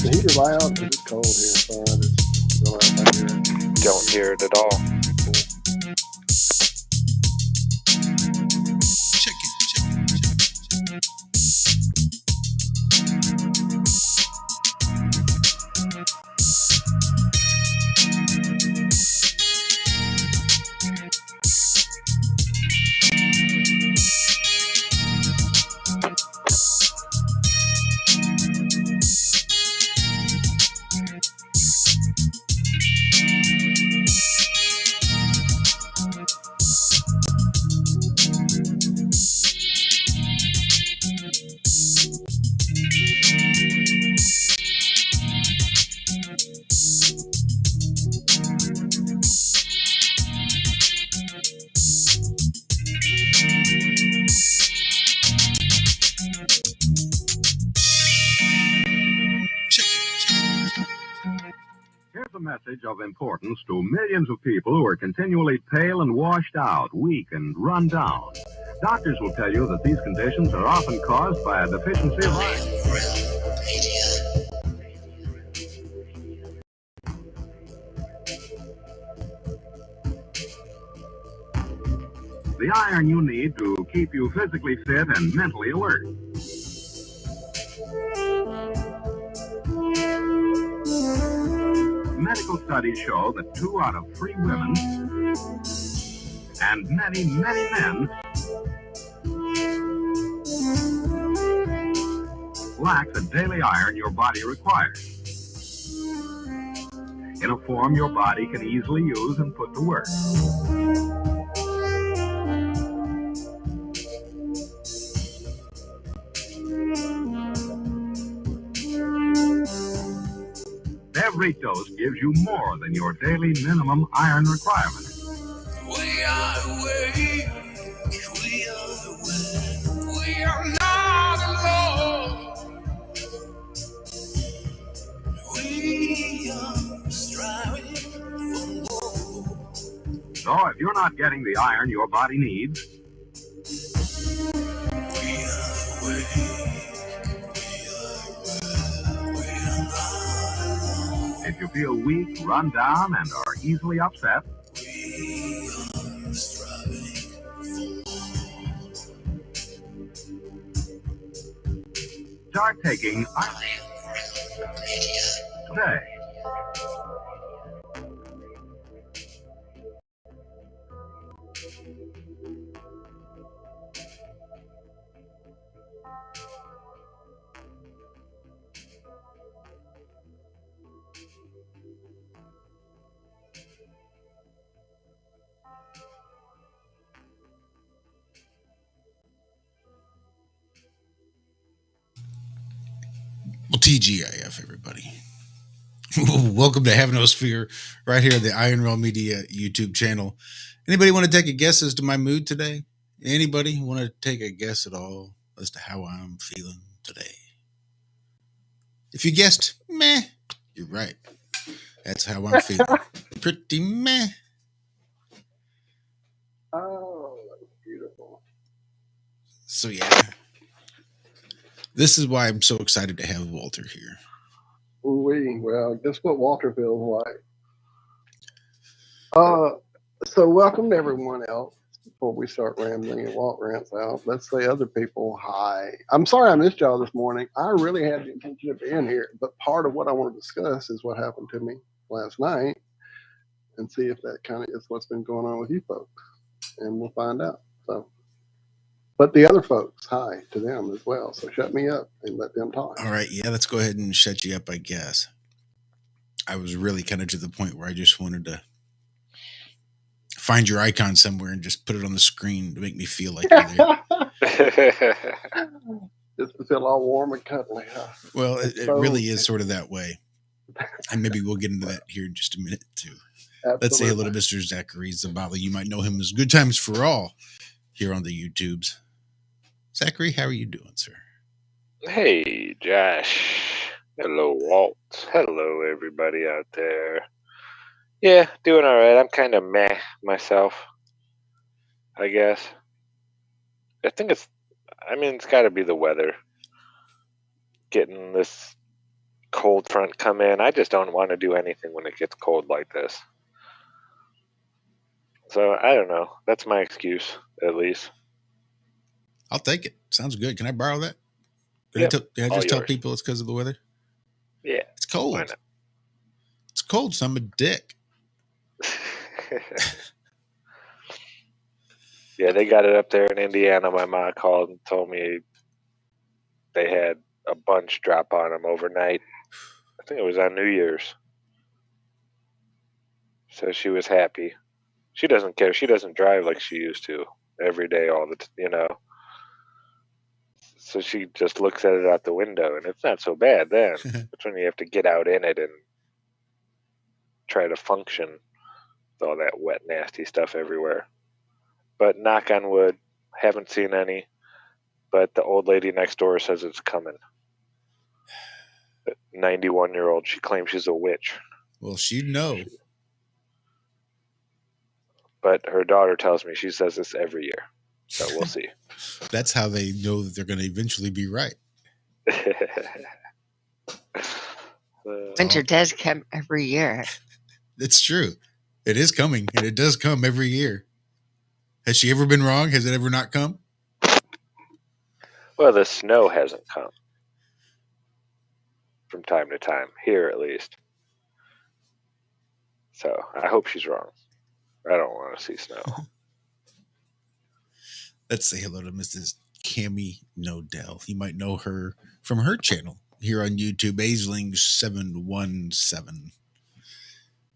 the heater loud? Because it's cold here, so I just don't know if I hear it. Don't hear it at all. Check it, check it, check it. Here's a message of importance to millions of people who are continually pale and washed out, weak and run down. Doctors will tell you that these conditions are often caused by a deficiency of iron. The iron you need to keep you physically fit and mentally alert. Medical studies show that 2 out of 3 women and many, many men lack the daily iron your body requires in a form your body can easily use and put to work. Every dose gives you more than your daily minimum iron requirement. We are awake, we are not alone. We are striving for more. So if you're not getting the iron your body needs, We are awake, we are not alone. if you feel weak, run down, and are easily upset, We are striving start taking iron today. Well, TGIF, everybody. Welcome to Havenosphere, right here at the Iron Raw Media YouTube channel. Anybody want to take a guess as to my mood today? Anybody want to take a guess at all as to how I'm feeling today? If you guessed meh, you're right. That's how I'm feeling. Pretty meh. Oh, that's beautiful. So yeah, this is why I'm so excited to have Walter here. Well, guess what Walter feels like? So welcome to everyone else. Before we start rambling and Walt rants out, let's say other people hi. I'm sorry I missed y'all this morning. I really had the intention of being here, but part of what I want to discuss is what happened to me last night and see if that kind of is what's been going on with you folks. And we'll find out. So, but the other folks, hi to them as well. So shut me up and let them talk. All right, yeah, let's go ahead and shut you up, I guess. I was really kind of to the point where I just wanted to find your icon somewhere and just put it on the screen to make me feel like you're there. Just to feel all warm and cuddly, huh? Well, it really is sort of that way. And maybe we'll get into that here in just a minute, too. Absolutely. Let's say hello to Mr. Zachary Zabala. You might know him as Good Times for All here on the YouTubes. Zachary, how are you doing, sir? Hey, Josh. Hello, Walt. Hello, everybody out there. Yeah, doing all right. I'm kind of meh myself, I guess. I think it's got to be the weather. Getting this cold front come in. I just don't want to do anything when it gets cold like this. So I don't know. That's my excuse, at least. I'll take it. Sounds good. Can I borrow that? Yep, Can I all just tell yours. people it's because of the weather? Yeah. It's Why cold. not? It's cold, so I'm a dick. Yeah, they got it up there in Indiana. My mom called and told me they had a bunch drop on them overnight. I think it was on New Year's. So she was happy. She doesn't care. She doesn't drive like she used to every day, all the So she just looks at it out the window, and it's not so bad then. It's when you have to get out in it and try to function with all that wet, nasty stuff everywhere. But knock on wood, haven't seen any. But the old lady next door says it's coming. 91-year-old. She claims she's a witch. Well, she'd know. But her daughter tells me she says this every year. So we'll see. That's how they know that they're going to eventually be right. Winter does come every year. It's true. It is coming, and it does come every year. Has she ever been wrong? Has it ever not come? Well, the snow hasn't come. From time to time, here at least. So I hope she's wrong. I don't want to see snow. Let's say hello to Mrs. Cammy Nodell. You might know her from her channel here on YouTube, Aisling717.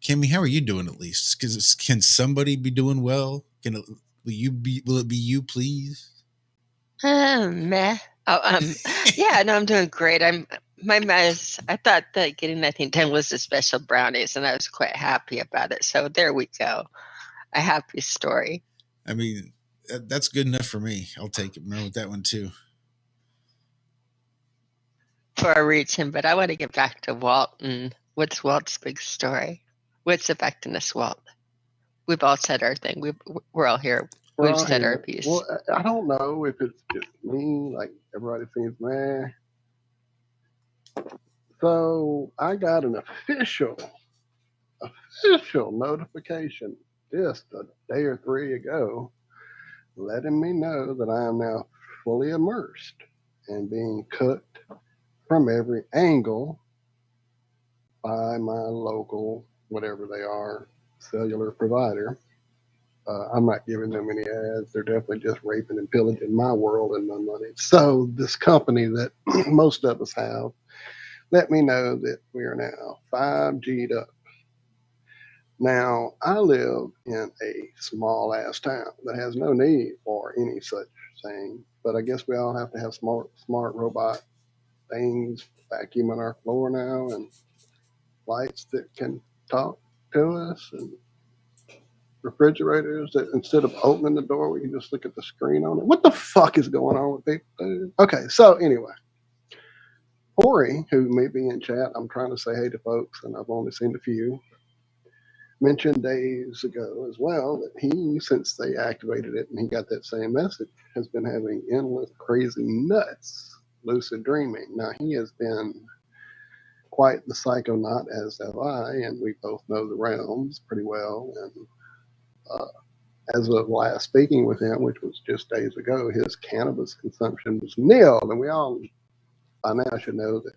Cammy, how are you doing at least? Because can somebody be doing well? Will it be you, please? Meh. Oh, yeah, no, I'm doing great. I thought that getting nothing done was the special brownies, and I was quite happy about it. So there we go. A happy story. I mean, that's good enough for me. I'll take it. Run with that one too. For a reason, but I want to get back to Walt and what's Walt's big story? What's affecting us, Walt? We've all said our thing. We're all here. We've said our piece. Well, I don't know if it's just me, like everybody seems mad. So I got an official notification just a day or three ago letting me know that I am now fully immersed and being cooked from every angle by my local, whatever they are, cellular provider. I'm not giving them any ads. They're definitely just raping and pillaging my world and my money. So this company that most of us have let me know that we are now 5G'd up. Now, I live in a small ass town that has no need for any such thing, but I guess we all have to have smart robot things vacuuming our floor now and lights that can talk to us and refrigerators that instead of opening the door, we can just look at the screen on it. What the fuck is going on with people, dude? Okay, so anyway, Corey, who may be in chat, I'm trying to say hey to folks, and I've only seen a few, mentioned days ago as well that he, since they activated it and he got that same message, has been having endless crazy nuts lucid dreaming. Now, he has been quite the psychonaut, as have I, and we both know the realms pretty well. And as of last speaking with him, which was just days ago, his cannabis consumption was nil. And we all by now should know that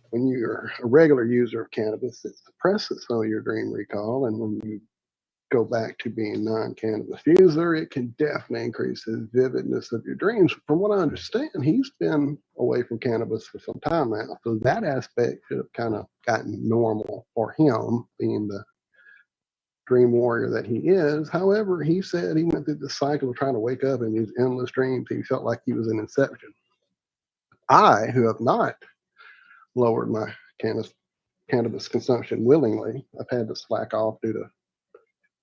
when you're a regular user of cannabis, it suppresses some of your dream recall. And when you go back to being non-cannabis user, it can definitely increase the vividness of your dreams. From what I understand, he's been away from cannabis for some time now. So that aspect should have kind of gotten normal for him, being the dream warrior that he is. However, he said he went through the cycle of trying to wake up in these endless dreams. He felt like he was in Inception. I, who have not lowered my cannabis consumption willingly, I've had to slack off due to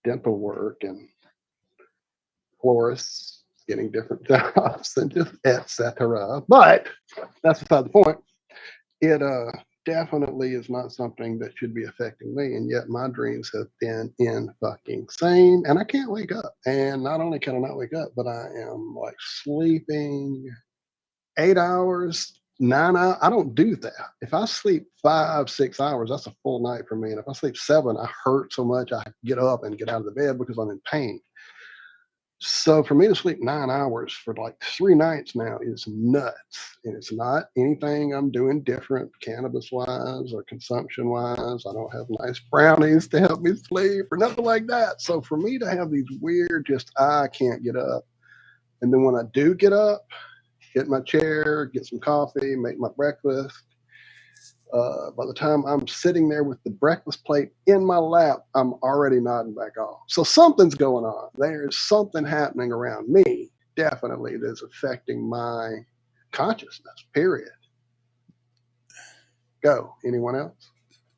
dental work and florists getting different jobs and just etc. But that's beside the point. It definitely is not something that should be affecting me, and yet my dreams have been insane, and I can't wake up. And not only can I not wake up, but I am like sleeping 8 hours 9 hours, I don't do that. If I sleep 5, 6 hours, that's a full night for me. And if I sleep 7, I hurt so much I get up and get out of the bed because I'm in pain. So for me to sleep 9 hours for like 3 nights now is nuts. And it's not anything I'm doing different cannabis wise or consumption wise. I don't have nice brownies to help me sleep or nothing like that. So for me to have these weird, just I can't get up. And then when I do get up, get in my chair, get some coffee, make my breakfast. By the time I'm sitting there with the breakfast plate in my lap, I'm already nodding back off. So something's going on. There's something happening around me, definitely, that's affecting my consciousness, period. Go. Anyone else?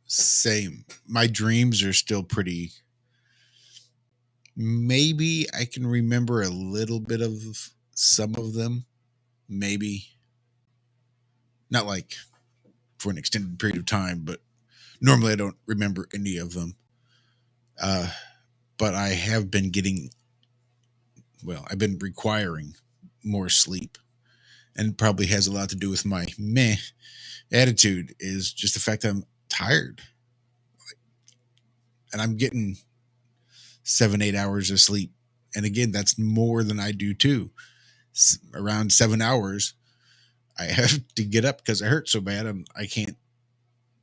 Same. My dreams are still pretty. Maybe I can remember a little bit of some of them. Maybe. Not like for an extended period of time, but normally I don't remember any of them. But I have been I've been requiring more sleep. And it probably has a lot to do with my meh attitude, is just the fact that I'm tired. And I'm getting 7, 8 hours of sleep. And again, that's more than I do too. Around 7 hours, I have to get up because I hurt so bad. I can't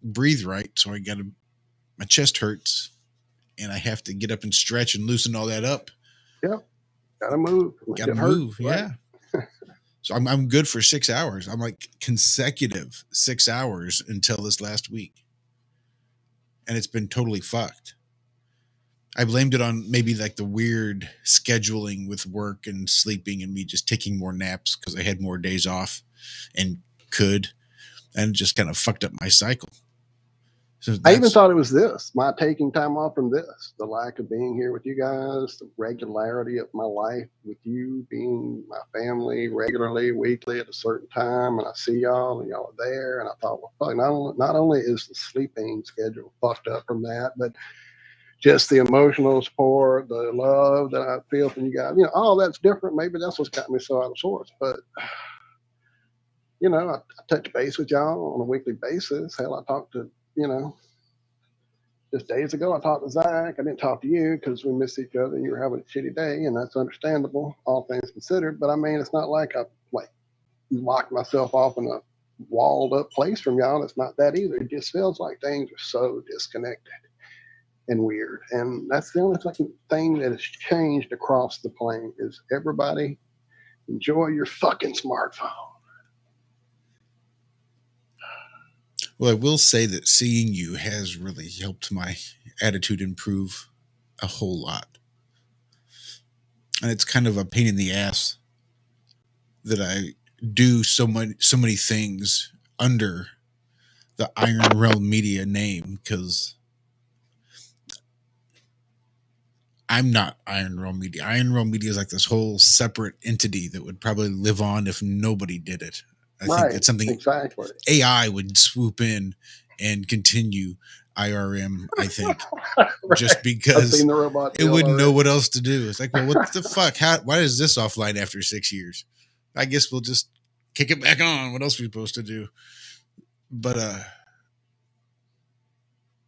breathe right. So my chest hurts and I have to get up and stretch and loosen all that up. Yep. Gotta move. Gotta move. Yeah. So I'm good for 6 hours. I'm like consecutive 6 hours until this last week. And it's been totally fucked. I blamed it on maybe like the weird scheduling with work and sleeping and me just taking more naps because I had more days off and and just kind of fucked up my cycle. So I even thought it was this, my taking time off from this, the lack of being here with you guys, the regularity of my life with you, being my family regularly, weekly at a certain time, and I see y'all and y'all are there. And I thought, well, fuck, not only is the sleeping schedule fucked up from that, but just the emotional support, the love that I feel from you guys, all that's different. Maybe that's what's got me so out of sorts. But I touch base with y'all on a weekly basis. Hell, I talked to, just days ago, I talked to Zach. I didn't talk to you because we missed each other and you were having a shitty day, and that's understandable, all things considered. But I mean, it's not like I locked myself off in a walled up place from y'all. It's not that either. It just feels like things are so disconnected and weird. And that's the only thing that has changed across the plane is everybody enjoy your fucking smartphone. Well, I will say that seeing you has really helped my attitude improve a whole lot. And it's kind of a pain in the ass that I do so many things under the Iron Realm Media name, because I'm not Iron Realm Media. Iron Realm Media is like this whole separate entity that would probably live on if nobody did it. I think it's something exactly. AI would swoop in and continue IRM, I think, just because it wouldn't know what else to do. It's like, well, what the fuck? Why is this offline after 6 years? I guess we'll just kick it back on. What else are we supposed to do? But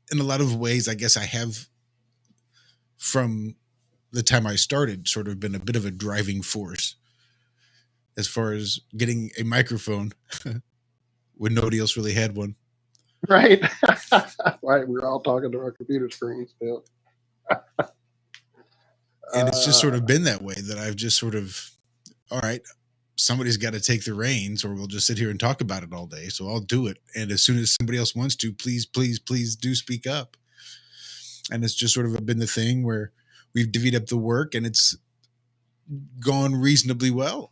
in a lot of ways, I guess I have, from the time I started, sort of been a bit of a driving force as far as getting a microphone when nobody else really had one. Right. Right. We're all talking to our computer screens still. And it's just sort of been that way that I've just sort of, all right, somebody's got to take the reins or we'll just sit here and talk about it all day. So I'll do it. And as soon as somebody else wants to, please do speak up. And it's just sort of been the thing where we've divvied up the work and it's gone reasonably well.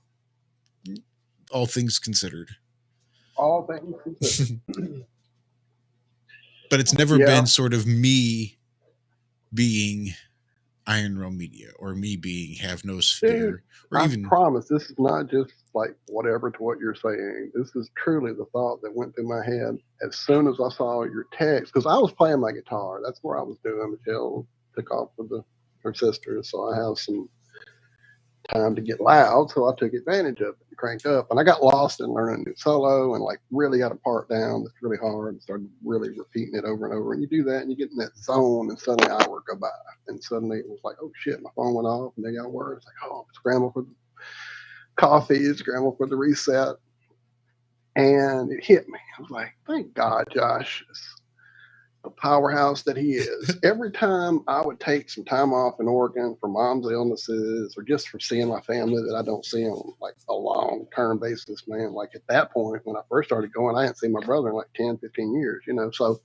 All things considered. All things considered. But it's never been sort of me being Iron Realm Media or me being Have No Sphere. Or I promise this is not just like whatever to what you're saying. This is truly the thought that went through my head as soon as I saw your text, because I was playing my guitar. That's where I was doing. Michelle took off with her sisters, so I have some time to get loud, so I took advantage of it and cranked up. And I got lost in learning a new solo and like really got a part down that's really hard and started really repeating it over and over. And you do that and you get in that zone, and suddenly an hour go by, and suddenly it was like, oh shit, my phone went off, and they got worse. Like, oh, scramble for the coffee, scramble for the reset, and it hit me. I was like, thank God, Josh is the powerhouse that he is. Every time I would take some time off in Oregon for mom's illnesses or just for seeing my family that I don't see on like a long-term basis, man, like at that point when I first started going, I hadn't seen my brother in like 10, 15 years, you know, so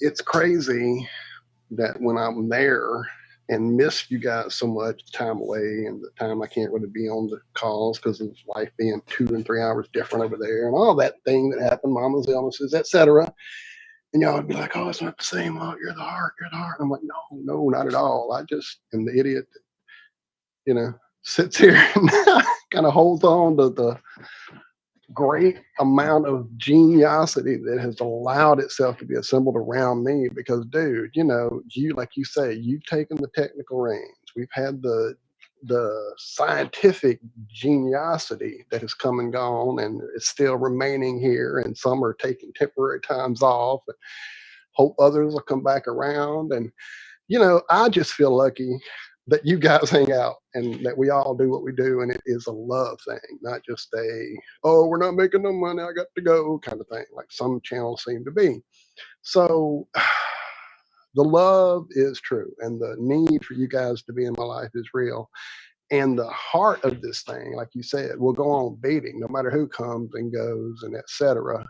it's crazy that when I'm there and miss you guys so much time away and the time I can't really be on the calls because of life being 2 and 3 hours different over there and all that thing that happened, mama's illnesses, etc. And y'all would be like, oh, it's not the same. Oh, you're the heart. You're the heart. And I'm like, no, not at all. I just am the idiot that, you know, sits here and kind of holds on to the great amount of geniosity that has allowed itself to be assembled around me. Because, dude, you know, you, like you say, you've taken the technical reins. We've had the scientific geniosity that has come and gone and is still remaining here, and some are taking temporary times off and hope others will come back around. And you know, I just feel lucky that you guys hang out and that we all do what we do, and it is a love thing, not just a, oh, we're not making no money, I got to go kind of thing, like some channels seem to be. So the love is true, and the need for you guys to be in my life is real. And the heart of this thing, like you said, will go on beating no matter who comes and goes and etc.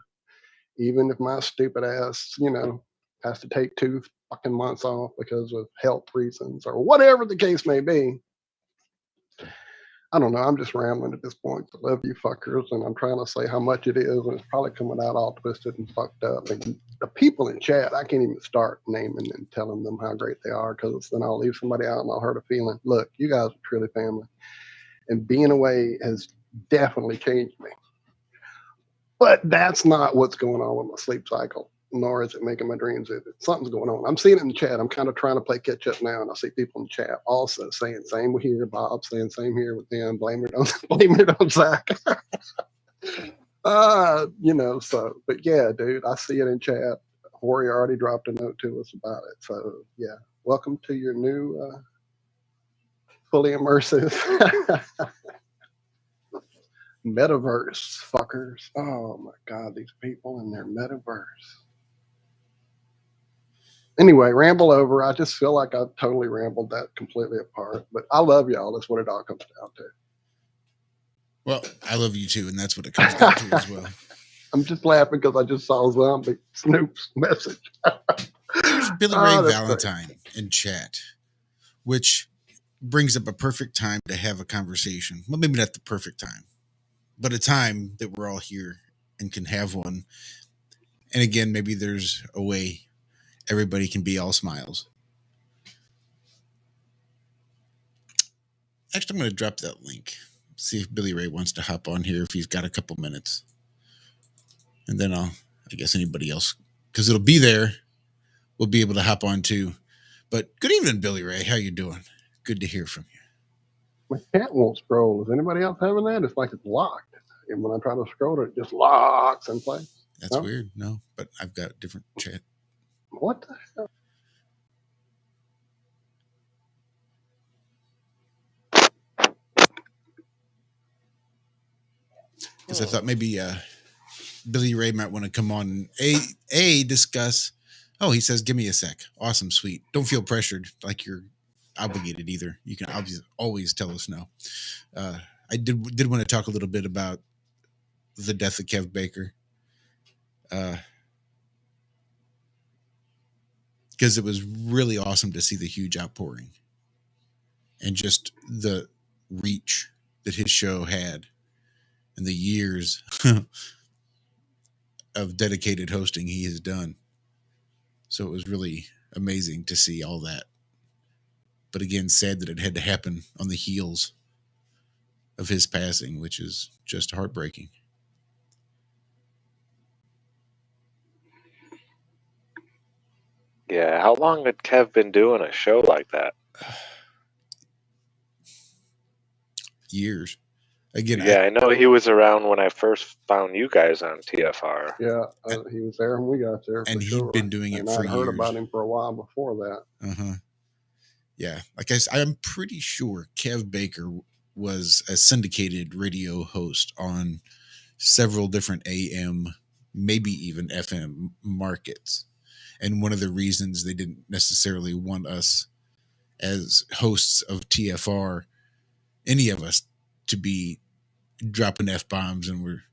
Even if my stupid ass, you know, has to take 2 fucking months off because of health reasons or whatever the case may be. I don't know. I'm just rambling at this point. I love you fuckers, and I'm trying to say how much it is, and it's probably coming out all twisted and fucked up. And the people in chat, I can't even start naming and telling them how great they are, because then I'll leave somebody out and I'll hurt a feeling. Look, you guys are truly family, and being away has definitely changed me. But that's not what's going on with my sleep cycle, nor is it making my dreams vivid. Something's going on. I'm seeing it in the chat. I'm kind of trying to play catch up now, and I see people in the chat also saying same here. Bob saying same here with them. Blaming it on Zach. You know. So, but yeah, dude, I see it in chat. Hori already dropped a note to us about it. So yeah, welcome to your new fully immersive metaverse, fuckers. Oh my God, these people in their metaverse. Anyway, ramble over. I just feel like I've totally rambled that completely apart. But I love y'all. That's what it all comes down to. Well, I love you too, and that's what it comes down to as well. I'm just laughing because I just saw Zombie Snoop's message. There's Billy Ray Valentine in chat, which brings up a perfect time to have a conversation. Well, maybe not the perfect time, but a time that we're all here and can have one. And again, maybe there's a way everybody can be all smiles. Actually, I'm going to drop that link. See if Billy Ray wants to hop on here if he's got a couple minutes. And then I guess anybody else, because it'll be there, will be able to hop on too. But good evening, Billy Ray. How you doing? Good to hear from you. My cat won't scroll. Is anybody else having that? It's like it's locked. And when I try to scroll it just locks in place. That's weird. No, but I've got a different chat. What the hell? Because I thought maybe Billy Ray might want to come on and discuss. Oh, he says, give me a sec. Awesome, sweet. Don't feel pressured like you're obligated either. You can obviously always tell us no. I did want to talk a little bit about the death of Kev Baker. Because it was really awesome to see the huge outpouring and just the reach that his show had and the years of dedicated hosting he has done. So it was really amazing to see all that. But again, sad that it had to happen on the heels of his passing, which is just heartbreaking. Yeah, how long had Kev been doing a show like that? years. Again, Yeah, I know he was around when I first found you guys on TFR. Yeah, he was there when we got there, and for he'd sure. been doing it and for I'd heard years. about him for a while before that. Uh-huh. Yeah, like I'm pretty sure Kev Baker was a syndicated radio host on several different AM, maybe even FM markets. And one of the reasons they didn't necessarily want us as hosts of TFR, any of us, to be dropping F-bombs, and we're,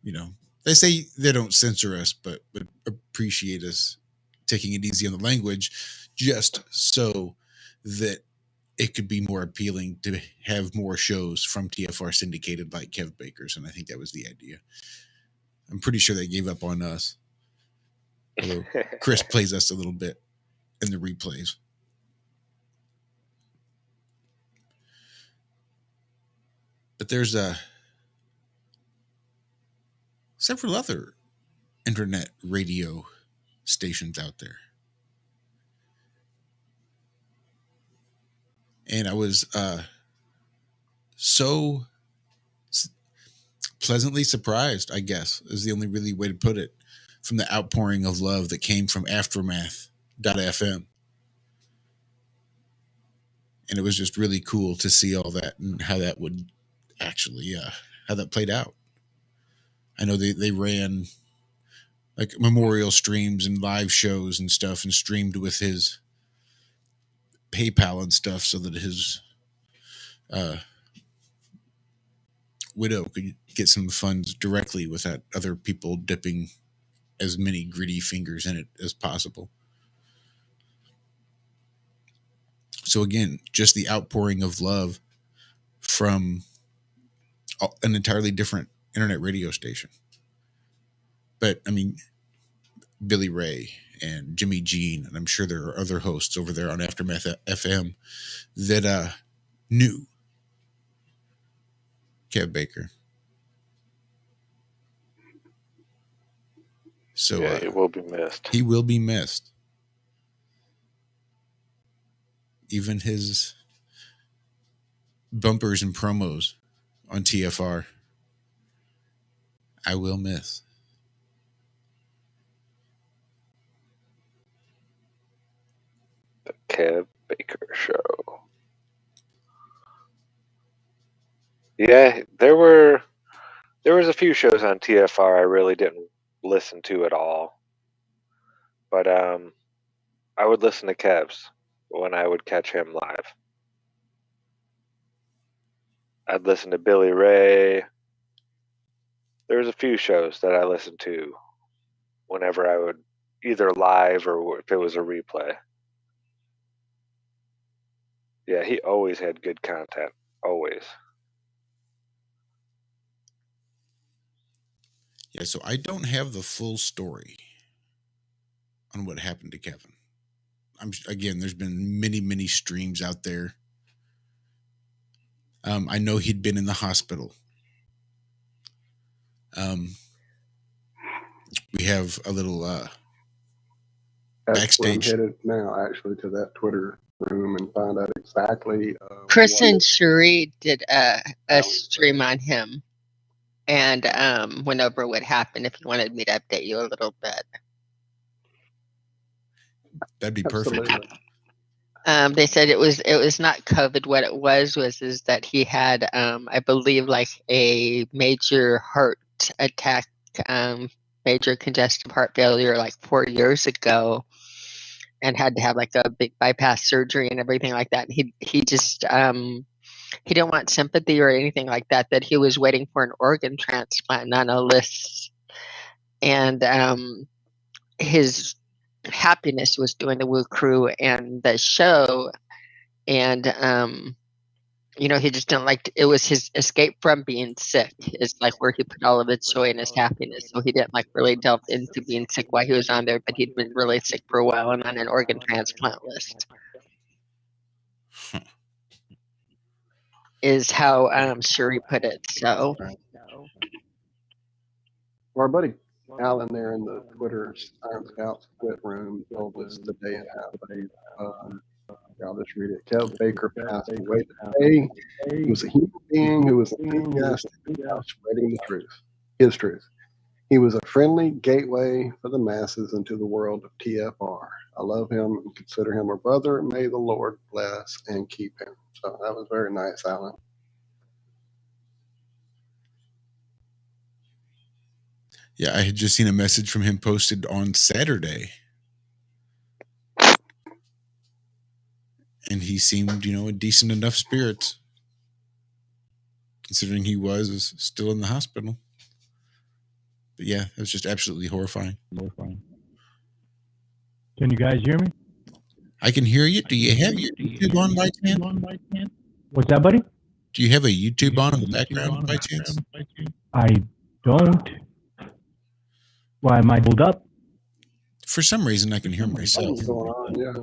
they say they don't censor us, but would appreciate us taking it easy on the language, just so that it could be more appealing to have more shows from TFR syndicated like Kev Baker's. And I think that was the idea. I'm pretty sure they gave up on us. Although Chris plays us a little bit in the replays. But there's several other internet radio stations out there. And I was so pleasantly surprised, I guess, is the only really way to put it, from the outpouring of love that came from Aftermath.fm. And it was just really cool to see all that and how that would actually, how that played out. I know they ran like memorial streams and live shows and stuff, and streamed with his PayPal and stuff so that his widow could get some funds directly without other people dipping as many greedy fingers in it as possible. So again, just the outpouring of love from an entirely different internet radio station. But I mean, Billy Ray and Jimmy Jean, and I'm sure there are other hosts over there on Aftermath FM that knew Kev Baker. So yeah, he will be missed. He will be missed. Even his bumpers and promos on TFR, I will miss. The Kev Baker Show. Yeah, there was a few shows on TFR I really didn't listen to at all. But I would listen to Kev's when I would catch him live. I'd listen to Billy Ray. There was a few shows that I listened to whenever I would, either live or if it was a replay. Yeah, he always had good content. Always. Yeah, so I don't have the full story on what happened to Kevin. Again, there's been many, many streams out there. I know he'd been in the hospital. We have a little backstage. I'm headed now, actually, to that Twitter room and find out exactly. Chris and Cherie did a stream on him, and went over what happened. If you wanted me to update you a little bit, that'd be perfect. They said it was not COVID. What it was is that he had, I believe, like a major heart attack, major congestive heart failure, like 4 years ago, and had to have like a big bypass surgery and everything like that. And he just he didn't want sympathy or anything like that. That he was waiting for an organ transplant on a list, and his happiness was doing the Woo Crew and the show, and he just didn't like it was his escape from being sick. It's like where he put all of his joy and his happiness. So he didn't like really delve into being sick while he was on there, but he'd been really sick for a while and on an organ transplant list. Is how Shuri put it. So Our buddy Alan there in the Twitter Iron Scouts quit room told us today and how they I'll just read it. Kev Baker passed away today. He was a human being who was enthusiastic about spreading the truth, his truth. He was a friendly gateway for the masses into the world of TFR. I love him and consider him a brother. May the Lord bless and keep him. So that was very nice, Alan. Yeah, I had just seen a message from him posted on Saturday. And he seemed, in decent enough spirits, considering he was still in the hospital. But yeah, it was just absolutely horrifying. Can you guys hear me? I can hear you. Do you have your YouTube on by chance? What's that, buddy? Do you have a YouTube on in the background by chance? I don't. Why am I pulled up? For some reason, I can hear myself. Something's going on, yeah.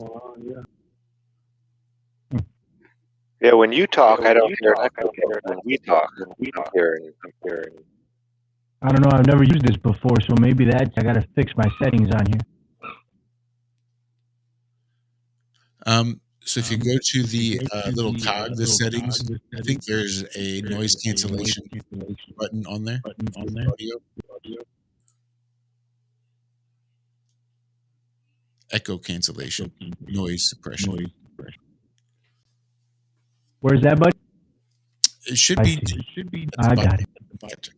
Yeah, when you talk, I don't hear an echo. When we talk, I'm hearing. I don't know. I've never used this before, so maybe I got to fix my settings on here. So if you go to the little cog, the settings, I think there's a noise cancellation button on there. Audio. Echo cancellation, noise suppression. Where's that, buddy? It should be. I got it. Gotcha.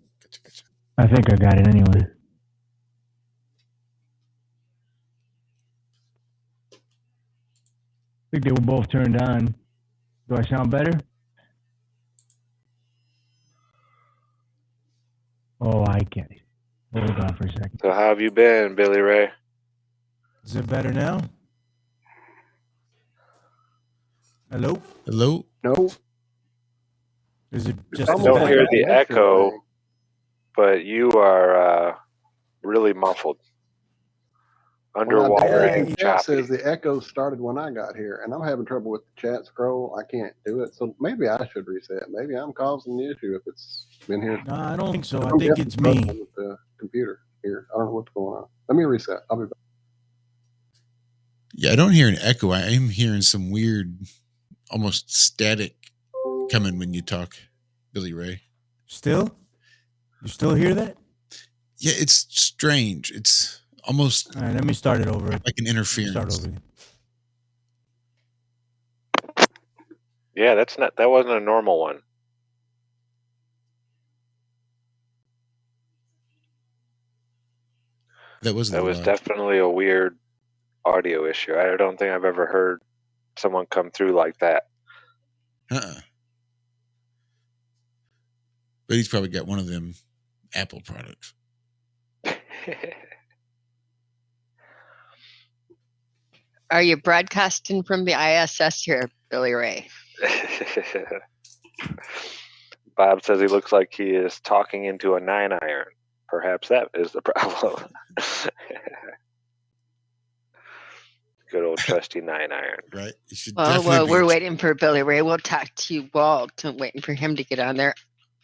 I think I got it anyway. I think they were both turned on. Do I sound better? Oh, I get it. Hold on for a second. So how have you been, Billy Ray? Is it better now? Hello? Hello? No. Is it just I as don't bad? hear the echo, but you are really muffled. Underwater and Chat choppy. says the echo started when I got here, and I'm having trouble with the chat scroll. I can't do it, so maybe I should reset. Maybe I'm causing the issue if it's been here. No, I don't think so. I I'm think definitely it's me. struggling with the computer here. I don't know what's going on. Let me reset. I'll be back. Yeah, I don't hear an echo. I am hearing some weird, almost static coming when you talk, Billy Ray. Still? You still hear that? Yeah, it's strange. It's almost All right, let me start it over. like an interference. Start over. Yeah, that wasn't a normal one. That was definitely a weird audio issue. I don't think I've ever heard someone come through like that. But he's probably got one of them Apple products. Are you broadcasting from the ISS here, Billy Ray? Bob says he looks like he is talking into a 9-iron. Perhaps that is the problem. Good old trusty 9-iron. Right. You should Well, we're waiting for Billy Ray. We'll talk to you, Walt, and waiting for him to get on there.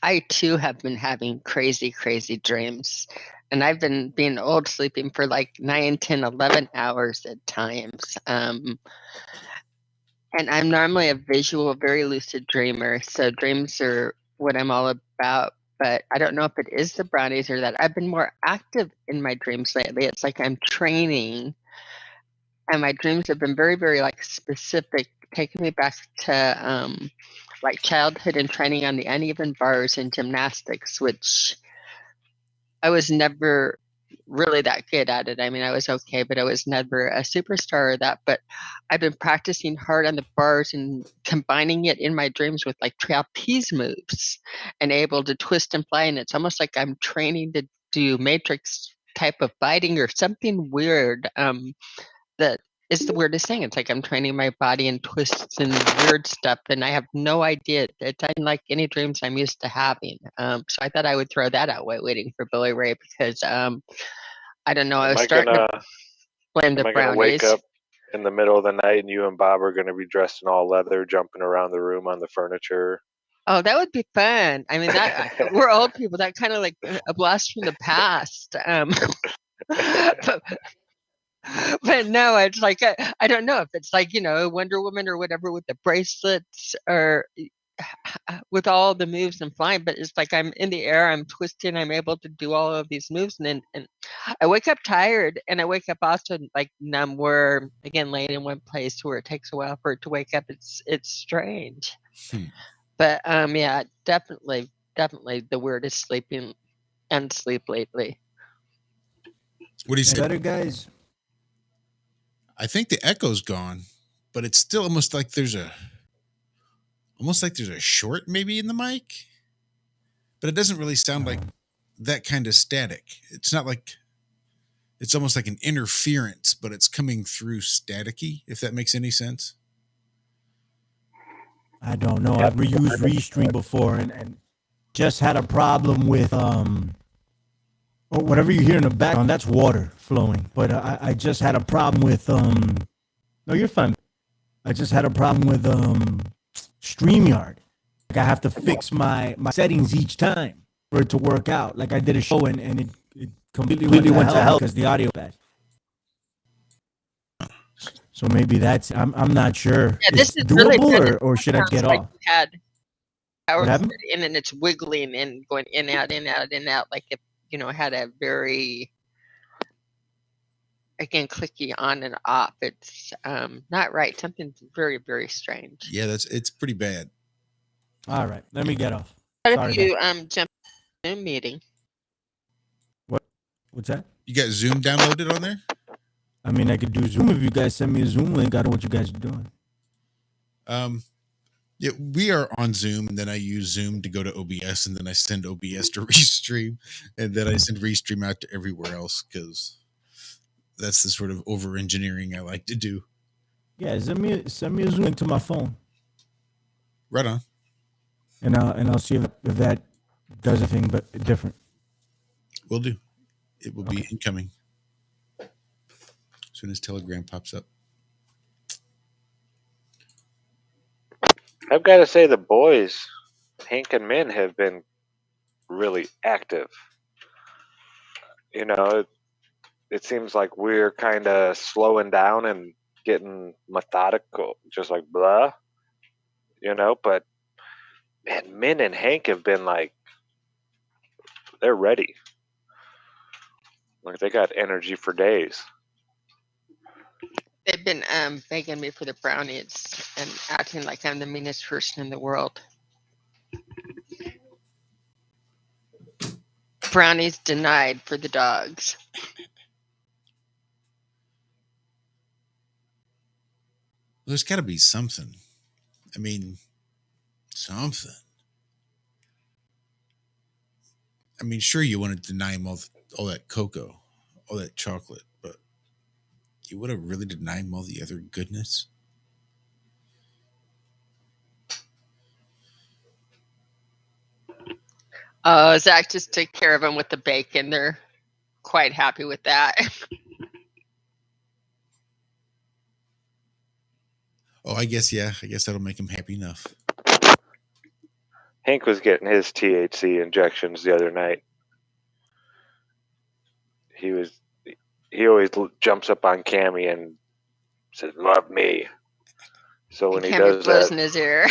I, too, have been having crazy, crazy dreams. And I've been being old, sleeping for like 9, 10, 11 hours at times. And I'm normally a visual, very lucid dreamer. So dreams are what I'm all about. But I don't know if it is the brownies or that. I've been more active in my dreams lately. It's like I'm training. And my dreams have been very, very like specific, taking me back to like childhood and training on the uneven bars and gymnastics, which I was never really that good at it. I mean, I was okay, but I was never a superstar or that. But I've been practicing hard on the bars and combining it in my dreams with like trapeze moves and able to twist and fly. And it's almost like I'm training to do matrix type of fighting or something weird. That is the weirdest thing. It's like I'm training my body in twists and weird stuff, and I have no idea. It's unlike any dreams I'm used to having. So I thought I would throw that out waiting for Billy Ray because I don't know. I was starting to blame the brownies. Wake up in the middle of the night and you and Bob are going to be dressed in all leather, jumping around the room on the furniture. Oh, that would be fun. I mean, that we're old people. That kind of like a blast from the past. But no, it's like I don't know if it's like Wonder Woman or whatever with the bracelets or with all the moves and flying. But it's like I'm in the air, I'm twisting, I'm able to do all of these moves, and I wake up tired, and I wake up also like numb, where again laying in one place where it takes a while for it to wake up. It's strange. But yeah, definitely the weirdest sleeping and sleep lately. What do you say? Better guys. I think the echo's gone, but it's still almost like there's a short maybe in the mic, but it doesn't really sound like that kind of static. It's not like it's almost like an interference, but it's coming through staticky, if that makes any sense. I don't know. I've reused Restream before and just had a problem with whatever you hear in the background. That's water flowing. But I just had a problem with No, you're fine. I just had a problem with StreamYard. Like I have to fix my settings each time for it to work out. Like I did a show and it completely went to hell because the audio bad. So maybe that's I'm not sure. Yeah, this It's is really doable bad. or should I Sounds get like off? you had power What happened? cord in and it's wiggling and going in out in out in out like it had a very again clicky on and off. It's not right. Something's very, very strange. Yeah, it's pretty bad. All right, let me get off. What Sorry, if you jump in a Zoom meeting? What's that? You got Zoom downloaded on there? I mean, I could do Zoom if you guys send me a Zoom link. I don't know what you guys are doing. Yeah, we are on Zoom, and then I use Zoom to go to OBS, and then I send OBS to Restream, and then I send Restream out to everywhere else because that's the sort of over engineering I like to do. Yeah, send me a Zoom link to my phone, Right on. and I'll see if that does a thing, but different. Will do. It will be incoming as soon as Telegram pops up. I've got to say the boys, Hank and Min, have been really active. It seems like we're kind of slowing down and getting methodical, just like blah, but man, Min and Hank have been like, they're ready. Like they got energy for days. They've been begging me for the brownies and acting like I'm the meanest person in the world. Brownies denied for the dogs. There's got to be something. I mean, something. I mean, sure, you want to deny them all that cocoa, all that chocolate, but you want to really deny them all the other goodness? Zach just took care of them with the bacon. They're quite happy with that. Oh, I guess that'll make him happy enough. Hank was getting his THC injections the other night. He always jumps up on Cammy and says, "Love me." So when he does blows that, in his ear.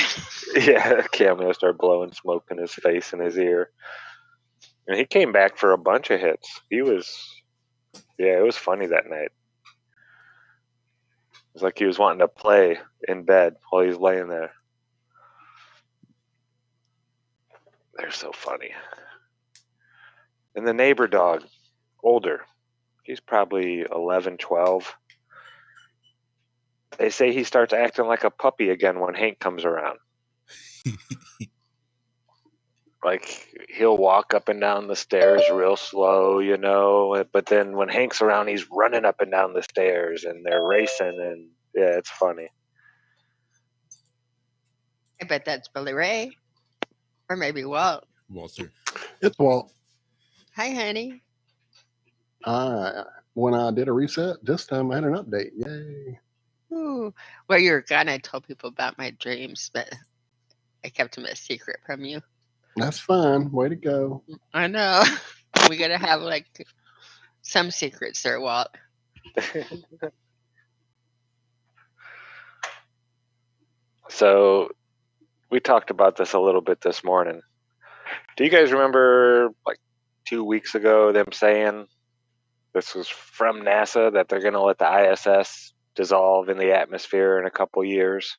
yeah, Cammy will start blowing smoke in his face and his ear. And he came back for a bunch of hits. It was funny that night. It was like he was wanting to play in bed while he's laying there. They're so funny. And the neighbor dog, older, he's probably 11, 12. They say he starts acting like a puppy again when Hank comes around. Like he'll walk up and down the stairs real slow, but then when Hank's around, he's running up and down the stairs and they're racing, and yeah, it's funny. I bet that's Billy Ray. Or maybe Walt. Walter. It's Walt. Hi, honey. When I did a reset, this time I had an update. Yay. Ooh. Well, you were gone. I told people about my dreams, but I kept them a secret from you. That's fine. Way to go. I know. We got to have like some secrets there, Walt. So we talked about this a little bit this morning. Do you guys remember, like 2 weeks ago, them saying, this was from NASA, that they're going to let the ISS dissolve in the atmosphere in a couple years,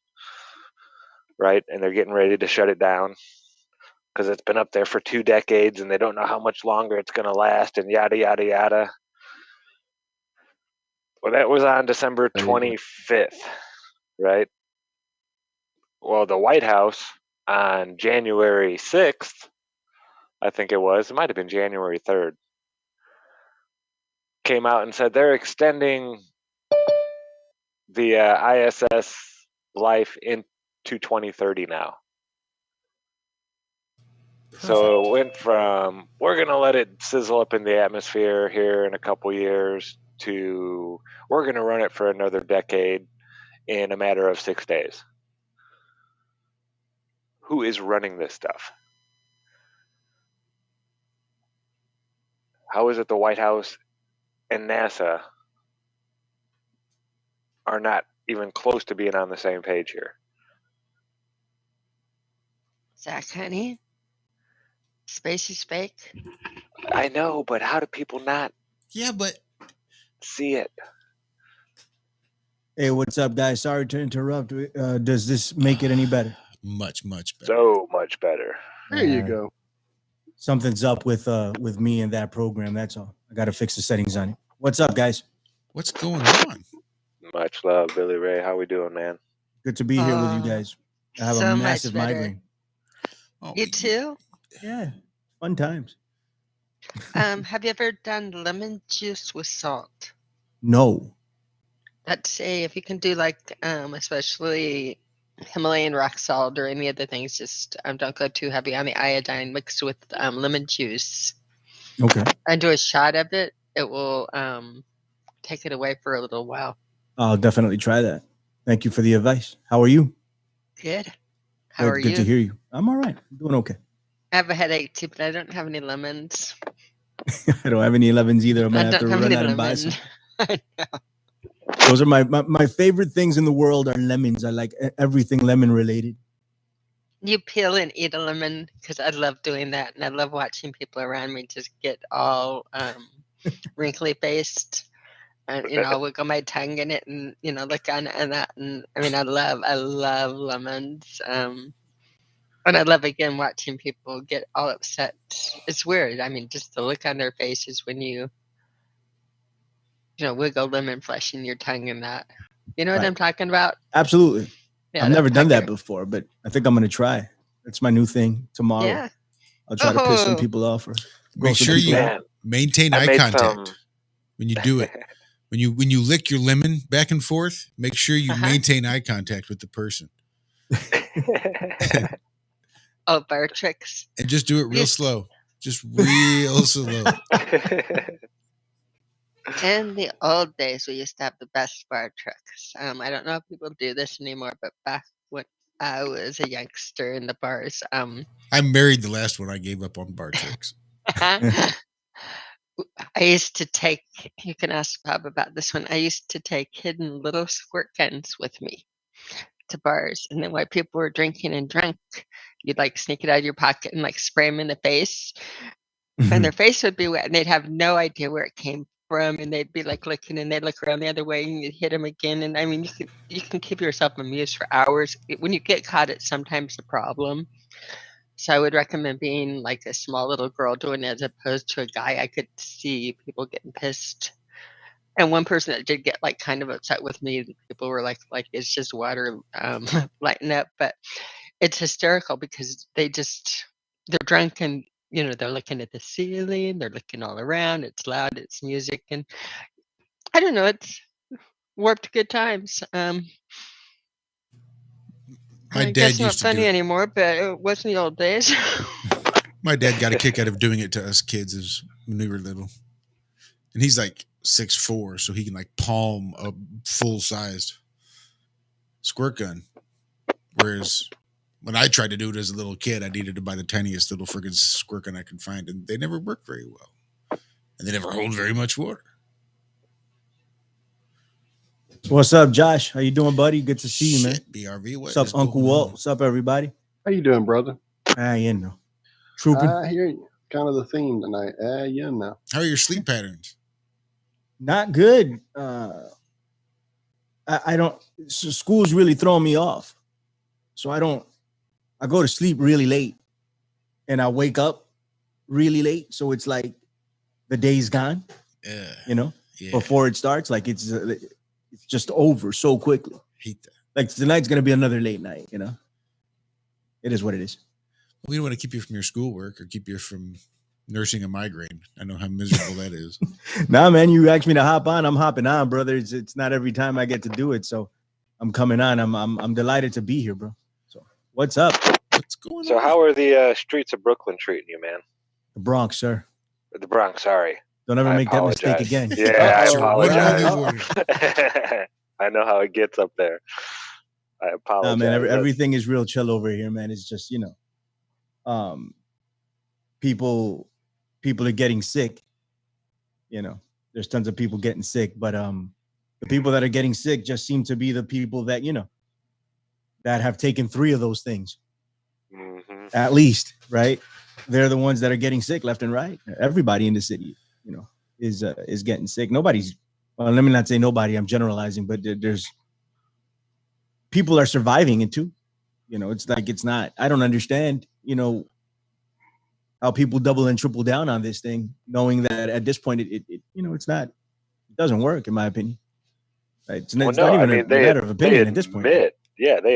right? And they're getting ready to shut it down because it's been up there for 2 decades and they don't know how much longer it's going to last, and yada, yada, yada. Well, that was on December 25th, right? Well, the White House on January 6th, I think it might have been January 3rd, came out and said they're extending the ISS life into 2030 now. So it went from, we're going to let it sizzle up in the atmosphere here in a couple years, to we're going to run it for another decade in a matter of 6 days. Who is running this stuff? How is it the White House and NASA are not even close to being on the same page here? Zach, honey, space is fake. I know, but how do people not Yeah, but see it? Hey, what's up, guys? Sorry to interrupt. Does this make it any better? much better. So much better. There you go. Something's up with me and that program. That's all. I got to fix the settings on it. What's up, guys? What's going on? Much love, Billy Ray. How we doing, man? Good to be here with you guys. I have so a much massive better. migraine. Oh, You too? Yeah, fun times. Have you ever done lemon juice with salt? No. Let's say if you can do like especially Himalayan rock salt or any other things, just don't go too heavy on the iodine. Mixed with lemon juice. Okay. And do a shot of it. It will take it away for a little while. I'll definitely try that. Thank you for the advice. How are you? Good. How are you? Good to hear you. I'm all right. I'm doing okay. I have a headache too, but I don't have any lemons. I don't have any lemons either. I'm I gonna have to don't have run any out and buy lemons. some. Those are my favorite things in the world are lemons. I like everything lemon related. You peel and eat a lemon because I love doing that, and I love watching people around me just get all wrinkly faced, and I'll wiggle my tongue in it, and look on it and that, and I mean I love lemons, and I love again watching people get all upset. It's weird. I mean, just the look on their faces when you wiggle lemon flesh in your tongue and that. You know what I'm talking about? Absolutely. Yeah, I've never done that before, but I think I'm going to try. That's my new thing tomorrow. Yeah. I'll try to piss some people off. Or make sure you maintain eye contact when you do it. When you lick your lemon back and forth, make sure you maintain eye contact with the person. Oh, bar tricks. And just do it real slow. Just real slow. In the old days, we used to have the best bar tricks. I don't know if people do this anymore, but back when I was a youngster in the bars, I married the last one. I gave up on bar tricks. I used to take, you can ask Bob about this one. I used to take hidden little squirt guns with me to bars. And then while people were drinking and drunk, you'd like sneak it out of your pocket and like spray them in the face. And their face would be wet and they'd have no idea where it came from. And they'd be like looking and they'd look around the other way and you'd hit them again. And I mean, you can keep yourself amused for hours. When you get caught, it's sometimes a problem. So I would recommend being like a small little girl doing it as opposed to a guy. I could see people getting pissed. And one person that did get like kind of upset with me, people were like it's just water, lighten up. But it's hysterical because they're drunk and they're looking at the ceiling, they're looking all around. It's loud, it's music, and I don't know. It's warped good times. My I dad guess not used to funny do it. anymore, but it was in the old days. My dad got a kick out of doing it to us kids when we were little. And he's like 6'4", so he can like palm a full-sized squirt gun. Whereas when I tried to do it as a little kid, I needed to buy the tiniest little friggin' squirt gun I could find, and they never work very well. And they never hold very much water. What's up, Josh? How you doing, buddy? Good to see you, man. Shit, BRV, what What's up, is Uncle going Walt? on? What's up, everybody? How you doing, brother? You know, trooping. I hear you. Kind of the theme tonight. You know. How are your sleep patterns? Not good. I don't. So school's really throwing me off. So I go to sleep really late, and I wake up really late. So it's like the day's gone. Yeah. You know, Yeah. before it starts, like it's just over so quickly. Hate that. Like tonight's gonna be another late night. You know, it is what it is. We don't want to keep you from your schoolwork or keep you from nursing a migraine. I know how miserable that is. Nah, man, you asked me to hop on. I'm hopping on, brother. It's not every time I get to do it, so I'm coming on. I'm delighted to be here, bro. So what's up? What's going So on? how are the streets of Brooklyn treating you, man? The Bronx, sir. The Bronx, sorry. Don't ever I make that mistake apologize. again. Yeah, I Sir, one apologize. holy I know how it gets up there. I apologize. Nah, man, everything is real chill over here, man. It's just, you know, people are getting sick. You know, there's tons of people getting sick, but the people that are getting sick just seem to be the people that, you know, that have taken 3 of those things. Mhm. At least, right? They're the ones that are getting sick left and right. Everybody in the city, you know, is getting sick. Nobody's, well, let me not say nobody, I'm generalizing, but there's people are surviving it too. You know, it's like, it's not, I don't understand, you know, how people double and triple down on this thing, knowing that at this point, it you know, it doesn't work, in my opinion. Right? It's not even a matter of opinion at this point. They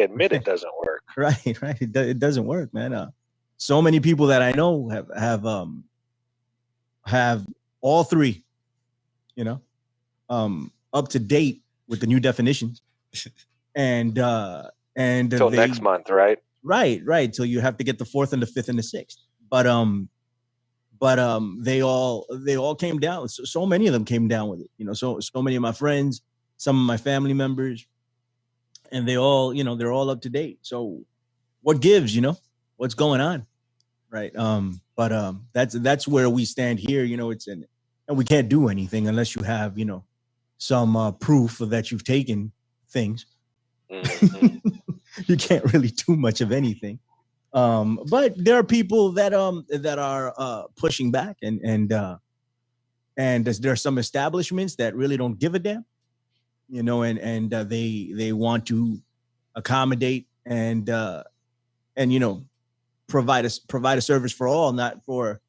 admit it doesn't work. Right. It doesn't work, man. So many people that I know have all 3, you know, up to date with the new definitions, and Until next month, right? Right. So you have to get the 4th and the 5th and the 6th, but they all came down. So many of them came down with it, you know. So many of my friends, some of my family members, and they all, you know, they're all up to date. So what gives, you know, what's going on, right? But that's where we stand here, you know. And we can't do anything unless you have, you know, some proof that you've taken things. Mhm. You can't really do much of anything. But there are people that are pushing back, and there are some establishments that really don't give a damn, you know, and they want to accommodate and you know, provide a service for all, not for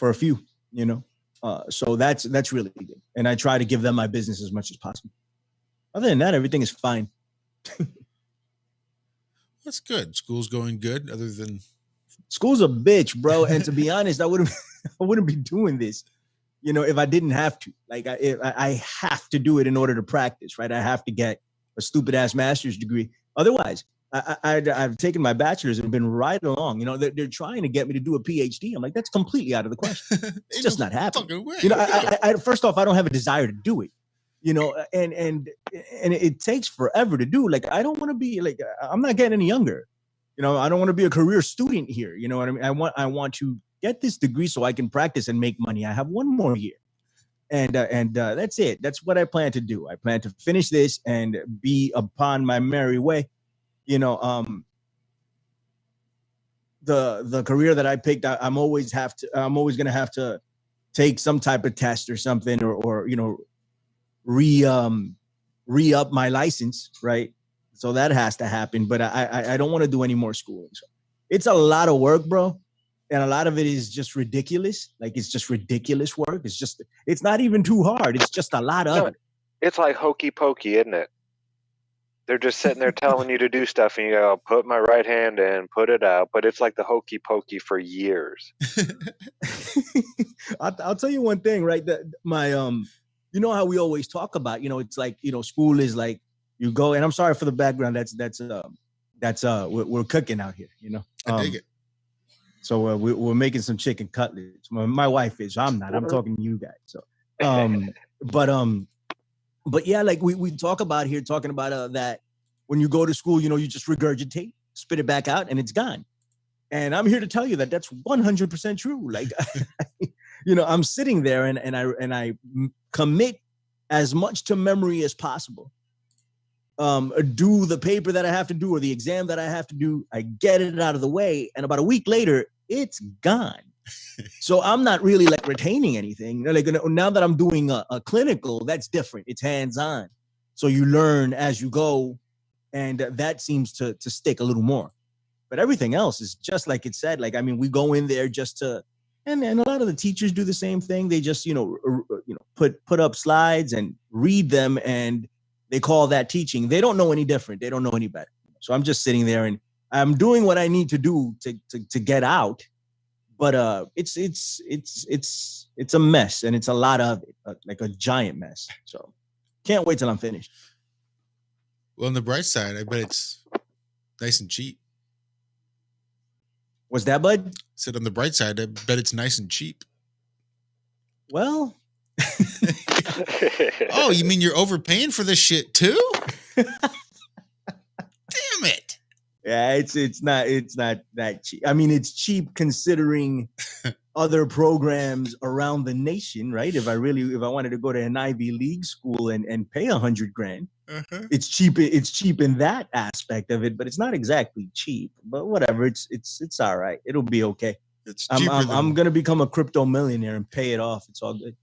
a few, you know. So that's really good, and I try to give them my business as much as possible. Other than that, everything is fine. That's good. School's going good, other than School's a bitch, bro. And to be honest, I wouldn't be doing this, you know, if I didn't have to. Like I have to do it in order to practice, right? I have to get a stupid ass master's degree. Otherwise, I've taken my bachelor's and been right along. You know, they're trying to get me to do a PhD. I'm like, that's completely out of the question. It's just not happening. fucking way. You know, I first off, I don't have a desire to do it. You know, and it takes forever to do. Like, I don't want to be like, I'm not getting any younger. You know, I don't want to be a career student here. You know what I mean? I want to get this degree so I can practice and make money. I have 1 more year, and that's it. That's what I plan to do. I plan to finish this and be upon my merry way. You know, the career that I picked, I'm always going to have to take some type of test or something, or you know, re-up my license, right? So that has to happen. But I don't want to do any more schooling. So it's a lot of work, bro. And a lot of it is just ridiculous. Like, it's just ridiculous work. It's not even too hard. It's just a lot of it. It's like hokey pokey, isn't it? They're just sitting there telling you to do stuff, and you go, put my right hand in, put it out. But it's like the hokey pokey for years. I'll tell you one thing, right? You know how we always talk about, you know, it's like, you know, school is like, you go, and I'm sorry for the background. We're cooking out here, you know. I dig it. So we're making some chicken cutlets. My wife is. I'm not. I'm talking to you guys. So, but yeah, like we talking about that when you go to school, you know, you just regurgitate, spit it back out, and it's gone. And I'm here to tell you that that's 100% true. Like, you know, I'm sitting there and I commit as much to memory as possible. do the paper that I have to do or the exam that I have to do. I get it out of the way, and about a week later, it's gone. So I'm not really like retaining anything. Like now that I'm doing a clinical, that's different. It's hands-on. So you learn as you go, and that seems to stick a little more. But everything else is just like it said. Like, I mean, we go in there just to, and a lot of the teachers do the same thing. They just, put up slides and read them, and they call that teaching. They don't know any different. They don't know any better. So I'm just sitting there and I'm doing what I need to do to get out. But it's a mess, and it's a lot of it, like a giant mess. So can't wait till I'm finished. Well, on the bright side, I bet it's nice and cheap. What's that, bud? Said on the bright side, I bet it's nice and cheap. Well, oh, you mean you're overpaying for this shit too? Damn it. Yeah, it's not that cheap. I mean, it's cheap considering other programs around the nation, right? If I wanted to go to an Ivy League school and pay $100,000, it's cheap. It's cheap in that aspect of it, but it's not exactly cheap. But whatever, it's all right. It'll be okay. I'm gonna become a crypto millionaire and pay it off. It's all good.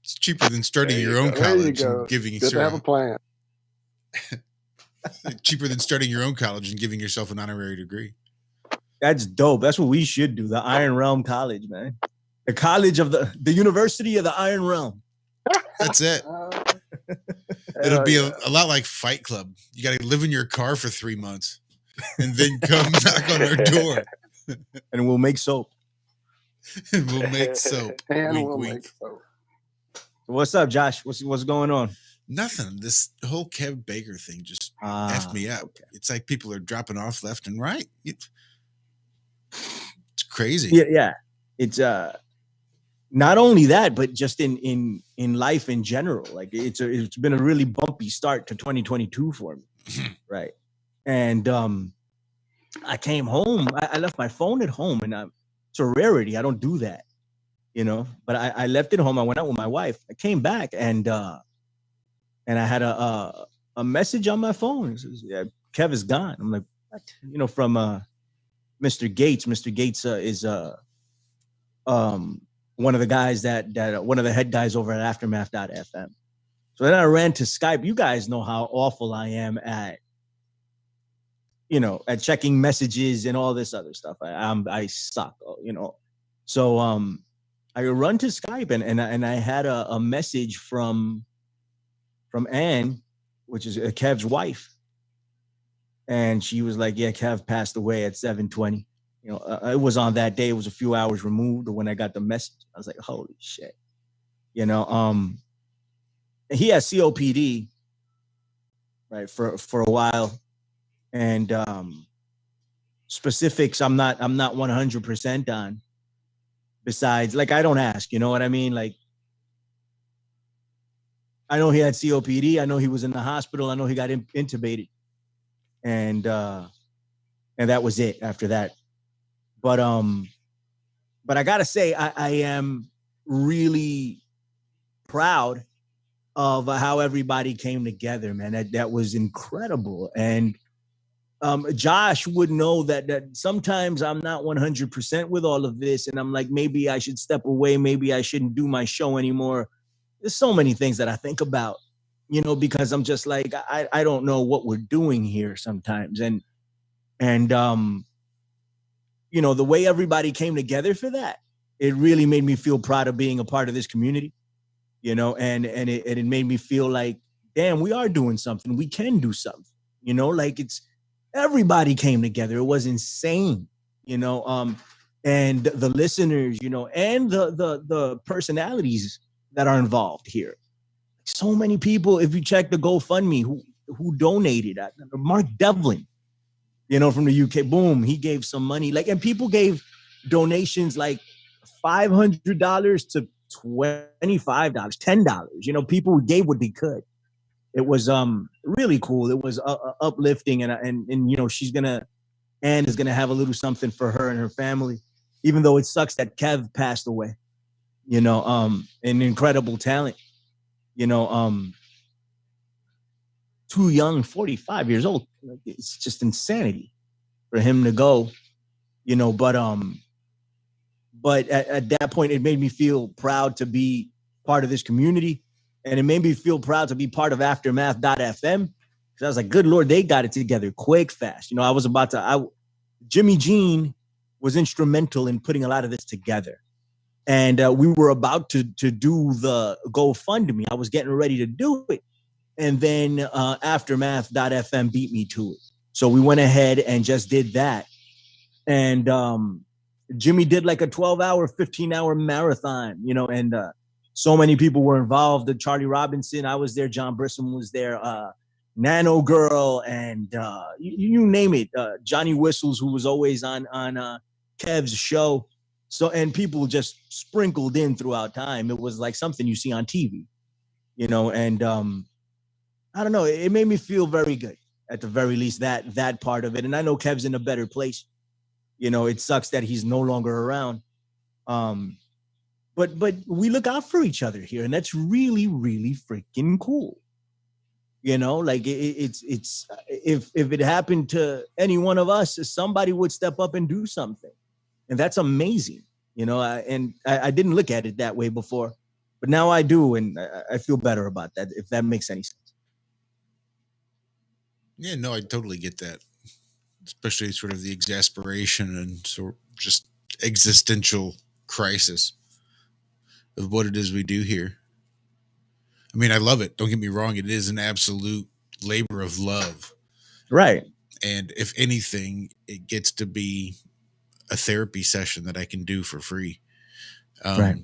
It's cheaper than starting your own college and giving Good to have a plan. Cheaper than starting your own college and giving yourself an honorary degree. That's dope. That's what we should do. The Iron Realm College, man. The college of the University of the Iron Realm. That's it. It'll be a lot like Fight Club. You got to live in your car for 3 months and then come knock on our door. And we'll make soap. We'll make soap. And wink, we'll wink. make soap. What's up, Josh? What's going on? Nothing. This whole Kev Baker thing just effed me up. Okay. It's like people are dropping off left and right. It's crazy. Yeah. It's not only that, but just in life in general. Like it's been a really bumpy start to 2022 for me. Right. And I came home. I left my phone at home, and it's a rarity. I don't do that, but I left it home. I went out with my wife. I came back, and I had a message on my phone. It says, "Yeah, Kev is gone." I'm like, what? From Mr. Gates. Mr. Gates is one of the guys that one of the head guys over at Aftermath.fm. So then I ran to Skype. You guys know how awful I am at checking messages and all this other stuff. I suck, So I run to Skype and I had a message from Ann, which is Kev's wife. And she was like, yeah, Kev passed away at 7:20. It was on that day. It was a few hours removed when I got the message. I was like, holy shit. He has COPD, right, for a while. And specifics I'm not 100% on. Besides, like, I don't ask, you know what I mean? Like, I know he had COPD. I know he was in the hospital. I know he got intubated. And that was it after that. But I gotta say, I am really proud of how everybody came together, man. That was incredible. And Josh would know that sometimes I'm not 100% with all of this, and I'm like, maybe I should step away. Maybe I shouldn't do my show anymore. There's so many things that I think about, because I'm just like, I don't know what we're doing here sometimes. And the way everybody came together for that, it really made me feel proud of being a part of this community, and it made me feel like, damn, we are doing something. We can do something, like everybody came together. It was insane, and the listeners, and the personalities that are involved here. So many people, if you check the GoFundMe, who donated. Mark Devlin, from the UK, boom, he gave some money. And people gave donations like $500 to $25, $10. People gave what they could. It was really cool. It was uplifting, and Ann is gonna have a little something for her and her family, even though it sucks that Kev passed away. An incredible talent. too young, 45 years old. It's just insanity for him to go, but at that point, it made me feel proud to be part of this community. And it made me feel proud to be part of Aftermath.fm. Because I was like, good Lord, they got it together quick, fast. I was about to, Jimmy Jean was instrumental in putting a lot of this together. And we were about to do the GoFundMe. I was getting ready to do it. And then Aftermath.fm beat me to it. So we went ahead and just did that. And Jimmy did like a 12-hour, 15-hour marathon, and so many people were involved. Charlie Robinson, I was there. John Brissom was there. Nano Girl, and you name it. Johnny Whistles, who was always on Kev's show. So, and people just sprinkled in throughout time. It was like something you see on TV, and I don't know. It made me feel very good, at the very least, that part of it. And I know Kev's in a better place. It sucks that he's no longer around. But we look out for each other here, and that's really, really freaking cool. Like it's if it happened to any one of us, somebody would step up and do something, and that's amazing. I didn't look at it that way before, but now I do, and I feel better about that. If that makes any sense. Yeah, no, I totally get that. Especially sort of the exasperation and sort of just existential crisis of what it is we do here. I mean, I love it. Don't get me wrong. It is an absolute labor of love. Right. And if anything, it gets to be a therapy session that I can do for free. Right.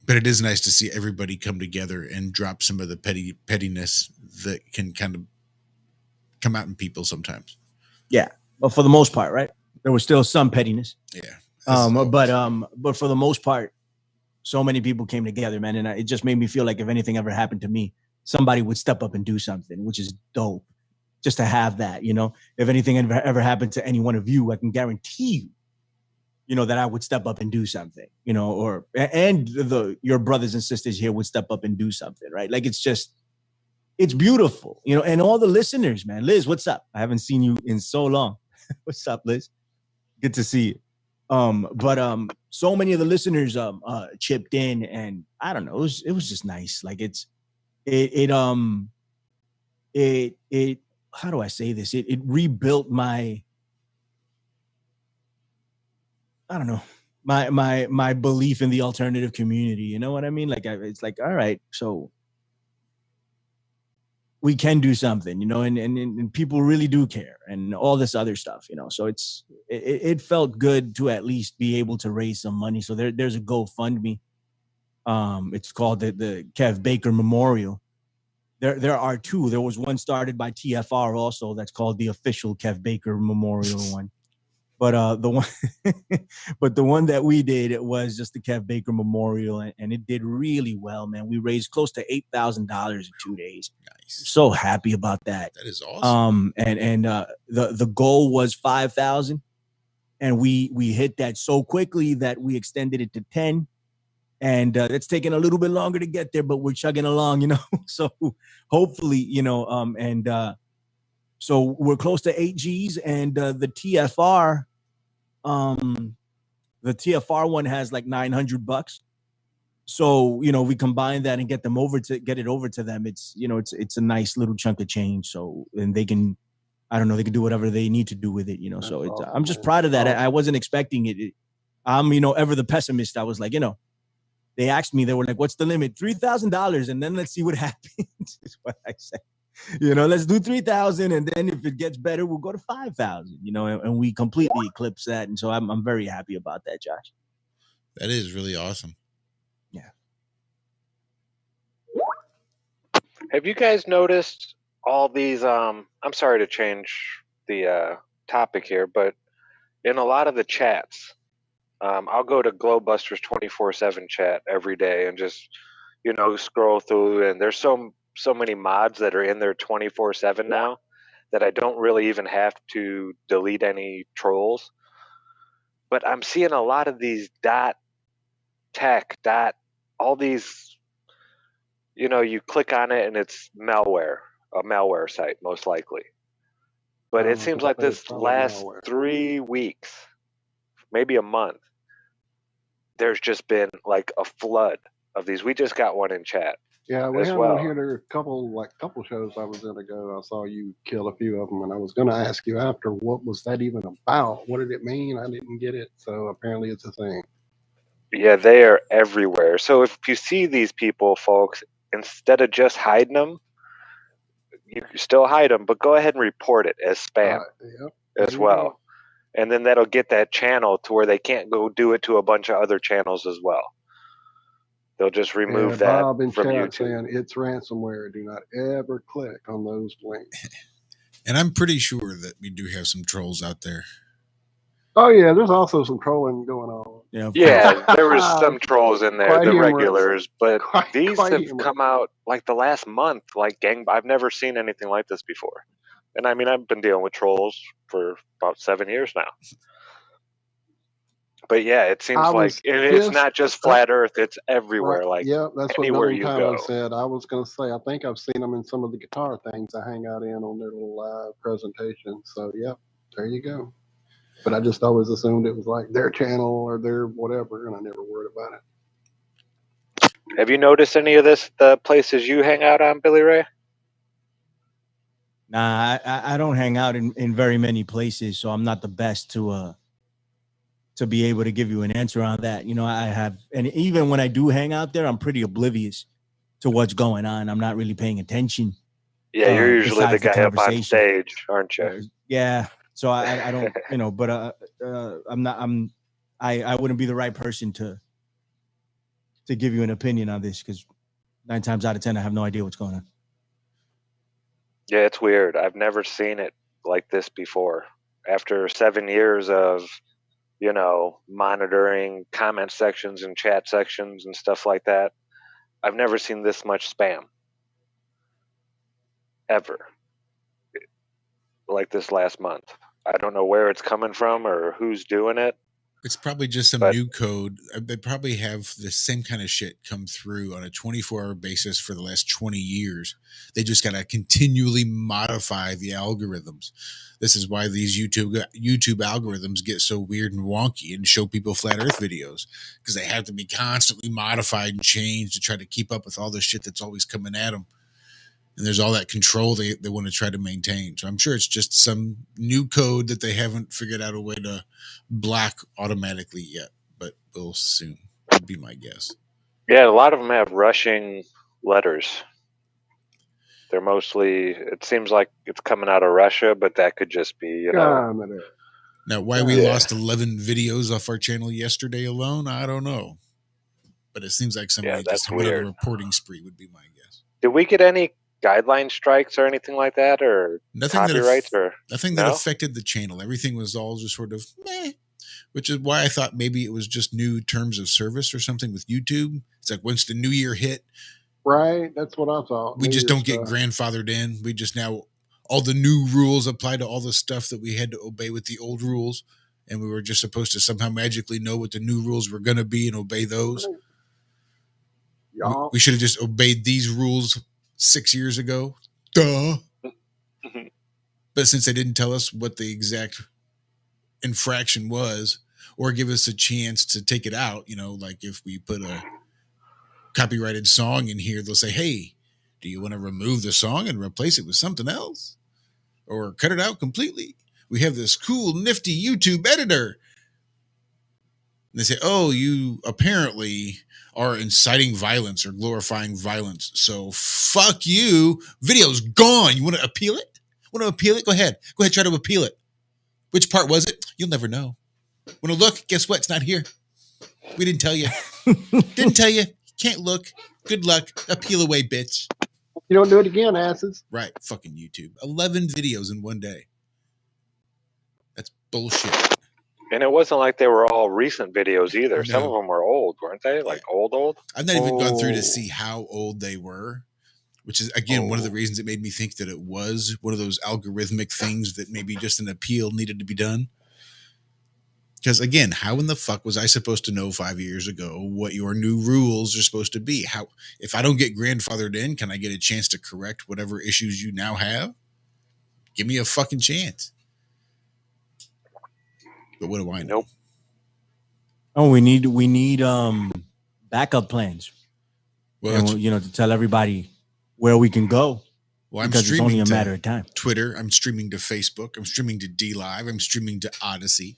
But it is nice to see everybody come together and drop some of the pettiness that can kind of come out in people sometimes. Yeah. But for the most part, right? There was still some pettiness. Yeah. But for the most part, so many people came together, man. And it just made me feel like if anything ever happened to me, somebody would step up and do something, which is dope. Just to have that, if anything ever happened to any one of you, I can guarantee you, that I would step up and do something, and your brothers and sisters here would step up and do something, right? Like, it's beautiful, and all the listeners, man. Liz, what's up? I haven't seen you in so long. What's up, Liz? Good to see you. But so many of the listeners chipped in, and I don't know, it was just nice. Like it how do I say this? It rebuilt my, I don't know, my belief in the alternative community. You know what I mean? Like it's like, all right, so we can do something, and people really do care, and all this other stuff, So it felt good to at least be able to raise some money. So there's a GoFundMe. It's called the Kev Baker Memorial. There are two. There was one started by TFR also. That's called the official Kev Baker Memorial one. But the one that we did, it was just the Kev Baker Memorial, and it did really well, man. We raised close to $8,000 in 2 days. Nice. I'm so happy about that. That is awesome. And the goal was 5,000, and we hit that so quickly that we extended it to 10. And it's taken a little bit longer to get there, but we're chugging along, So hopefully, so we're close to 8 G's, and the TFR one has like $900. So, we combine that and get it over to them. It's, it's a nice little chunk of change. So, and they can, I don't know, they can do whatever they need to do with it, So it's, awesome, I'm just proud of that. I wasn't expecting it. I'm, ever the pessimist. I was like, they asked me, they were like, what's the limit? $3,000. And then let's see what happens, is what I said. Let's do 3,000. And then if it gets better, we'll go to 5,000, and we completely eclipse that. And so I'm very happy about that, Josh. That is really awesome. Yeah. Have you guys noticed all these, I'm sorry to change the topic here, but in a lot of the chats, I'll go to Glowbusters 24/7 chat every day and just, scroll through, and there's so many mods that are in there 24/7 now that I don't really even have to delete any trolls. But I'm seeing a lot of these all these you click on it and it's malware, a malware site, most likely. But it seems like this last 3 weeks, maybe a month, there's just been like a flood of these. We just got one in chat. Yeah, we as had well. one here. There are a couple shows I was in ago. I saw you kill a few of them, and I was going to ask you after, what was that even about? What did it mean? I didn't get it. So apparently it's a thing. Yeah, they are everywhere. So if you see these people, folks, instead of just hiding them, you can still hide them, but go ahead and report it as spam Yep, as well. And then that'll get that channel to where they can't go do it to a bunch of other channels as well. They'll just remove that Bob in from chat YouTube. saying it's ransomware. Do not ever click on those links. And I'm pretty sure that we do have some trolls out there. Oh yeah, there's also some trolling going on. Yeah, there was some trolls in there, Quite the humorous. regulars, but these quite have humorous. come out like the last month, like gang. I've never seen anything like this before. And I mean, I've been dealing with trolls for about 7 years now. But yeah, it seems like it's not just flat Earth; it's everywhere. Right. Like Yeah, that's what anywhere Billy you Tyler go. said. I was going to say, I think I've seen them in some of the guitar things I hang out in on their little live presentations. So yeah, there you go. But I just always assumed it was like their channel or their whatever, and I never worried about it. Have you noticed any of this? The places you hang out on, Billy Ray? Nah, I don't hang out in very many places, so I'm not the best to be able to give you an answer on that. I have, and even when I do hang out there, I'm pretty oblivious to what's going on. I'm not really paying attention. Yeah, you're usually the guy up on stage, aren't you? Yeah. So I don't, but I wouldn't be the right person to give you an opinion on this, because 9 times out of 10, I have no idea what's going on. Yeah, it's weird. I've never seen it like this before. After 7 years of, monitoring comment sections and chat sections and stuff like that, I've never seen this much spam. Ever. Like this last month. I don't know where it's coming from or who's doing it. It's probably just some new code. They probably have the same kind of shit come through on a 24-hour basis for the last 20 years. They just got to continually modify the algorithms. This is why these YouTube algorithms get so weird and wonky and show people flat Earth videos, because they have to be constantly modified and changed to try to keep up with all the shit that's always coming at them. And there's all that control they want to try to maintain. So I'm sure it's just some new code that they haven't figured out a way to block automatically yet, but will soon, would be my guess. Yeah, a lot of them have rushing letters. They're mostly, it seems like it's coming out of Russia, but that could just be, Now, why we lost 11 videos off our channel yesterday alone, I don't know. But it seems like somebody just went on a reporting spree, would be my guess. Did we get any guideline strikes or anything like that, or copyrights? Nothing that affected the channel. Everything was all just sort of meh, which is why I thought maybe it was just new terms of service or something with YouTube. It's like once the new year hit, right? That's what I thought. We just don't get grandfathered in. We just now, all the new rules apply to all the stuff that we had to obey with the old rules, and we were just supposed to somehow magically know what the new rules were going to be and obey those. We should have just obeyed these rules 6 years ago. Duh. But since they didn't tell us what the exact infraction was or give us a chance to take it out, like if we put a copyrighted song in here, they'll say, hey, do you want to remove the song and replace it with something else? Or cut it out completely? We have this cool, nifty YouTube editor. And they say, oh, you apparently are inciting violence or glorifying violence. So fuck you. Video's gone. You want to appeal it? Want to appeal it? Go ahead. Go ahead, try to appeal it. Which part was it? You'll never know. Want to look? Guess what? It's not here. We didn't tell you. Didn't tell you. Can't look. Good luck. Appeal away, bitch. You don't do it again, asses. Right. Fucking YouTube. 11 videos in one day. That's bullshit. And it wasn't like they were all recent videos either. No. Some of them were old, weren't they? Like old? I've not even gone through to see how old they were, which is, again, one of the reasons it made me think that it was one of those algorithmic things that maybe just an appeal needed to be done. Because again, how in the fuck was I supposed to know 5 years ago what your new rules are supposed to be? How, if I don't get grandfathered in, can I get a chance to correct whatever issues you now have? Give me a fucking chance. But what do I know? Nope. Oh, we need backup plans. Well, And to tell everybody where we can go. Well, I'm because it's streaming only a to matter of time. Twitter. I'm streaming to Facebook. I'm streaming to D Live. I'm streaming to Odyssey,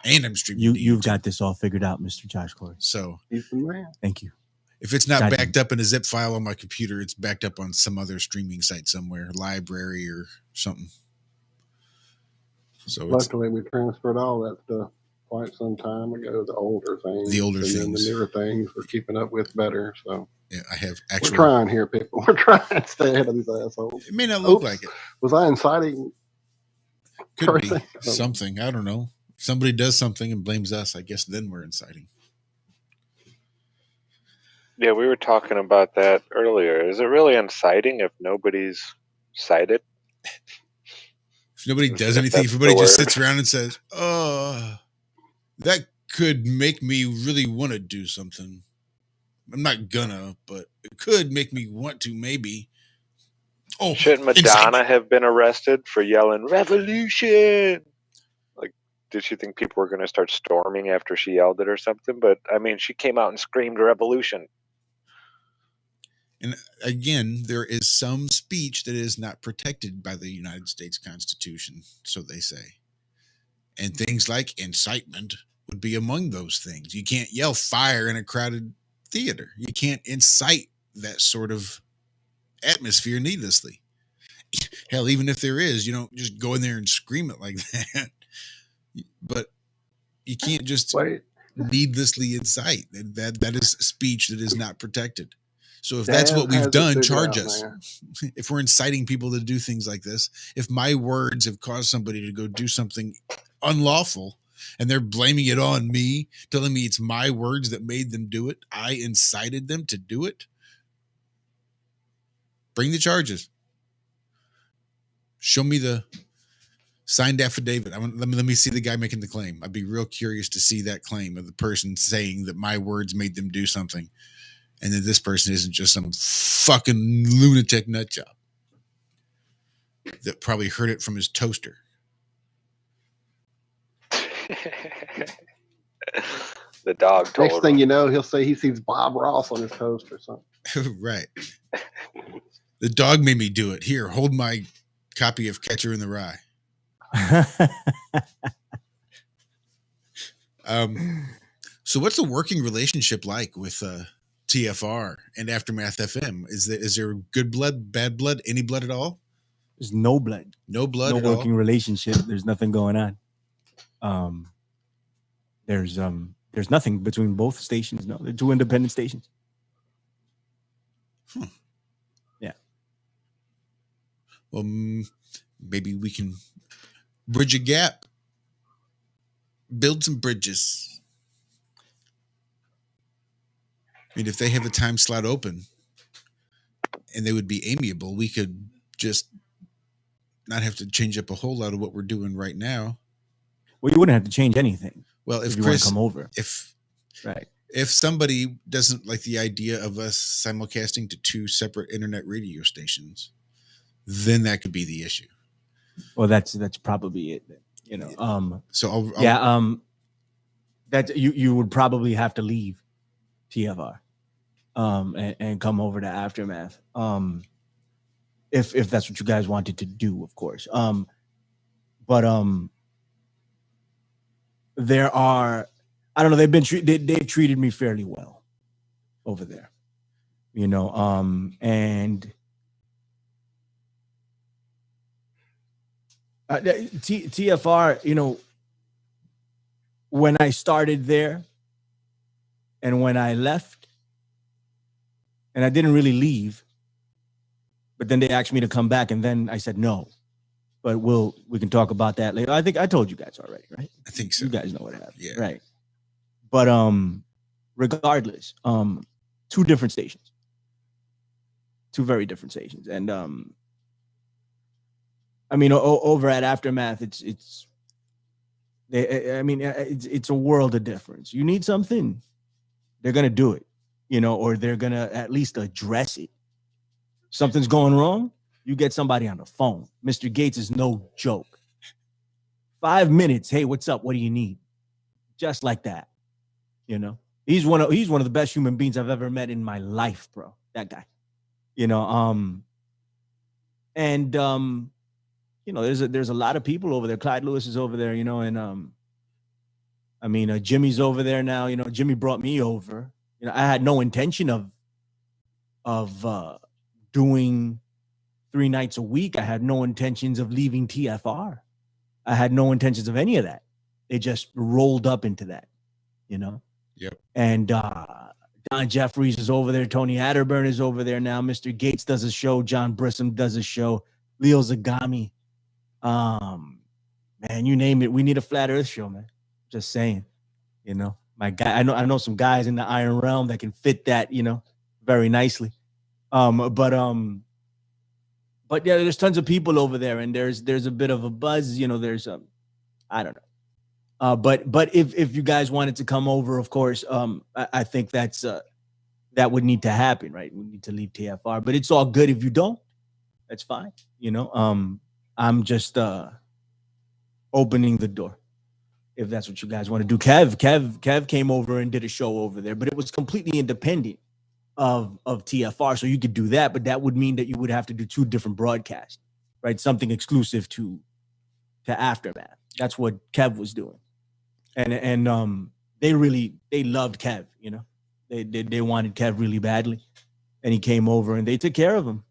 and I'm streaming. You've got this all figured out, Mr. Josh Corey. So he's the man. Thank you. If it's not backed up in a zip file on my computer, it's backed up on some other streaming site somewhere, library or something. So luckily, we transferred all that stuff quite some time ago. The older things, then the newer things, we're keeping up with better. So. Yeah, I have actually. We're trying here, people. We're trying to stay ahead of these assholes. It may not look like it. Was I inciting? Could be something. I don't know. If somebody does something and blames us, I guess then we're inciting. Yeah, we were talking about that earlier. Is it really inciting if nobody's cited? If nobody does anything, if everybody just sits around and says, "Oh, that could make me really want to do something." I'm not gonna, but it could make me want to, maybe. Oh, shouldn't Madonna have been arrested for yelling "revolution"? Like, did she think people were going to start storming after she yelled it or something? But I mean, she came out and screamed "revolution." And again, there is some speech that is not protected by the United States Constitution, so they say. And things like incitement would be among those things. You can't yell fire in a crowded theater. You can't incite that sort of atmosphere needlessly. Hell, even if there is, you don't just go in there and scream it like that. But you can't just needlessly incite. That is speech that is not protected. So if that's what we've done, charge us. If we're inciting people to do things like this, if my words have caused somebody to go do something unlawful, and they're blaming it on me, telling me it's my words that made them do it, I incited them to do it, bring the charges. Show me the signed affidavit. Let me see the guy making the claim. I'd be real curious to see that claim of the person saying that my words made them do something, and that this person isn't just some fucking lunatic nut job that probably heard it from his toaster. The dog told Next thing you know, he'll say he sees Bob Ross on his toast or something. Right. The dog made me do it. Here, hold my copy of Catcher in the Rye. So what's the working relationship like with TFR and Aftermath FM? Is there good blood, bad blood, any blood at all? There's no blood. No blood no at working all? Relationship. There's nothing going on. There's nothing between both stations. No, they're two independent stations. Yeah. Well, maybe we can bridge a gap, build some bridges. I mean, if they have a time slot open and they would be amiable, we could just not have to change up a whole lot of what we're doing right now. Well, you wouldn't have to change anything. Well, if you Chris, want to come over, right. If somebody doesn't like the idea of us simulcasting to two separate internet radio stations, then that could be the issue. Well, that's probably it. So that you would probably have to leave TFR, and come over to Aftermath, if that's what you guys wanted to do, of course. There are, I don't know, they've treated me fairly well over there, and TFR, when I started there and when I left, and I didn't really leave, but then they asked me to come back, and then I said no. But we can talk about that later. I think I told you guys already, right? I think so. You guys know what happened. Yeah. Right. But regardless, two different stations. Two very different stations. And I mean, over at Aftermath, it's I mean, it's a world of difference. You need something, they're gonna do it, or they're gonna at least address it. Something's going wrong, you get somebody on the phone. Mr. Gates is no joke. 5 minutes. Hey, what's up? What do you need? Just like that. He's one of the best human beings I've ever met in my life, bro. That guy. And there's a lot of people over there. Clyde Lewis is over there, and Jimmy's over there now. Jimmy brought me over. I had no intention of doing 3 nights a week. I had no intentions of leaving TFR. I had no intentions of any of that. They just rolled up into that, Yep. And Don Jeffries is over there. Tony Atterburn is over there now. Mr. Gates does a show. John Brissom does a show. Leo Zagami. Man, you name it. We need a flat Earth show, man. Just saying. My guy. I know some guys in the Iron Realm that can fit that, very nicely. But yeah, there's tons of people over there, and there's a bit of a buzz. There's I don't know. But if you guys wanted to come over, of course, I think that would need to happen, right? We need to leave TFR, but it's all good if you don't. That's fine. I'm just opening the door if that's what you guys want to do. Kev came over and did a show over there, but it was completely independent of TFR, so you could do that, but that would mean that you would have to do 2 different broadcasts, right? Something exclusive to Aftermath. That's what Kev was doing. And they loved Kev, they wanted Kev really badly, and he came over and they took care of him,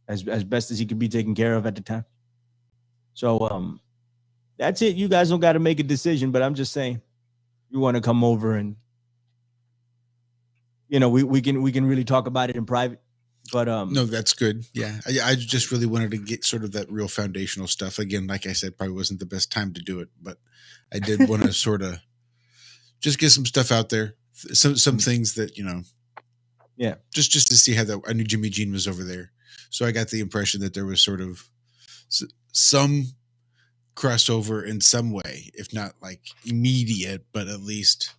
as best as he could be taken care of at the time. So that's it. You guys don't got to make a decision, but I'm just saying, you want to come over and we can really talk about it in private. But no, that's good. Yeah, I just really wanted to get sort of that real foundational stuff. Again, like I said, probably wasn't the best time to do it, but I did want to sort of just get some stuff out there, some things that yeah, just to see how that. I knew Jimmy Jean was over there, so I got the impression that there was sort of some crossover in some way, if not like immediate, but at least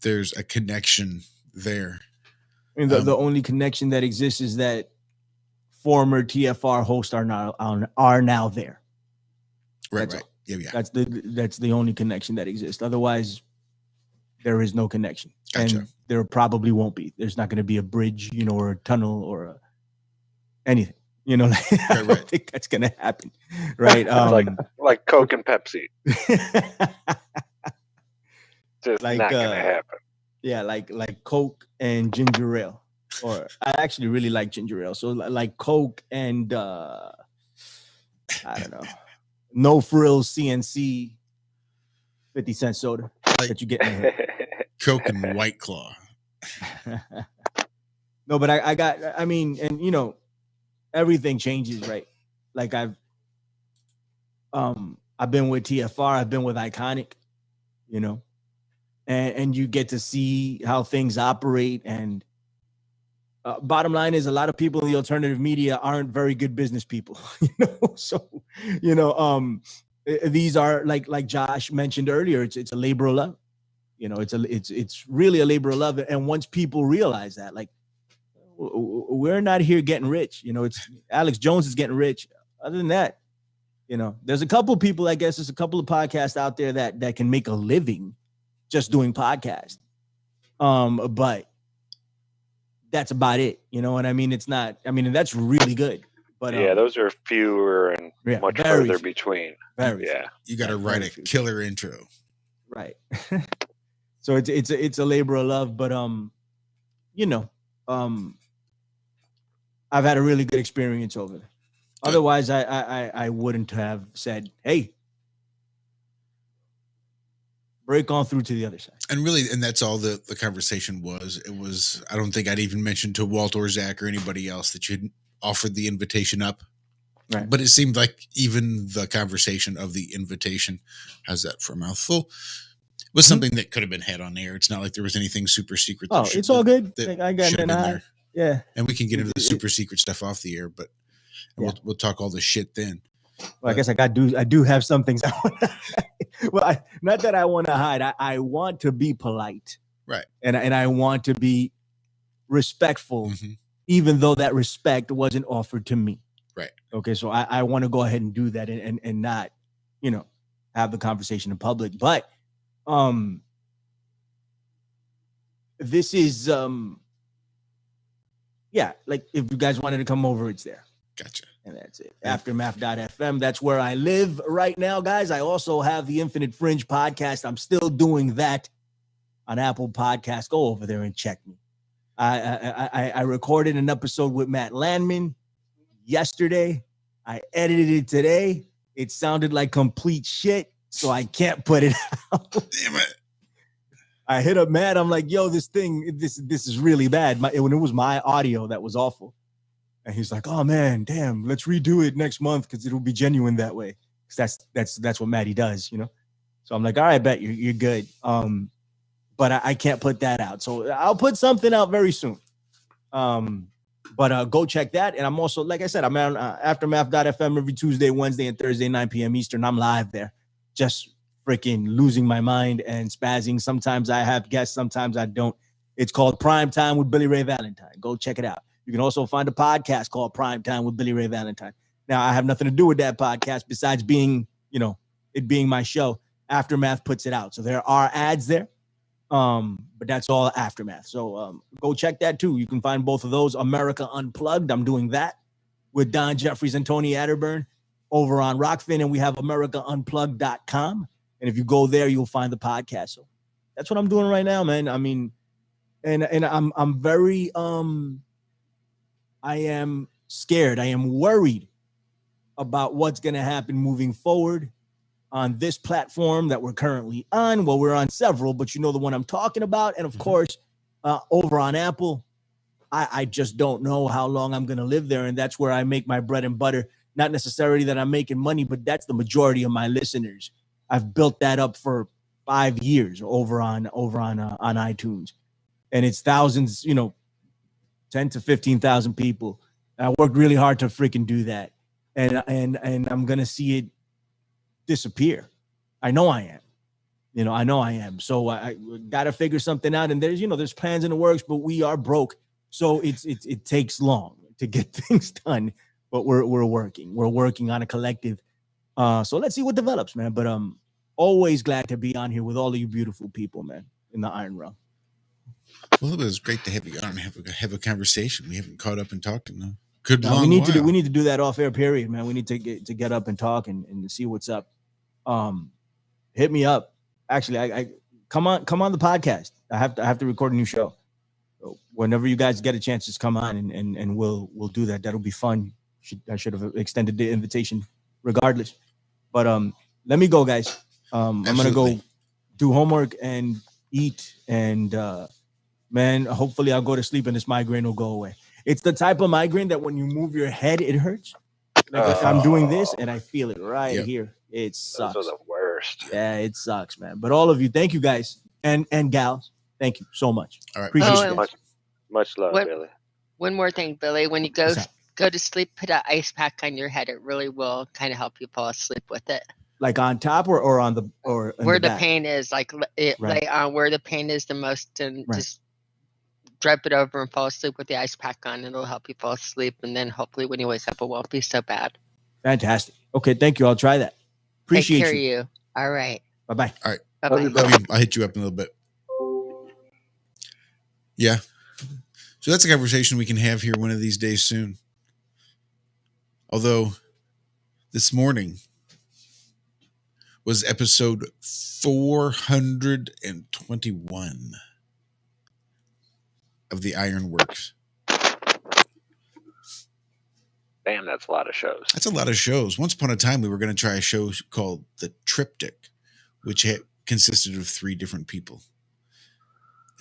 there's a connection there. I mean, the only connection that exists is that former TFR hosts are now there. Right. Yeah. That's the only connection that exists. Otherwise, there is no connection, Gotcha. And there probably won't be. There's not going to be a bridge, or a tunnel or anything. I don't think that's going to happen, right? like Coke and Pepsi. Just not going to happen. Yeah, like Coke and ginger ale, or I actually really like ginger ale. So like Coke and I don't know, no frills CNC 50-cent soda that you get in here. Coke and White Claw. No, but I mean, and everything changes, right? Like I've been with TFR, I've been with Iconic, and you get to see how things operate. And bottom line is, a lot of people in the alternative media aren't very good business people, So, these are like Josh mentioned earlier. It's a labor of love, It's really a labor of love. And once people realize that, like, we're not here getting rich, it's Alex Jones is getting rich. Other than that, there's a couple people, I guess, there's a couple of podcasts out there that can make a living just doing podcasts. But that's about it. You know what I mean? It's not, and that's really good. But yeah, those are fewer and much further between. Very yeah. You got to write a killer intro. Right. So it's a labor of love, but I've had a really good experience over there. Otherwise, I wouldn't have said, hey, break on through to the other side. And really, and that's all the conversation was. It was, I don't think I'd even mentioned to Walt or Zach or anybody else that you'd offered the invitation up. Right. But it seemed like even the conversation of the invitation, how's that for a mouthful, was something that could have been had on air. It's not like there was anything super secret. It's all good. I got it there. Yeah. And we can get into the super secret stuff off the air, but we'll talk all the shit then. Well, I guess I do have some things I want to hide. Well, not that I want to hide. I want to be polite. Right. And I want to be respectful, Mhm. even though that respect wasn't offered to me. Right. Okay. So I want to go ahead and do that and not, have the conversation in public. But this is like if you guys wanted to come over, it's there. Gotcha. And that's it. Aftermath.fm. That's where I live right now, guys. I also have the Infinite Fringe podcast. I'm still doing that on Apple Podcasts. Go over there and check me. I recorded an episode with Matt Landman yesterday. I edited it today. It sounded like complete shit, so I can't put it out. Damn it. I hit up Matt. I'm like, yo, this is really bad. When it was my audio that was awful. And he's like, oh man, damn, let's redo it next month because it'll be genuine that way. Because that's what Matty does, So I'm like, all right, bet you're good. But I can't put that out. So I'll put something out very soon. But go check that. And I'm also, like I said, I'm on Aftermath.fm every Tuesday, Wednesday, and Thursday, 9 p.m. Eastern. I'm live there. Just freaking losing my mind and spazzing. Sometimes I have guests, sometimes I don't. It's called Prime Time with Billy Ray Valentine. Go check it out. You can also find a podcast called Prime Time with Billy Ray Valentine. Now, I have nothing to do with that podcast besides being, it being my show. Aftermath puts it out. So there are ads there, but that's all Aftermath. So go check that too. You can find both of those. America Unplugged. I'm doing that with Don Jeffries and Tony Atterburn over on Rockfin. And we have AmericaUnplugged.com. And if you go there, you'll find the podcast. So that's what I'm doing right now, man. I mean, and I'm very I am scared. I am worried about what's going to happen moving forward on this platform that we're currently on. Well, we're on several, but you know the one I'm talking about. And of course, over on Apple, I just don't know how long I'm going to live there. And that's where I make my bread and butter. Not necessarily that I'm making money, but that's the majority of my listeners. I've built that up for 5 years over on iTunes. And it's thousands, 10 to 15,000 people. I worked really hard to freaking do that. And I'm going to see it disappear. I know I am. I know I am. So I got to figure something out. And there's plans in the works, but we are broke. So it takes long to get things done, but we're working. We're working on a collective. So let's see what develops, man. But always glad to be on here with all of you beautiful people, man, in the Iron Realm. Well, it was great to have you on and have a conversation. We haven't caught up and talked in a we need to do that off air period, man. We need to get up and talk and see what's up. Hit me up. Actually, I come on the podcast. I have to record a new show. So whenever you guys get a chance, just come on and we'll do that. That'll be fun. I should have extended the invitation regardless. But let me go, guys. I'm gonna go do homework and eat and man, hopefully I'll go to sleep and this migraine will go away. It's the type of migraine that when you move your head, it hurts. Like I'm doing this and I feel it right here. It sucks. Those are the worst. Yeah, it sucks, man. But all of you, thank you guys and gals. Thank you so much. All right. Appreciate it. Much love, Billy. One more thing, Billy. When you go to sleep, put an ice pack on your head. It really will kind of help you fall asleep with it. Like on top or on the where the pain is, like where the pain is the most, and just drop it over and fall asleep with the ice pack on. It'll help you fall asleep, and then hopefully when you wake up, it won't be so bad. Fantastic. Okay, thank you. I'll try that. Appreciate Take care of you. All right. Bye-bye. All right. Bye-bye. I'll hit you up in a little bit. Yeah. So that's a conversation we can have here one of these days soon. Although this morning was episode 421 of the Ironworks. Damn, that's a lot of shows. That's a lot of shows. Once upon a time, we were going to try a show called The Triptych, which consisted of 3 different people.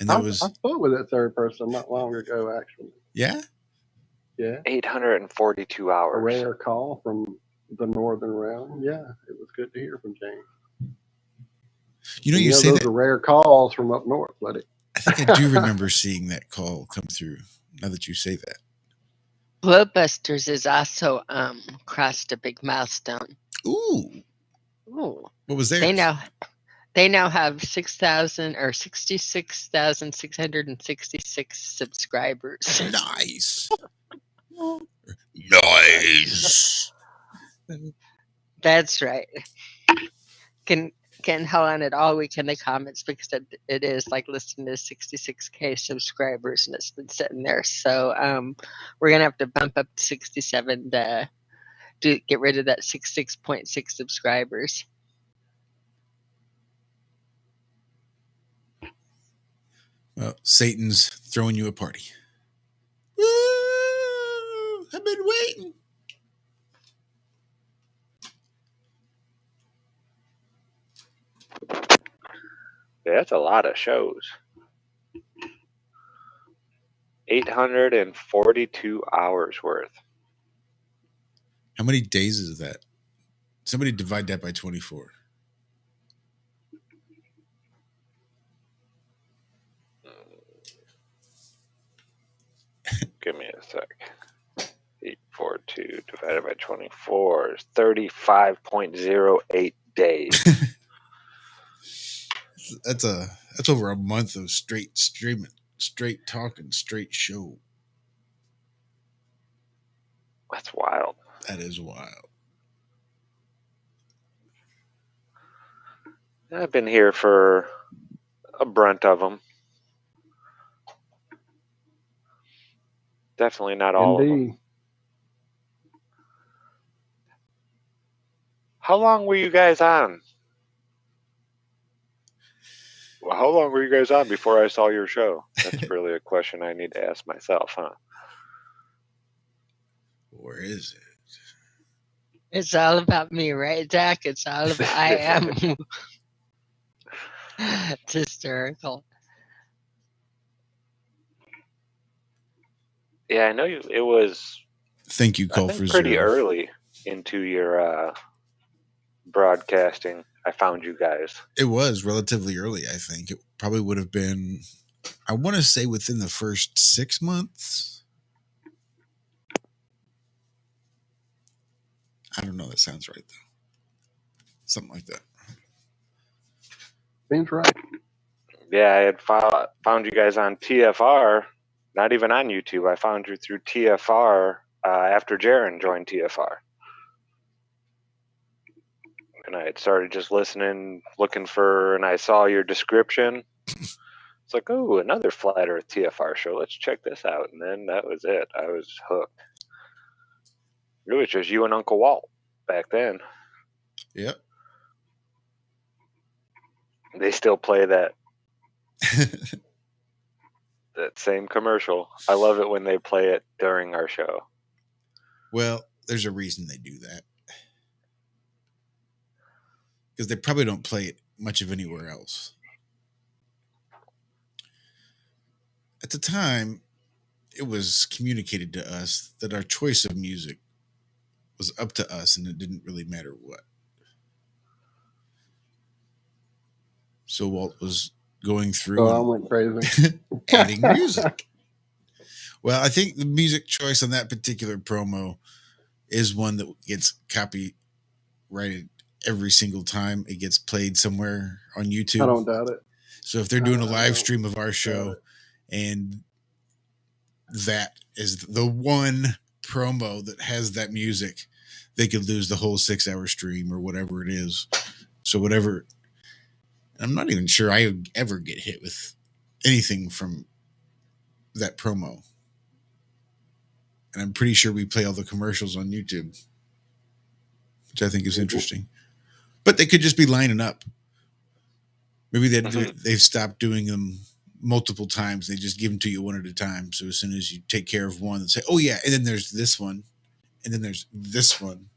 And that I spoke with that third person not long ago, actually. Yeah? Yeah. 842 hours. A rare call from the Northern Realm. Yeah, it was good to hear from James. You say those that. are rare calls from up north, buddy. I think I do remember seeing that call come through, now that you say that. Globebusters is also crossed a big milestone. Ooh, Ooh. what was theirs? They now have 6,000 or 66,666 subscribers. Nice. Nice. That's right. Can hell on it all week in the comments because it is like listening to 66K subscribers and it's been sitting there. So we're gonna have to bump up to 67 to get rid of that 66.6 subscribers. Well, Satan's throwing you a party. Woo! I've been waiting. Yeah, that's a lot of shows. 842 hours worth. How many days is that? Somebody divide that by 24. Give me a sec. 842 divided by 24 is 35.08 days. That's over a month of straight streaming, straight talking, straight show. That's wild. That is wild. I've been here for a brunt of them. Definitely not all of them. Indeed. How long were you guys on? Well, how long were you guys on before I saw your show? That's really a question I need to ask myself, huh? Where is it? It's all about me, right, Jack? It's all about I am. It's hysterical. Yeah, I know you. It was Thank you, I Call think for pretty Zero. early into your broadcasting. I found you guys. It was relatively early, I think. It probably would have been, I want to say, within the first 6 months. I don't know. That sounds right, though. Something like that. Seems right. Yeah, I had found you guys on TFR. Not even on YouTube. I found you through TFR after Jaron joined TFR. And I had started just listening, looking for, and I saw your description. It's like, oh, another Flat Earth TFR show. Let's check this out. And then that was it. I was hooked. It was just you and Uncle Walt back then. Yep. They still play that same commercial. I love it when they play it during our show. Well, there's a reason they do that. Because they probably don't play it much of anywhere else. At the time, it was communicated to us that our choice of music was up to us and it didn't really matter what. So Walt was going through So I and went crazy. adding music. Well, I think the music choice on that particular promo is one that gets copyrighted every single time it gets played somewhere on YouTube. I don't doubt it. So if they're doing a I live don't stream of our show and that is the one promo that has that music, they could lose the whole 6-hour stream or whatever it is. So whatever, I'm not even sure I ever get hit with anything from that promo. And I'm pretty sure we play all the commercials on YouTube, which I think is interesting. But they could just be lining up. Maybe they've stopped doing them multiple times. They just give them to you one at a time. So as soon as you take care of one, they say, oh, yeah, and then there's this one. And then there's this one.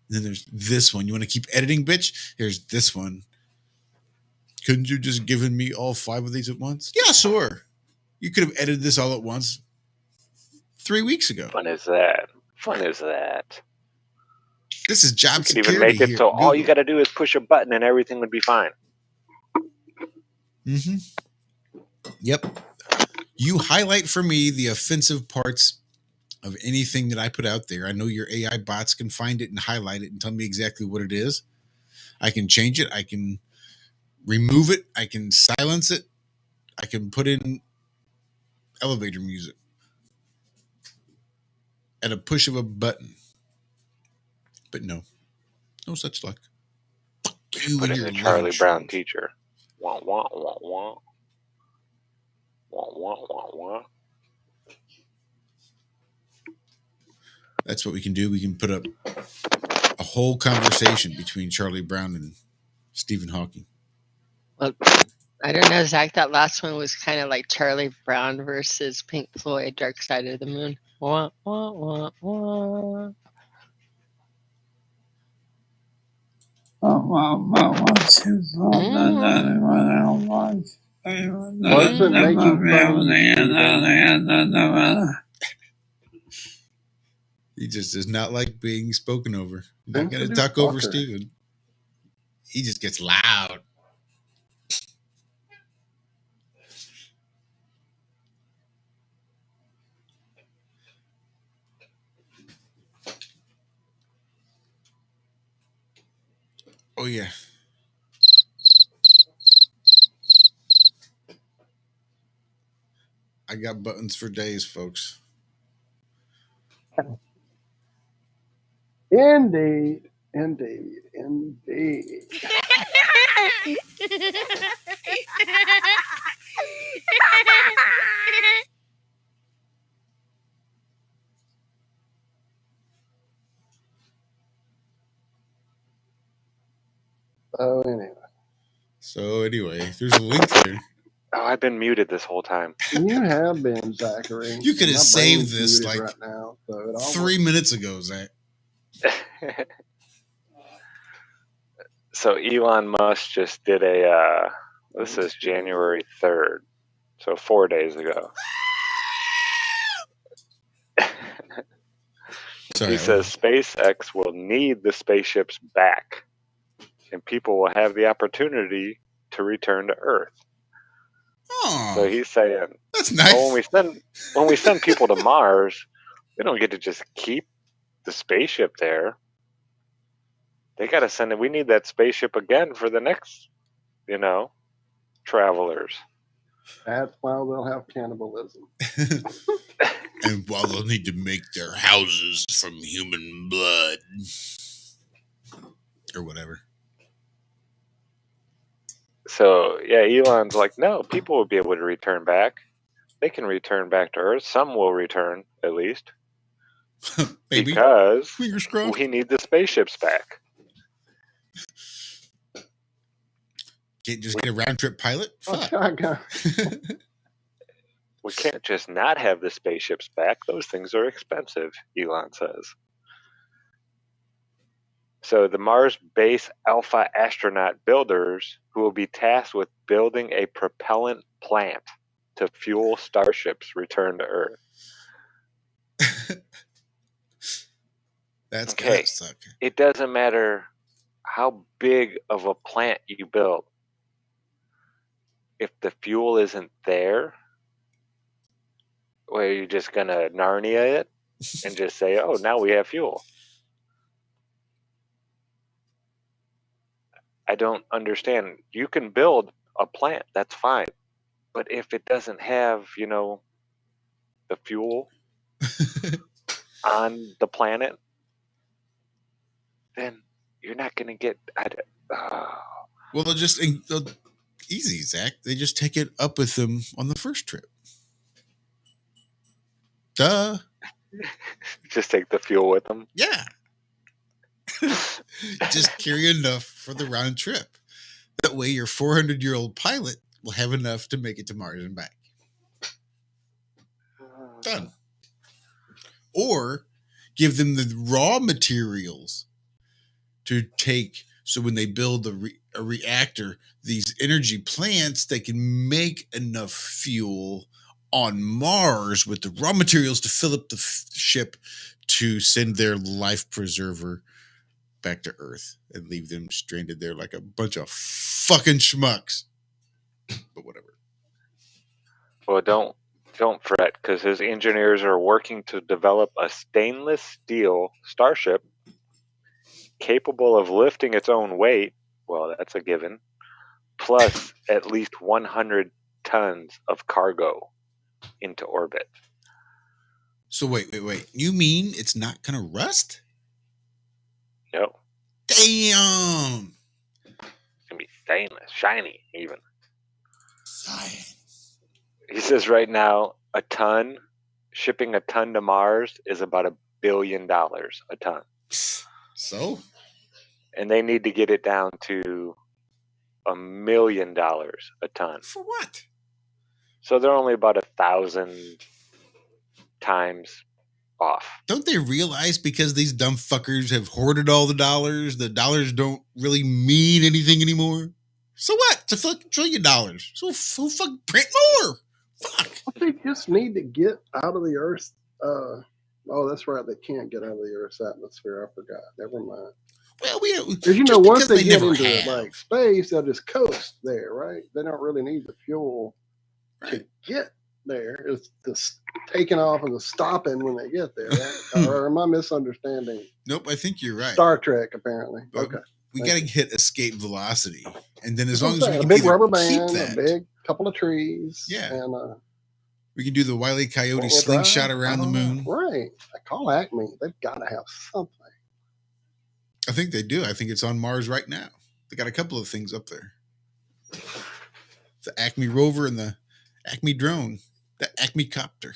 And then there's this one. You want to keep editing, bitch? Here's this one. Couldn't you just given me all 5 of these at once? Yeah, sure. You could have edited this all at once 3 weeks ago. Fun is that? Fun is that? This is job You could security. even make it here so at all you Google. got to do is push a button and everything would be fine. Mm-hmm. Yep. You highlight for me the offensive parts of anything that I put out there. I know your AI bots can find it and highlight it and tell me exactly what it is. I can change it. I can remove it. I can silence it. I can put in elevator music at a push of a button. But no such luck. You Put and in your the Charlie living Brown shrooms. teacher. Wah, wah, wah, wah. Wah, wah, wah, wah. That's what we can do. We can put up a whole conversation between Charlie Brown and Stephen Hawking. Well, I don't know, Zach. That last one was kind of like Charlie Brown versus Pink Floyd, Dark Side of the Moon. Wah, wah, wah, wah. Wasn't making fun of you, Stephen. He just does not like being spoken over. You're not going to Sensitive talk over fucker. Stephen. He just gets loud. Oh, yeah. I got buttons for days, folks. Indeed. Indeed. Indeed. So anyway, there's a link there. Oh, I've been muted this whole time. You have been, Zachary. You could have My saved brain's this muted like right now, so it all 3 minutes ago, Zach. So Elon Musk just did this is January 3rd, so 4 days ago. Sorry, He says SpaceX will need the spaceships back, and people will have the opportunity to return to Earth. Oh, So he's saying, that's nice. well, when we send people to Mars, they don't get to just keep the spaceship there. They got to send it. We need that spaceship again for the next, travelers. That's why they'll have cannibalism. And while they'll need to make their houses from human blood or whatever. So, yeah, Elon's like, no, people will be able to return back. They can return back to Earth. Some will return, at least. Maybe. Because Fingers crossed. we need the spaceships back. Can't just get a round trip pilot? Fuck. We can't just not have the spaceships back. Those things are expensive, Elon says. So the Mars base Alpha astronaut builders who will be tasked with building a propellant plant to fuel Starships return to Earth. That's okay. gotta suck. It doesn't matter how big of a plant you build. If the fuel isn't there, well, you're just going to Narnia it and just say, oh, now we have fuel. I don't understand. You can build a plant, that's fine. But if it doesn't have, the fuel on the planet, then you're not going to get... Well, they'll easy, Zach. They just take it up with them on the first trip. Duh. Just take the fuel with them? Yeah. Just carry enough for the round trip. That way your 400-year-old pilot will have enough to make it to Mars and back. Done. Or give them the raw materials to take, so when they build a reactor, these energy plants, they can make enough fuel on Mars with the raw materials to fill up the ship to send their life preserver back to Earth and leave them stranded there like a bunch of fucking schmucks. But whatever. Well, Don't fret, because his engineers are working to develop a stainless steel Starship capable of lifting its own weight. Well, that's a given. Plus at least 100 tons of cargo into orbit. So wait. You mean it's not gonna rust? No, Damn. it's gonna be stainless, shiny even. Science. He says right now shipping a ton to Mars is about $1 billion a ton. So And they need to get it down to $1 million a ton. for what? So they're only about 1,000 times off. Don't they realize because these dumb fuckers have hoarded all the dollars don't really mean anything anymore? So what? It's a fucking $1 trillion. So fucking print more. Fuck. They just need to get out of the Earth's. Oh, that's right. They can't get out of the Earth's atmosphere. I forgot. Never mind. Well, Because just once because they get never into have. like space, they'll just coast there, right? They don't really need the fuel to get there. It's the taking off and the stopping when they get there, right? Or am I misunderstanding? Nope, I think you're right. Star Trek, apparently. But Okay. we got to hit escape velocity, and then as That's long what as I'm we saying, can a big either rubber keep band, that, a big couple of trees, Yeah. and we can do the Wile E. Coyote four-wheel slingshot drive. around the moon. Right. I call Acme. They've got to have something. I think they do. I think it's on Mars right now. They got a couple of things up there. The Acme rover and the Acme drone, the Acme copter.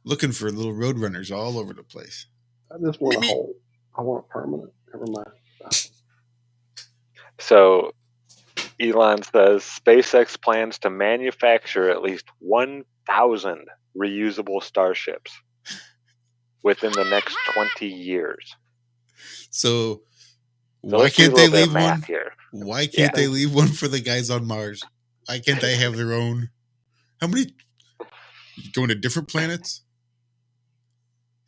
Looking for little road runners all over the place. I just want a hole. I want it permanent. Never mind. So Elon says SpaceX plans to manufacture at least 1,000 reusable Starships within the next 20 years. So why let's do a can't they little bit of leave math one? here. Why can't they leave one for the guys on Mars? Why can't they have their own? How many? Going to different planets?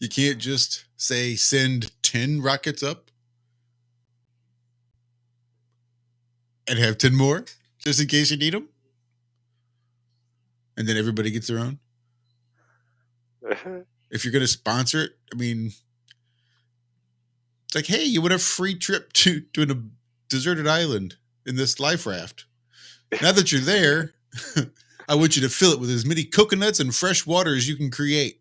You can't just say send 10 rockets up and have 10 more just in case you need them? And then everybody gets their own? If you're going to sponsor it, I mean, it's like, hey, you want a free trip to a deserted island in this life raft. Now that you're there, I want you to fill it with as many coconuts and fresh water as you can create.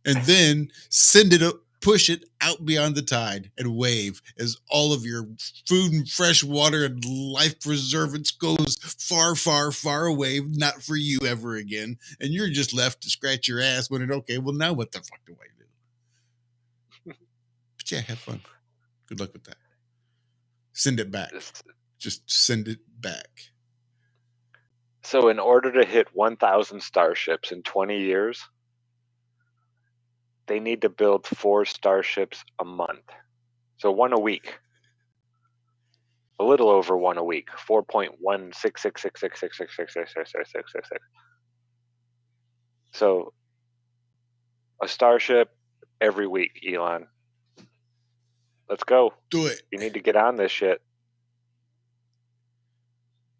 And then send it up, push it out beyond the tide and wave as all of your food and fresh water and life preservance goes far, far, far away, not for you ever again. And you're just left to scratch your ass wondering, okay, well, now what the fuck do I do? But yeah, have fun. Good luck with that. Send it back. Just send it back. So in order to hit 1,000 Starships in 20 years, they need to build 4 Starships a month. So one a week. A little over one a week. 4.166666666666666. So a Starship every week, Elon. Let's go. Do it. You need to get on this shit.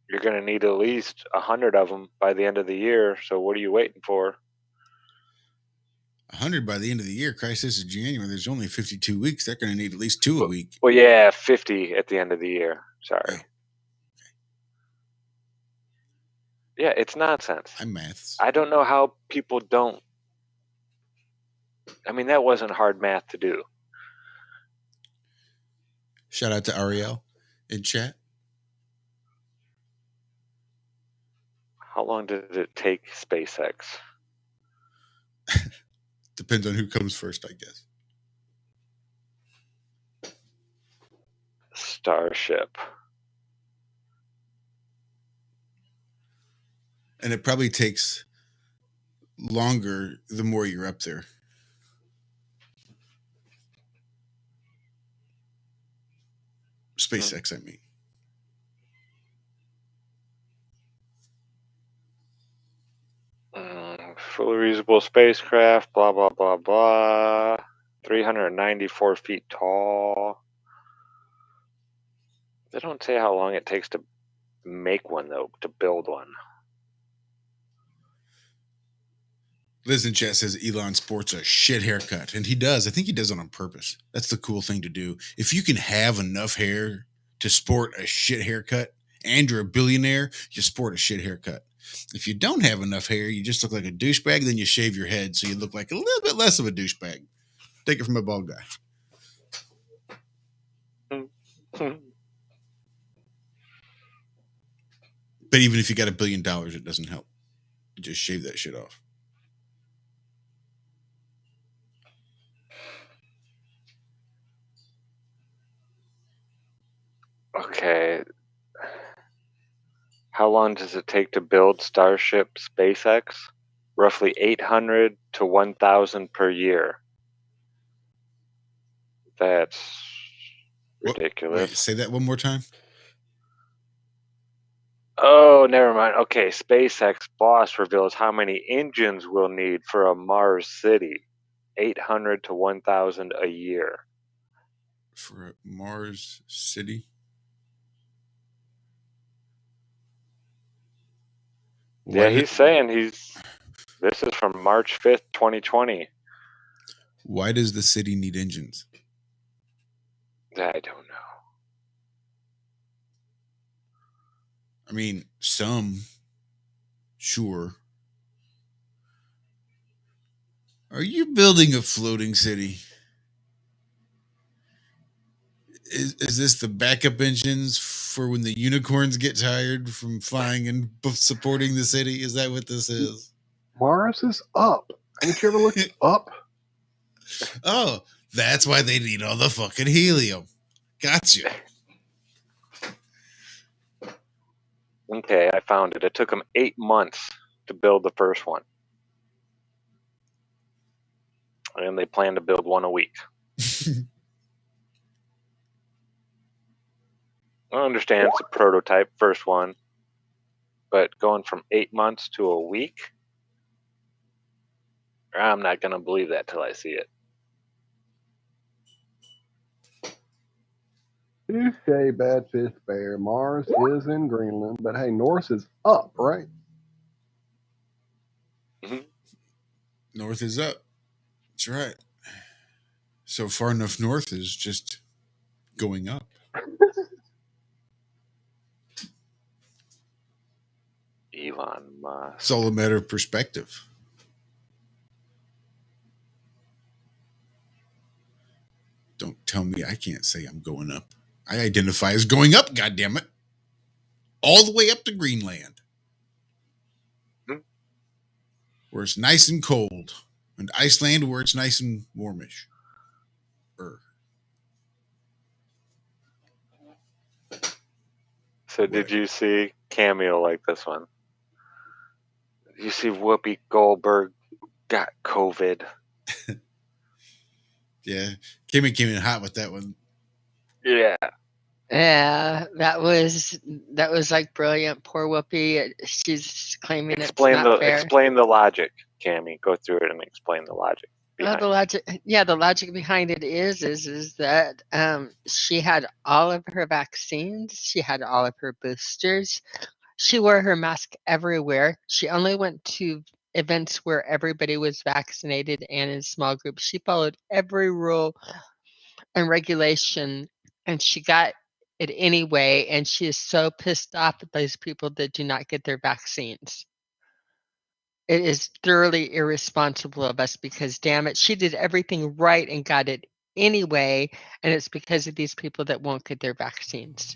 You're going to need at least 100 of them by the end of the year. So what are you waiting for? 100 by the end of the year. Christ, this is January. There's only 52 weeks. They're going to need at least 2 a week. Well, yeah, 50 at the end of the year. Sorry. Oh. Yeah, it's nonsense. I'm maths. I don't know how people don't. I mean, that wasn't hard math to do. Shout out to Ariel in chat. How long did it take SpaceX? Depends on who comes first, I guess. Starship. And it probably takes longer the more you're up there. SpaceX, I mean. Fully reusable spacecraft, blah, blah, blah, blah. 394 feet tall. They don't say how long it takes to make one, though, to build one. Liz in chat says Elon sports a shit haircut, and he does. I think he does it on purpose. That's the cool thing to do. If you can have enough hair to sport a shit haircut, and you're a billionaire, you sport a shit haircut. If you don't have enough hair, you just look like a douchebag. Then you shave your head so you look like a little bit less of a douchebag. Take it from a bald guy. But even if you got $1 billion, it doesn't help. You just shave that shit off. Okay. How long does it take to build Starship Spacex? Roughly 800 to 1,000 per year. That's ridiculous. Wait, say that one more time. Oh, never mind. Okay, SpaceX boss reveals how many engines we'll need for a Mars city. 800 to 1,000 a year. For a Mars city? Yeah, he's saying this is from March 5th, 2020. Why does the city need engines? I don't know. I mean, some, sure. Are you building a floating city? Is this the backup engines for when the unicorns get tired from flying and supporting the city? Is that what this is? Mars is up. Ain't you ever looked up? Oh, that's why they need all the fucking helium. Gotcha. Okay, I found it. It took them 8 months to build the first one. And they plan to build one a week. I understand it's a prototype, first one. But going from 8 months to a week? I'm not going to believe that till I see it. Touche, Bad Fish Bear. Mars is in Greenland, but hey, North is up, right? Mm-hmm. North is up. That's right. So far enough north is just going up. Elon Musk. It's all a matter of perspective. Don't tell me I can't say I'm going up. I identify as going up, goddammit. All the way up to Greenland. Where it's nice and cold. And Iceland where it's nice and warmish. So did you see Cameo like this one? Did you see Whoopi Goldberg got COVID? Yeah. Kimmy came in hot with that one. Yeah. Yeah, that was like brilliant. Poor Whoopi. She's claiming Explain it's not fair. Explain the logic, Cammy. Go through it and explain the logic. The logic behind it is that she had all of her vaccines, she had all of her boosters, she wore her mask everywhere. She only went to events where everybody was vaccinated and in small groups. She followed every rule and regulation, and she got it anyway. And she is so pissed off at those people that do not get their vaccines. It is thoroughly irresponsible of us because, damn it, she did everything right and got it anyway, and it's because of these people that won't get their vaccines.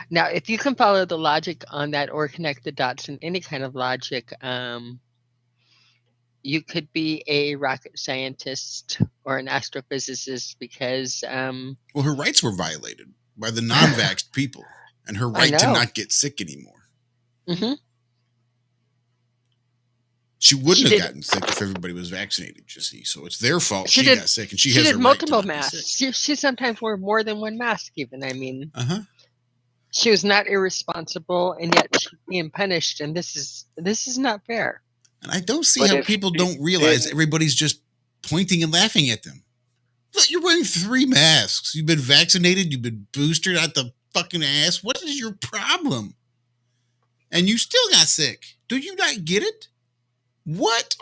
Now, if you can follow the logic on that or connect the dots in any kind of logic, you could be a rocket scientist or an astrophysicist because... well, her rights were violated by the non-vaxxed people and her right to not get sick anymore. Mm-hmm. She wouldn't have gotten sick if everybody was vaccinated, you see. So it's their fault she got sick, and she has did a multiple right to masks. She sometimes wore more than one mask, even. I mean, She was not irresponsible, and yet she's being punished, and this is not fair. And I don't see how people don't realize everybody's just pointing and laughing at them. Look, you're wearing 3 masks. You've been vaccinated. You've been boosted out the fucking ass. What is your problem? And you still got sick. Do you not get it? What?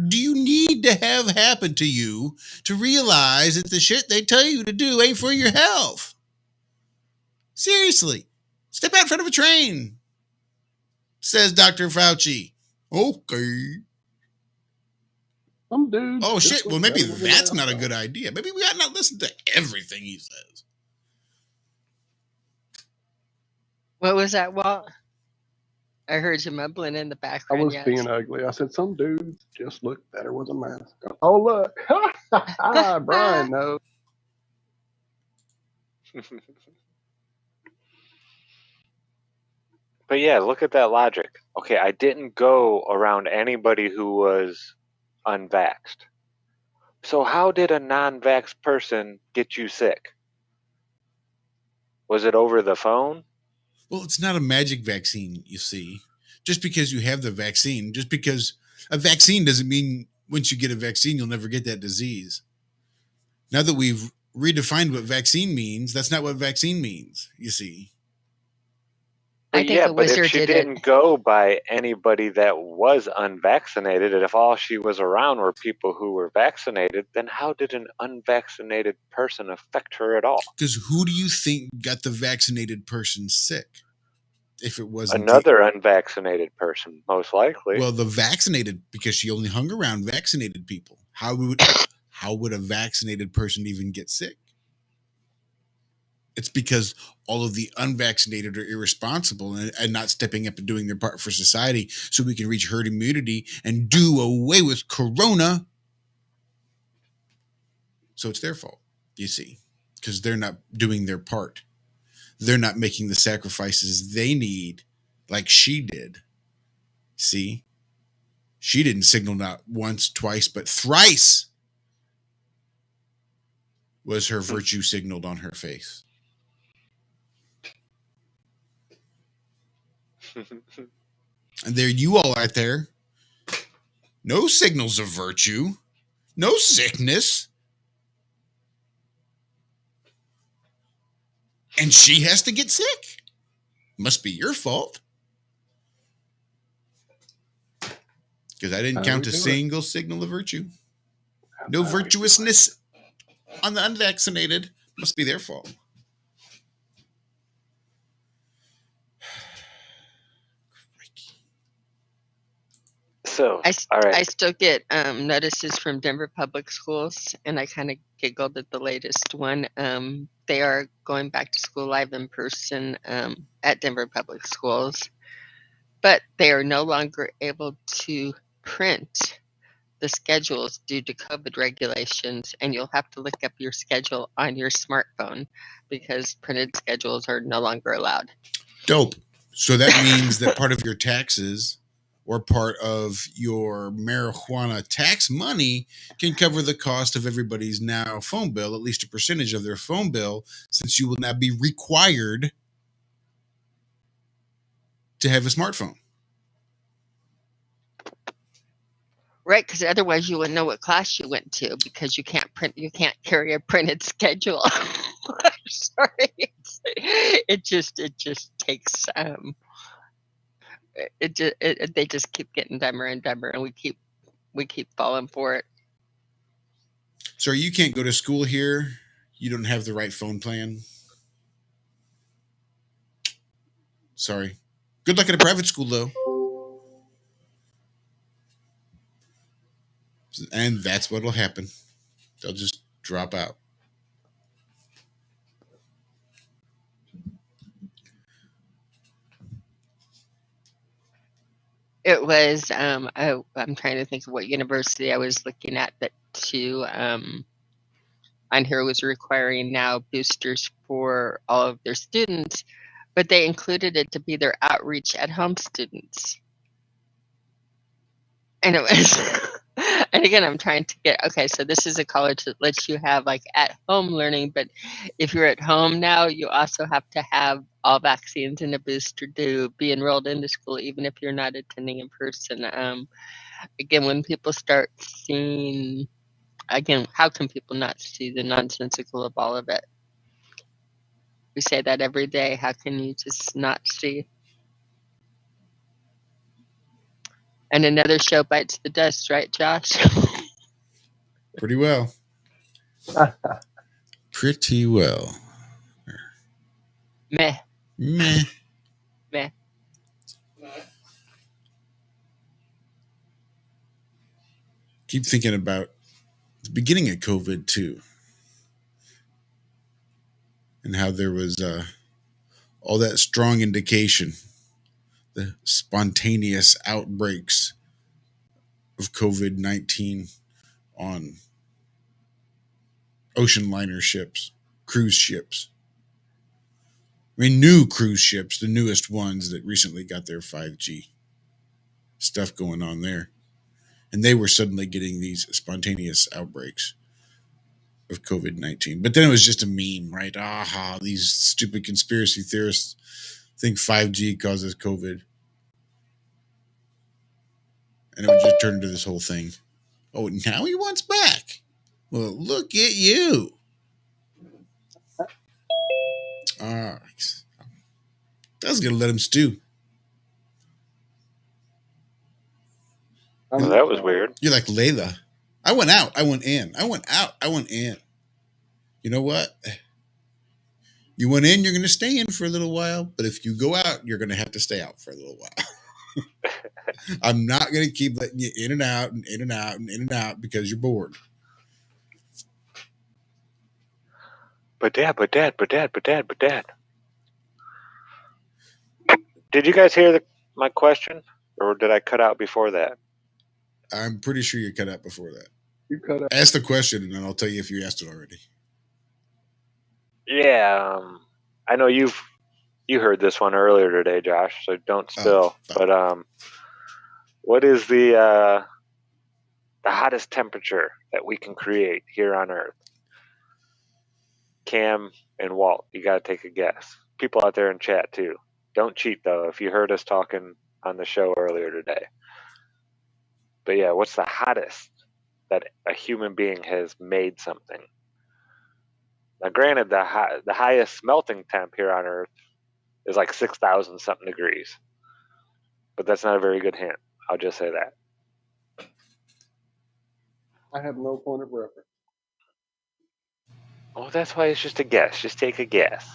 do you need to have happen to you to realize that the shit they tell you to do ain't for your health? Seriously, step out in front of a train, says Dr. Fauci. Okay. Some dudes. Oh, just shit. look Well, maybe better with their that's mask not a on. good idea. Maybe we ought not listen to everything he says. What was that, Walt? I heard you mumbling in the I background. was Yes. being ugly. I said some dudes just look better with a mask on. Oh look, Brian knows. But yeah, look at that logic. Okay, I didn't go around anybody who was unvaxxed. So how did a non-vax person get you sick? Was it over the phone? Well, it's not a magic vaccine, you see. Just because you have the vaccine, just because a vaccine doesn't mean once you get a vaccine, you'll never get that disease. Now that we've redefined what vaccine means, that's not what vaccine means, you see. I But think yeah, the but if wizard she did it. didn't go by anybody that was unvaccinated, and if all she was around were people who were vaccinated, then how did an unvaccinated person affect her at all? Because who do you think got the vaccinated person sick? If it wasn't Another unvaccinated person, most likely. well, the vaccinated, because she only hung around vaccinated people. How would a vaccinated person even get sick? It's because all of the unvaccinated are irresponsible and not stepping up and doing their part for society so we can reach herd immunity and do away with corona. So it's their fault, you see, because they're not doing their part. They're not making the sacrifices they need like she did. See? She didn't signal not once, twice, but thrice was her virtue signaled on her face. And there you all out there. No signals of virtue. No sickness. And she has to get sick. Must be your fault. Because I didn't How count we a do it. single signal of virtue. No How we do it. virtuousness on the unvaccinated. Must be their fault. So, I all right. still get notices from Denver Public Schools, and I kind of giggled at the latest one. They are going back to school live in person at Denver Public Schools, but they are no longer able to print the schedules due to COVID regulations, and you'll have to look up your schedule on your smartphone because printed schedules are no longer allowed. Dope. So that means that part of your taxes or part of your marijuana tax money can cover the cost of everybody's now phone bill, at least a percentage of their phone bill, since you will now be required to have a smartphone. Right, because otherwise you wouldn't know what class you went to because you can't carry a printed schedule. Sorry, it just takes they just keep getting dumber and dumber, and we keep falling for it. So you can't go to school here. You don't have the right phone plan. Sorry. Good luck at a private school, though. And that's what'll happen. They'll just drop out. It was I'm trying to think of what university I was looking at that too. On here was requiring now boosters for all of their students, but they included it to be their outreach at home students. And it was, and again, I'm trying to get, okay, so this is a college that lets you have like at home learning, but if you're at home now, you also have to have all vaccines and a booster to be enrolled into school, even if you're not attending in person. Again, when people start seeing, again, how can people not see the nonsensical of all of it? We say that every day. How can you just not see? And another show bites the dust, right, Josh? Pretty well. Pretty well. Meh. Meh. Meh. Keep thinking about the beginning of COVID too, and how there was all that strong indication, the spontaneous outbreaks of COVID-19 on ocean liner ships, cruise ships. I mean, new cruise ships, the newest ones that recently got their 5G stuff going on there. And they were suddenly getting these spontaneous outbreaks of COVID-19. But then it was just a meme, right? Aha, these stupid conspiracy theorists think 5G causes COVID. And it would just turn into this whole thing. Oh, now he wants back. Well, look at you. I was going to let him stew. Well, that was weird. You're like Layla. I went out. I went in. I went out. I went in. You know what? You went in, you're going to stay in for a little while. But if you go out, you're going to have to stay out for a little while. I'm not going to keep letting you in and out and in and out and in and out because you're bored. But dad. Did you guys hear my question? Or did I cut out before that? I'm pretty sure you cut out before that. You cut out. Ask the question, and then I'll tell you if you asked it already. Yeah, I know you heard this one earlier today, Josh. So don't spill. But what is the hottest temperature that we can create here on Earth? Cam and Walt, you got to take a guess. People out there in chat too. Don't cheat though. If you heard us talking on the show earlier today. But yeah, what's the hottest that a human being has made something? Now, granted, the highest melting temp here on Earth is like 6,000 something degrees. But that's not a very good hint. I'll just say that. I have no point of reference. Oh, that's why it's just a guess. Just take a guess.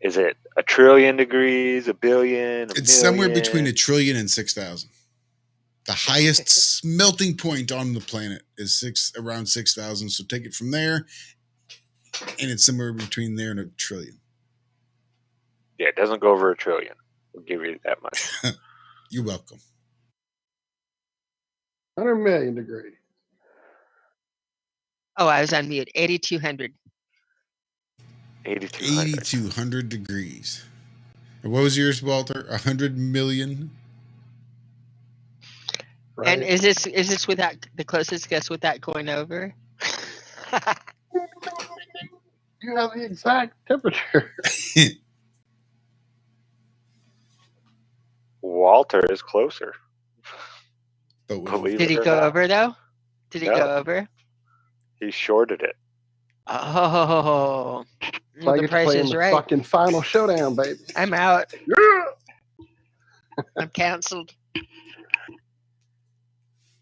Is it 1 trillion degrees, 1 billion, It's somewhere between 1 trillion and 6,000. The highest smelting point on the planet is around 6,000. So take it from there, and it's somewhere between there and 1 trillion. Yeah, it doesn't go over 1 trillion. We'll give you that much. You're welcome. 100 million degrees. Oh, I was on mute. 8,200. 8,200 degrees. And what was yours, Walter? 100 million? Right? And is this without the closest guess without going over? You have the exact temperature. Walter is closer. But Believe Did it he or go not. over though? Did he No. go over? He shorted it. Oh, So I the get to price play in is the right. fucking final showdown, baby. I'm out. Yeah. I'm canceled.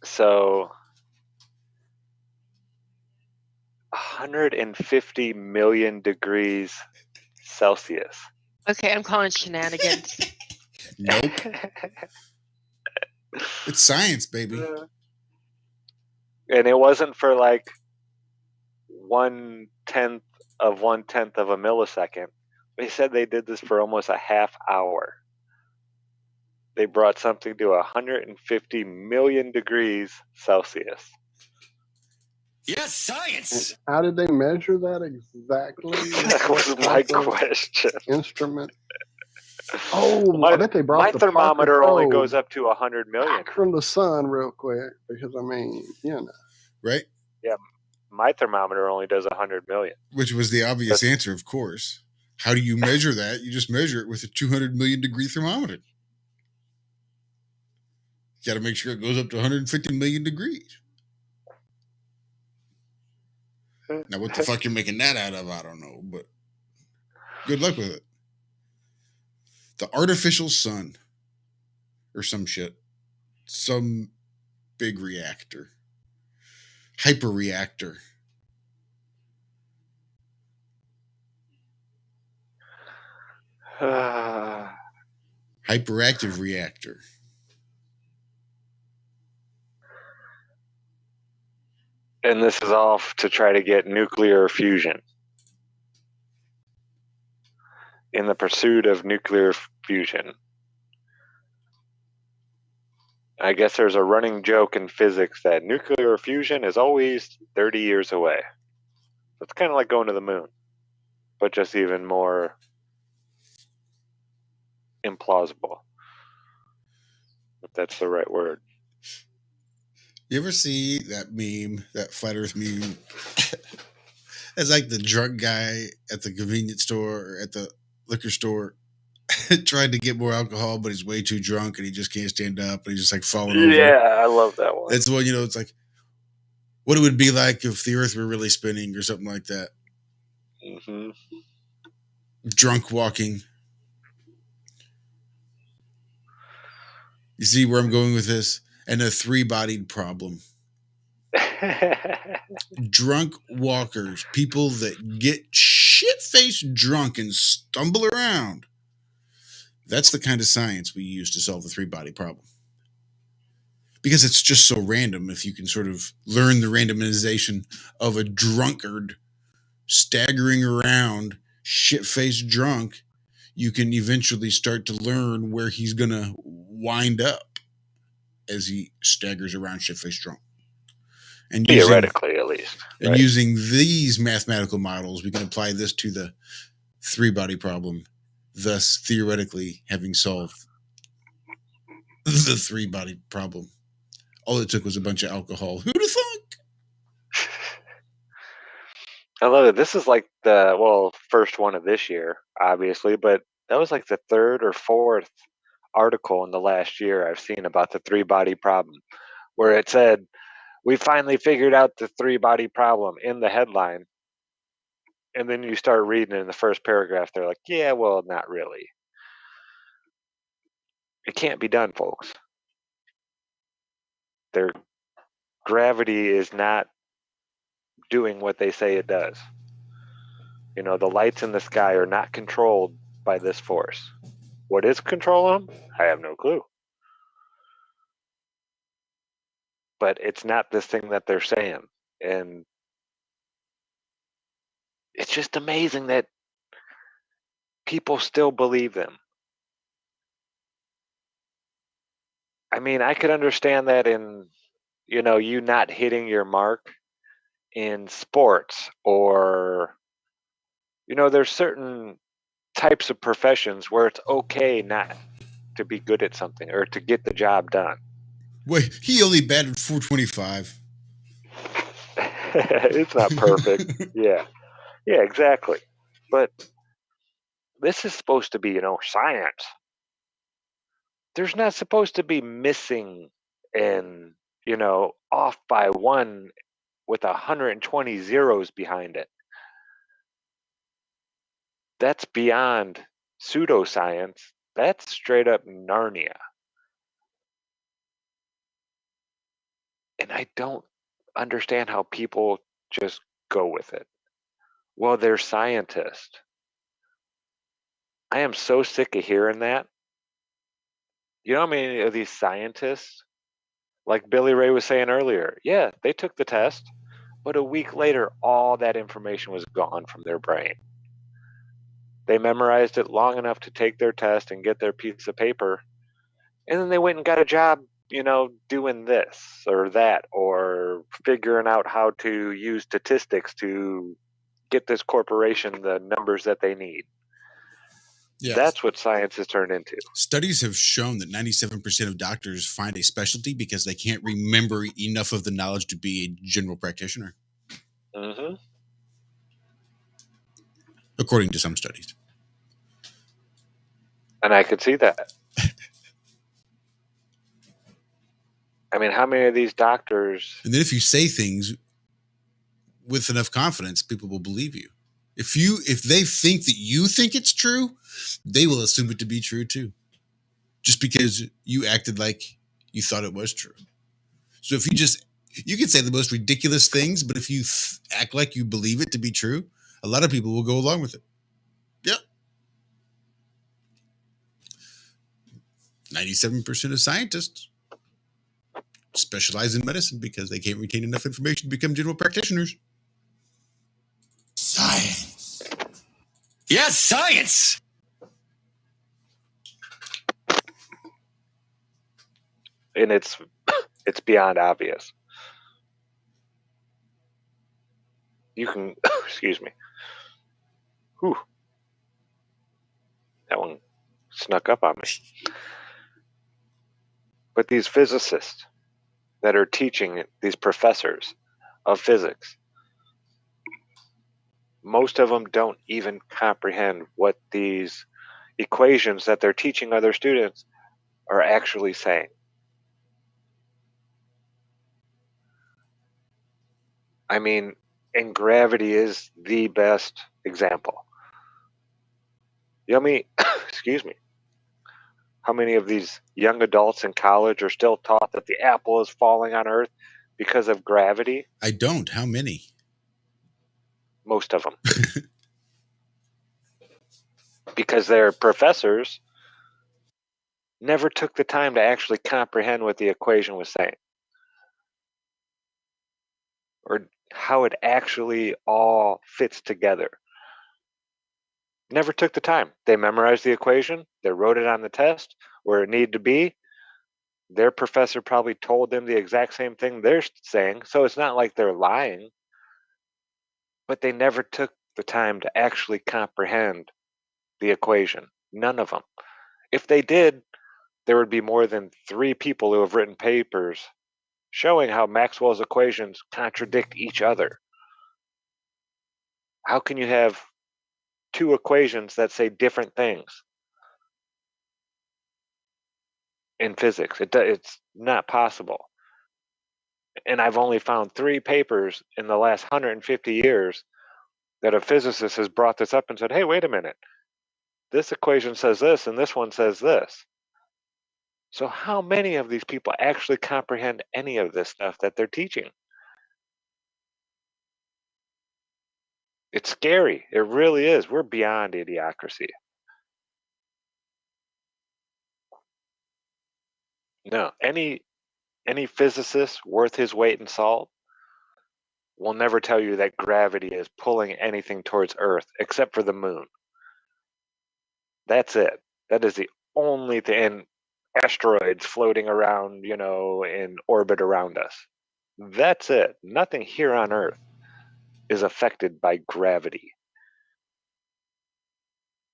So 150 million degrees Celsius. Okay, I'm calling shenanigans. Nope. It's science, baby. And it wasn't for like 1/10 of a millisecond. They said they did this for almost a half hour. They brought something to 150 million degrees Celsius. Yes, science. How did they measure that exactly? That was my question. Instrument. Oh, My- I bet they brought My the thermometer Parker only probe goes up to 100 million. back from the sun real quick because I mean, you know. Right? My thermometer only does 100 million. Which was the obvious answer, of course. How do you measure that? You just measure it with a 200 million degree thermometer. You got to make sure it goes up to 150 million degrees. Now, what the fuck you're making that out of, I don't know, but good luck with it. The artificial sun or some shit. some big reactor, hyper reactor. Hyperactive reactor. And this is all to try to get nuclear fusion. In the pursuit of nuclear fusion. I guess there's a running joke in physics that nuclear fusion is always 30 years away. It's kind of like going to the moon, but just even more implausible, if that's the right word. You ever see that meme, that flat earth meme? It's like the drunk guy at the convenience store or at the liquor store trying to get more alcohol, but he's way too drunk and he just can't stand up and he's just like falling over. Yeah, I love that one. That's the one, it's like what it would be like if the earth were really spinning or something like that. Mm-hmm. Drunk walking. You see where I'm going with this? And a three-bodied problem. Drunk walkers, people that get shit-faced drunk and stumble around. That's the kind of science we use to solve the three-body problem. Because it's just so random. If you can sort of learn the randomization of a drunkard staggering around, shit-faced drunk, you can eventually start to learn where he's going to wind up as he staggers around shit-faced drunk. And theoretically, at least. And right? Using these mathematical models, we can apply this to the three-body problem, thus theoretically having solved the three-body problem. All it took was a bunch of alcohol. Who'd have thunk? I love it. This is like the first one of this year, obviously, but that was like the third or fourth article in the last year I've seen about the three-body problem, where it said, we finally figured out the three-body problem in the headline. And then you start reading in the first paragraph, they're like, yeah, well, not really. It can't be done, folks. Their gravity is not doing what they say it does. The lights in the sky are not controlled by this force. What is controlling them? I have no clue. But it's not this thing that they're saying. And it's just amazing that people still believe them. I mean, I could understand that in, you not hitting your mark in sports or, there's certain types of professions where it's okay not to be good at something or to get the job done. Wait, he only batted .425. It's not perfect. Yeah, exactly. But this is supposed to be, science. There's not supposed to be missing and, off by one with 120 zeros behind it. That's beyond pseudoscience. That's straight up Narnia. And I don't understand how people just go with it. Well, they're scientists. I am so sick of hearing that. You know how many of these scientists, like Billy Ray was saying earlier, yeah, they took the test, but a week later, all that information was gone from their brain. They memorized it long enough to take their test and get their piece of paper, and then they went and got a job, doing this or that, or figuring out how to use statistics to get this corporation the numbers that they need. Yes. That's what science has turned into. Studies have shown that 97% of doctors find a specialty because they can't remember enough of the knowledge to be a general practitioner. Mm-hmm. According to some studies. And I could see that. I mean, how many of these doctors... And then if you say things with enough confidence, people will believe you. If they think that you think it's true, they will assume it to be true too. Just because you acted like you thought it was true. So if you can say the most ridiculous things, but if you act like you believe it to be true, a lot of people will go along with it. Yep. 97% of scientists specialize in medicine because they can't retain enough information to become general practitioners. Science. Yes, science. And it's beyond obvious. You can, excuse me. Whew. That one snuck up on me. But these physicists that are teaching, these professors of physics, most of them don't even comprehend what these equations that they're teaching other students are actually saying. I mean, and gravity is the best example. You know me, excuse me, how many of these young adults in college are still taught that the apple is falling on Earth because of gravity? I don't. How many? Most of them. Because their professors never took the time to actually comprehend what the equation was saying, or how it actually all fits together. Never took the time. They memorized the equation, they wrote it on the test where it needed to be. Their professor probably told them the exact same thing they're saying, so it's not like they're lying, but they never took the time to actually comprehend the equation. None of them. If they did, there would be more than 3 people who have written papers showing how Maxwell's equations contradict each other. How can you have 2 equations that say different things in physics? It's not possible. And I've only found 3 papers in the last 150 years that a physicist has brought this up and said, hey, wait a minute. This equation says this and this one says this. So how many of these people actually comprehend any of this stuff that they're teaching? It's scary. It really is. We're beyond idiocracy. No, any physicist worth his weight in salt will never tell you that gravity is pulling anything towards Earth except for the moon. That's it. That is the only thing. And asteroids floating around, in orbit around us. That's it. Nothing here on Earth is affected by gravity.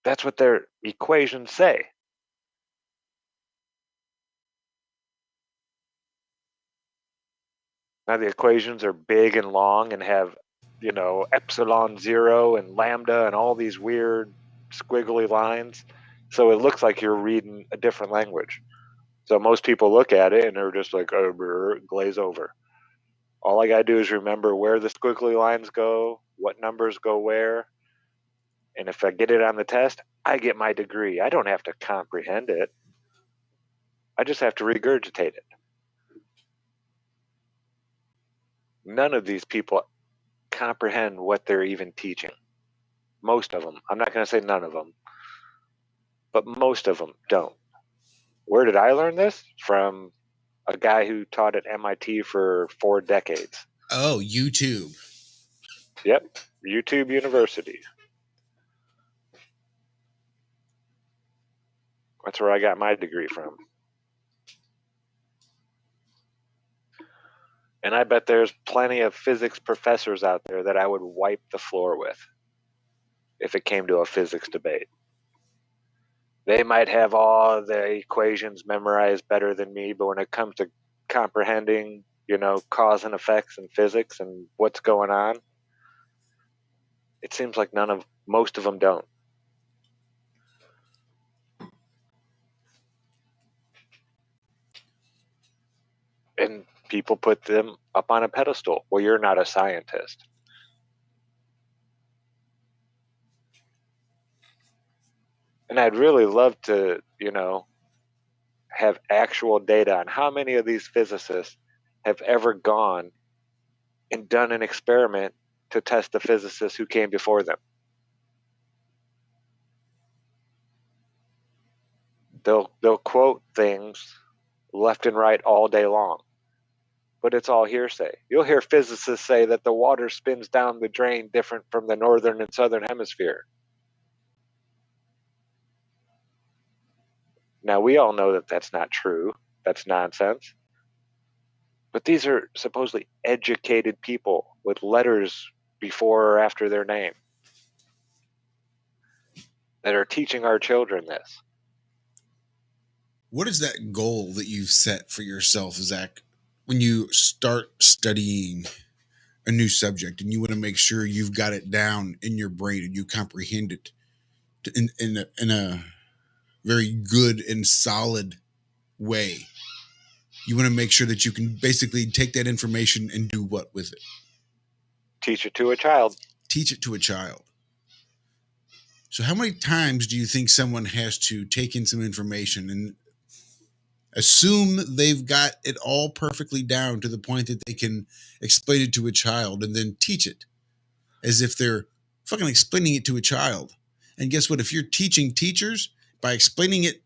That's what their equations say. Now the equations are big and long and have, epsilon 0 and lambda and all these weird squiggly lines. So it looks like you're reading a different language. So most people look at it and they're just like, oh, glaze over. All I got to do is remember where the squiggly lines go, what numbers go where. And if I get it on the test, I get my degree. I don't have to comprehend it. I just have to regurgitate it. None of these people comprehend what they're even teaching. Most of them. I'm not going to say none of them, but most of them don't. Where did I learn this? From a guy who taught at MIT for 4 decades. Oh, YouTube. Yep, YouTube University. That's where I got my degree from. And I bet there's plenty of physics professors out there that I would wipe the floor with if it came to a physics debate. They might have all the equations memorized better than me, but when it comes to comprehending, cause and effects in physics and what's going on, it seems like most of them don't. And people put them up on a pedestal. Well, you're not a scientist. And I'd really love to, have actual data on how many of these physicists have ever gone and done an experiment to test the physicists who came before them. They'll quote things left and right all day long, but it's all hearsay. You'll hear physicists say that the water spins down the drain different from the northern and southern hemisphere. Now, we all know that that's not true. That's nonsense. But these are supposedly educated people with letters before or after their name that are teaching our children this. What is that goal that you've set for yourself, Zach, when you start studying a new subject and you want to make sure you've got it down in your brain and you comprehend it in a very good and solid way? You want to make sure that you can basically take that information and do what with it? Teach it to a child. Teach it to a child. So how many times do you think someone has to take in some information and assume they've got it all perfectly down to the point that they can explain it to a child and then teach it as if they're fucking explaining it to a child? And guess what? If you're teaching teachers by explaining it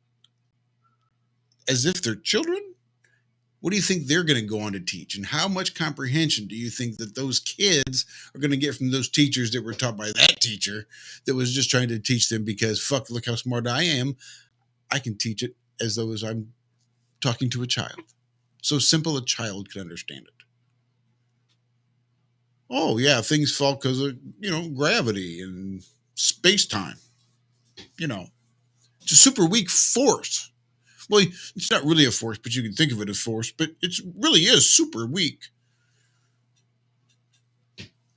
as if they're children, what do you think they're going to go on to teach? And how much comprehension do you think that those kids are going to get from those teachers that were taught by that teacher that was just trying to teach them because, fuck, look how smart I am. I can teach it as though as I'm talking to a child. So simple a child could understand it. Oh, yeah, things fall because of, gravity and space-time. It's a super weak force. Well, it's not really a force, but you can think of it as force, but it really is super weak.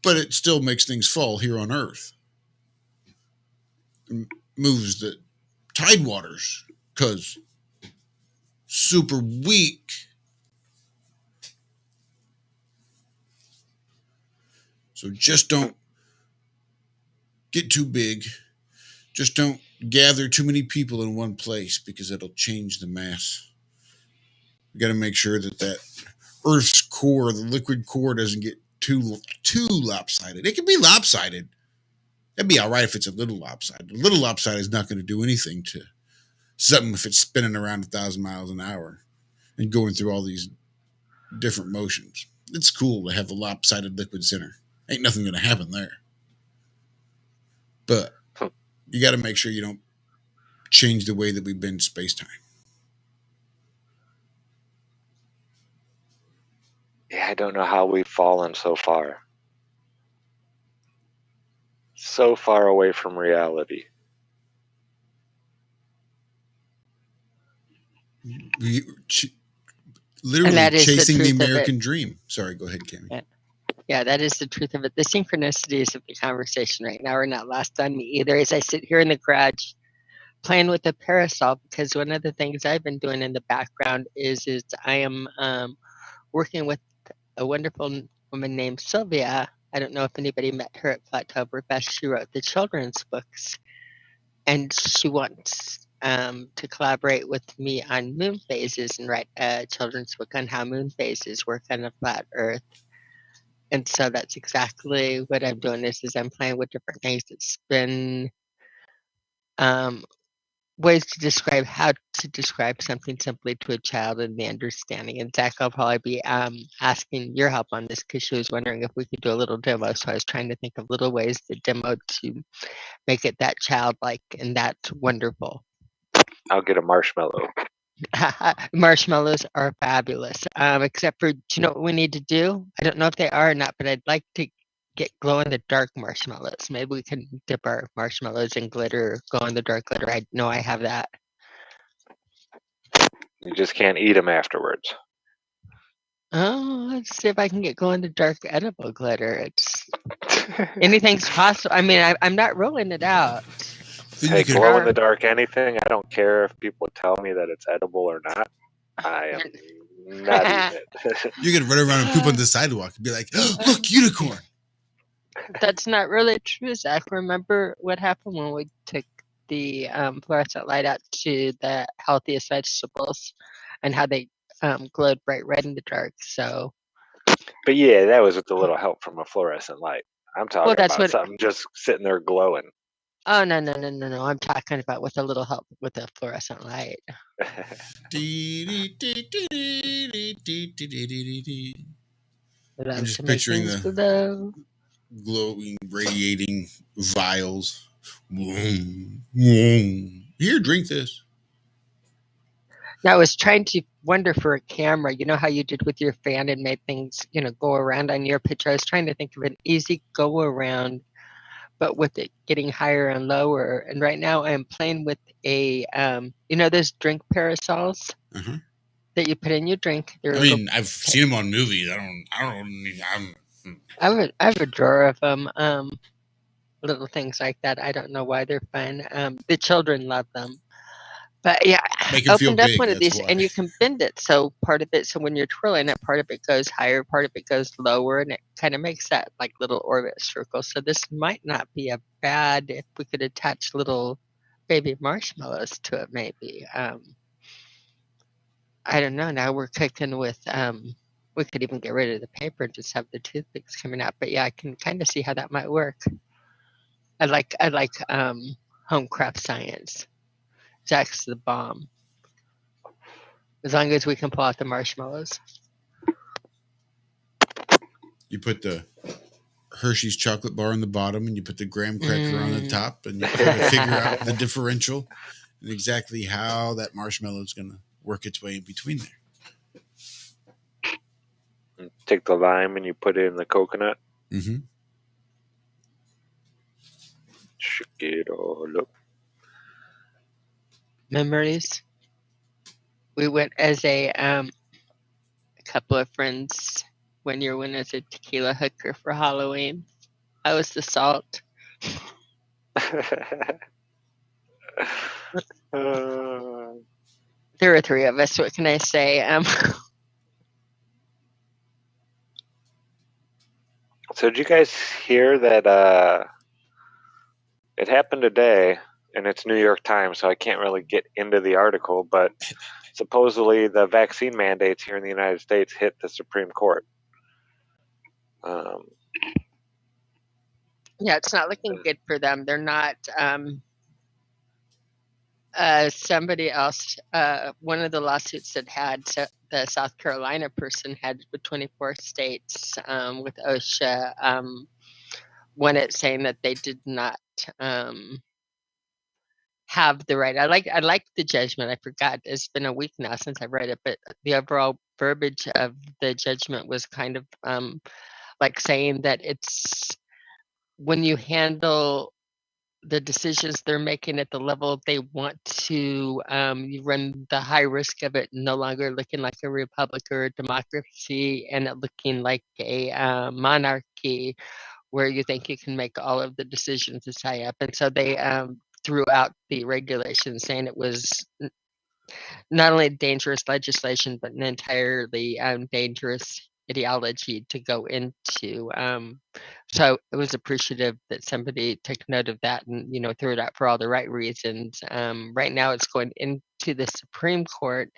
But it still makes things fall here on Earth. It moves the tide waters because super weak. So just don't get too big. Just don't gather too many people in one place because it'll change the mass. You got to make sure that Earth's core, the liquid core, doesn't get too lopsided. It can be lopsided. That'd be all right if it's a little lopsided. A little lopsided is not going to do anything to something if it's spinning around 1,000 miles an hour and going through all these different motions. It's cool to have a lopsided liquid center. Ain't nothing going to happen there. But you got to make sure you don't change the way that we bend space-time. Yeah, I don't know how we've fallen so far. So far away from reality. Literally chasing the American dream. Sorry, go ahead, Cammie. Yeah, that is the truth of it. The synchronicities of the conversation right now are not lost on me either. As I sit here in the garage playing with a parasol, because one of the things I've been doing in the background is I am working with a wonderful woman named Sylvia. I don't know if anybody met her at Flattoberfest. She wrote the children's books, and she wants to collaborate with me on moon phases and write a children's book on how moon phases work on a flat Earth. And so that's exactly what I'm doing. Is I'm playing with different things that spin ways to describe how to describe something simply to a child and the understanding. And Zach, I'll probably be asking your help on this because she was wondering if we could do a little demo. So I was trying to think of little ways to demo to make it that childlike and that wonderful. I'll get a marshmallow. Marshmallows are fabulous. Except for, do you know what we need to do? I don't know if they are or not, but I'd like to get glow-in-the-dark marshmallows. Maybe we can dip our marshmallows in glitter or glow-in-the-dark glitter. I know I have that. You just can't eat them afterwards. Oh, let's see if I can get glow-in-the-dark edible glitter. It's anything's possible. I mean, I'm not rolling it out. Hey, glow in the dark anything. I don't care if people tell me that it's edible or not. I am not eating it. You're gonna run around and poop on the sidewalk and be like, oh, "Look, unicorn." That's not really true, Zach. Remember what happened when we took the fluorescent light out to the healthiest vegetables and how they glowed bright red in the dark. So, But yeah, that was with a little help from a fluorescent light. I'm well, talking that's about what. something just sitting there glowing. Oh no. I'm talking about with a little help with the fluorescent light. I'm just To make picturing things the glow. glowing, radiating vials. Vroom, vroom. Here, drink this. Now, I was trying to wonder for a camera, you know how you did with your fan and made things, go around on your picture. I was trying to think of an easy go around, but with it getting higher and lower. And right now I'm playing with a, those drink parasols Uh-huh. that you put in your drink. They're I little. mean, I've seen them on movies. I have a drawer of them. Little things like that. I don't know why they're fun. The children love them. But yeah, Make I them feel opened up big. one of That's these why. and you can bend it. So when you're twirling it, part of it goes higher, part of it goes lower, and it kind of makes that like little orbit circle. So this might not be a bad if we could attach little baby marshmallows to it, maybe. I don't know. Now we're cooking with, we could even get rid of the paper and just have the toothpicks coming out. But yeah, I can kind of see how that might work. I like home craft science. Jack's the bomb. As long as we can pull out the marshmallows. You put the Hershey's chocolate bar on the bottom and you put the graham cracker on the top, and you try to figure out the differential and exactly how that marshmallow is going to work its way in between there. Take the lime and you put it in the coconut. Mm-hmm. Shake it all up. Memories. We went as a couple of friends one year when I was a tequila hooker for Halloween. I was the salt. There were three of us. What can I say? So did you guys hear that it happened today, and it's New York Times, so I can't really get into the article, but supposedly the vaccine mandates here in the United States hit the Supreme Court. Yeah, it's not looking good for them. They're not. Somebody else, one of the lawsuits that had the South Carolina person had with 24 states with OSHA won it, saying that they did not have the right. I like the judgment. I forgot. It's been a week now since I read it, but the overall verbiage of the judgment was kind of like saying that it's when you handle the decisions they're making at the level they want to, you run the high risk of it no longer looking like a republic or a democracy and it looking like a monarchy where you think you can make all of the decisions as high up. And so they threw out the regulations saying it was not only dangerous legislation, but an entirely dangerous ideology to go into. So it was appreciative that somebody took note of that and, threw it out for all the right reasons. Right now it's going into the Supreme Court,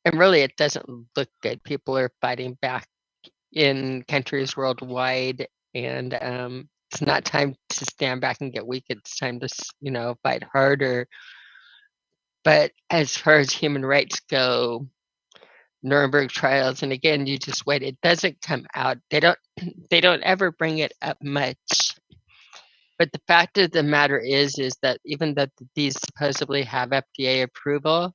and really it doesn't look good. People are fighting back in countries worldwide, and it's not time to stand back and get weak. It's time to, fight harder. But as far as human rights go, Nuremberg trials, and again, you just wait. It doesn't come out. They don't ever bring it up much. But the fact of the matter is that even though these supposedly have FDA approval,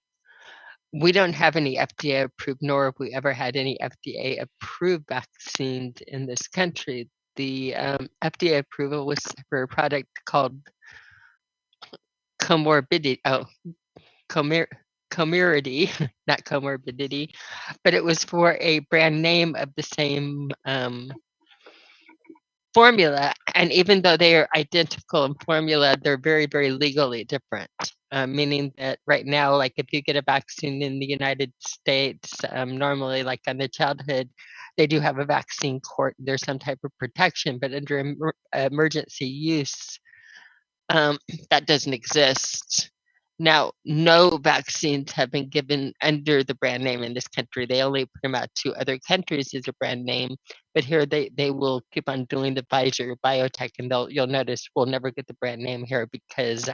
we don't have any FDA approved, nor have we ever had any FDA approved vaccines in this country. The FDA approval was for a product called comorbidity. Comirity, not comorbidity, but it was for a brand name of the same formula. And even though they are identical in formula, they're very, very legally different. Meaning that right now, like if you get a vaccine in the United States, normally like on the childhood, they do have a vaccine court. There's some type of protection, but under emergency use, that doesn't exist. Now, no vaccines have been given under the brand name in this country. They only put them out to other countries as a brand name. But here they will keep on doing the Pfizer biotech, and you'll notice we'll never get the brand name here because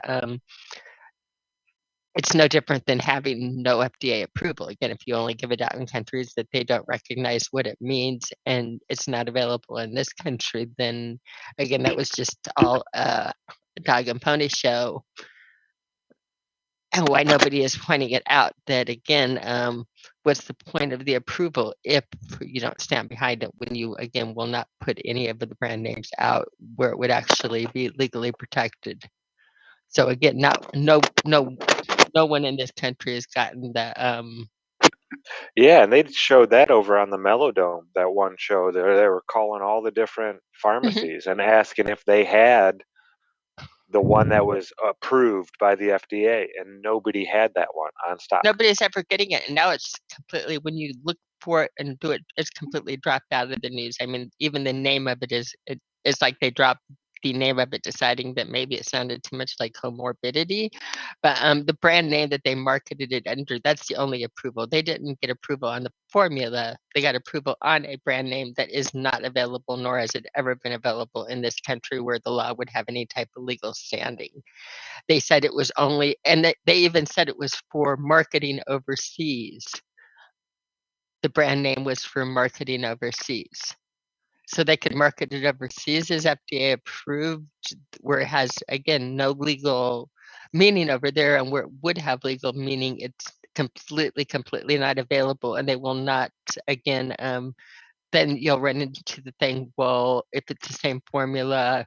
it's no different than having no FDA approval. Again, if you only give it out in countries that they don't recognize what it means and it's not available in this country, then again, that was just all a dog and pony show. And why nobody is pointing it out that again, what's the point of the approval if you don't stand behind it when you again will not put any of the brand names out where it would actually be legally protected? So again, no one in this country has gotten the Yeah, and they showed that over on the Melodome, that one show there. They were calling all the different pharmacies and asking if they had the one that was approved by the FDA, and nobody had that one on stock. nobody's ever getting it, and now it's completely when you look for it and do it, it's completely dropped out of the news. I mean, even the name of it is like they dropped the name of it, deciding that maybe it sounded too much like comorbidity. But the brand name that they marketed it under, that's the only approval. They didn't get approval on the formula. They got approval on a brand name that is not available, nor has it ever been available in this country where the law would have any type of legal standing. They said it was only, and they even said it was for marketing overseas. The brand name was for marketing overseas. So they could market it overseas as FDA approved, where it has, again, no legal meaning over there, and where it would have legal meaning, it's completely not available, and they will not, again, then you'll run into the thing, well, if it's the same formula,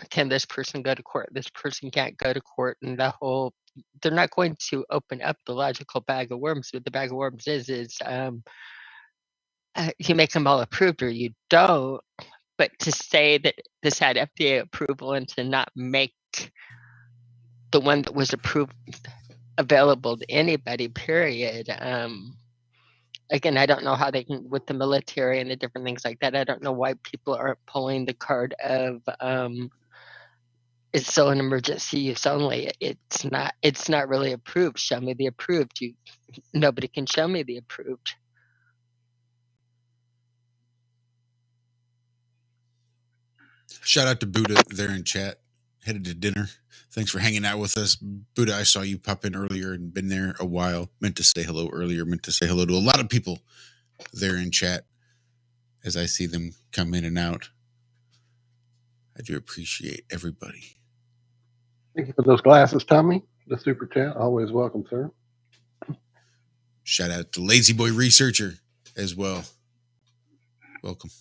can this person go to court? This person can't go to court, and they're not going to open up the logical bag of worms. What the bag of worms is you make them all approved or you don't. But to say that this had FDA approval and to not make the one that was approved available to anybody, period. Again, I don't know how they can, with the military and the different things like that, I don't know why people aren't pulling the card of it's still an emergency use only. It's not really approved. Show me the approved. Nobody can show me the approved. Shout out to Buddha there in chat. Headed to dinner. Thanks for hanging out with us. Buddha, I saw you pop in earlier and been there a while. Meant to say hello earlier. Meant to say hello to a lot of people there in chat as I see them come in and out. I do appreciate everybody. Thank you for those glasses, Tommy. The super chat, always welcome, sir. Shout out to Lazy Boy Researcher as well. Welcome.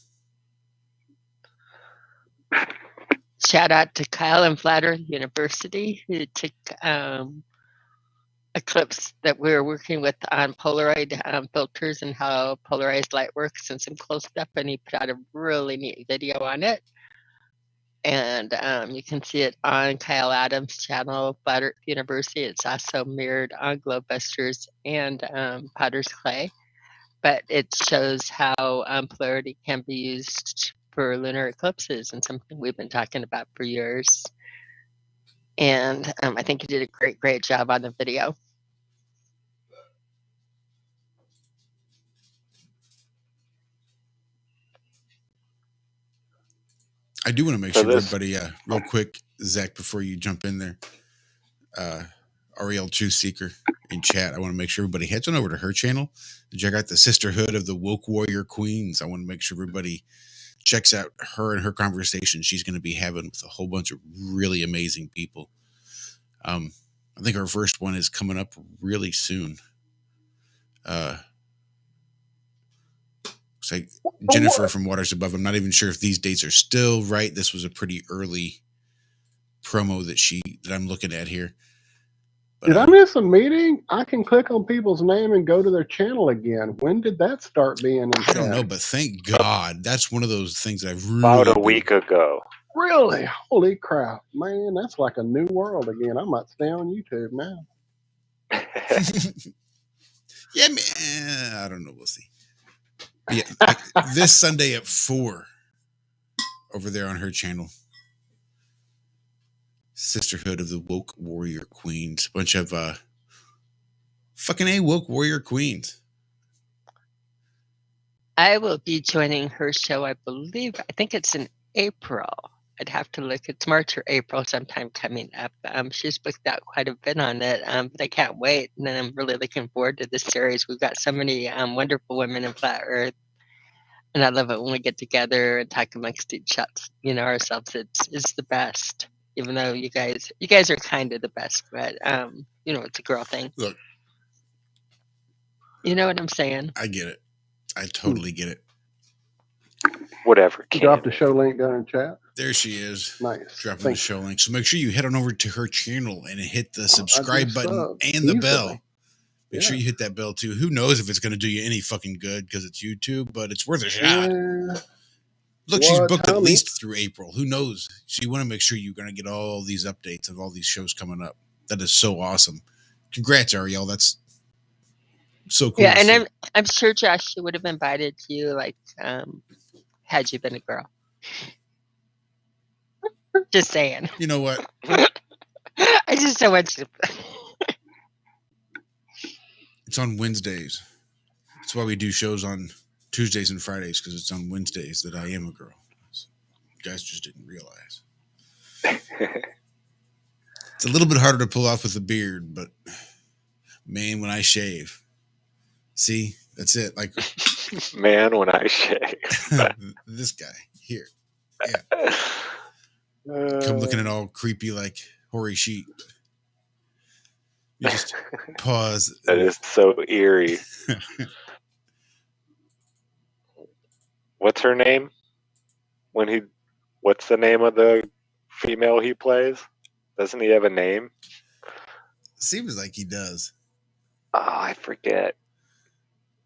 Shout out to Kyle and Flat Earth University, who took a clips that we were working with on Polaroid filters and how polarized light works and some cool stuff, and he put out a really neat video on it. And you can see it on Kyle Adams' channel, Flat Earth University. It's also mirrored on Globebusters and Potter's Clay. But it shows how polarity can be used for lunar eclipses, and something we've been talking about for years. And I think you did a great job on the video. I do want to make sure everybody, real quick, Zach, before you jump in there, Ariel Truth Seeker in chat, I want to make sure everybody heads on over to her channel and check out the Sisterhood of the Woke Warrior Queens. I want to make sure everybody checks out her and her conversation she's going to be having with a whole bunch of really amazing people. I think our first one is coming up really soon. Looks like Jennifer from Waters Above. I'm not even sure if these dates are still right. This was a pretty early promo that I'm looking at here. But, did I miss a meeting? I can click on people's name and go to their channel again. When did that start being in I don't know, but thank God. That's one of those things that I've really about a week ago. Really? Holy crap. Man, that's like a new world again. I might stay on YouTube now. Yeah, man. I don't know. We'll see. But yeah, this Sunday at 4 over there on her channel. Sisterhood of the Woke Warrior Queens. Bunch of fucking A woke warrior queens. I will be joining her show, I think it's in April. I'd have to look. It's March or April sometime coming up. She's booked out quite a bit on it, but I can't wait. And I'm really looking forward to this series. We've got so many wonderful women in Flat Earth. And I love it when we get together and talk amongst each other, ourselves. It's the best. Even though you guys are kind of the best, but it's a girl thing. Look, you know what I'm saying? I get it. I totally get it. Whatever. Drop the show link down in chat. There she is. Nice. Dropping the show link. So make sure you head on over to her channel and hit the subscribe button and easily. the bell. Make sure you hit that bell too. Who knows if it's going to do you any fucking good because it's YouTube, but it's worth a shot. Look, she's booked at least through April. Who knows? So you want to make sure you're going to get all these updates of all these shows coming up. That is so awesome. Congrats, Ariel. That's so cool. Yeah, and I'm sure Josh would have invited you, like, had you been a girl. Just saying. You know what? I just don't want you. It's on Wednesdays. That's why we do shows on Tuesdays and Fridays, because it's on Wednesdays that I am a girl. You guys just didn't realize. It's a little bit harder to pull off with a beard, but man, when I shave, see, that's it. Like, man, when I shave, this guy here, yeah, come looking at all creepy like hoary sheep. You just pause. That is so eerie. What's her name? What's the name of the female he plays? Doesn't he have a name? Seems like he does. Oh, I forget.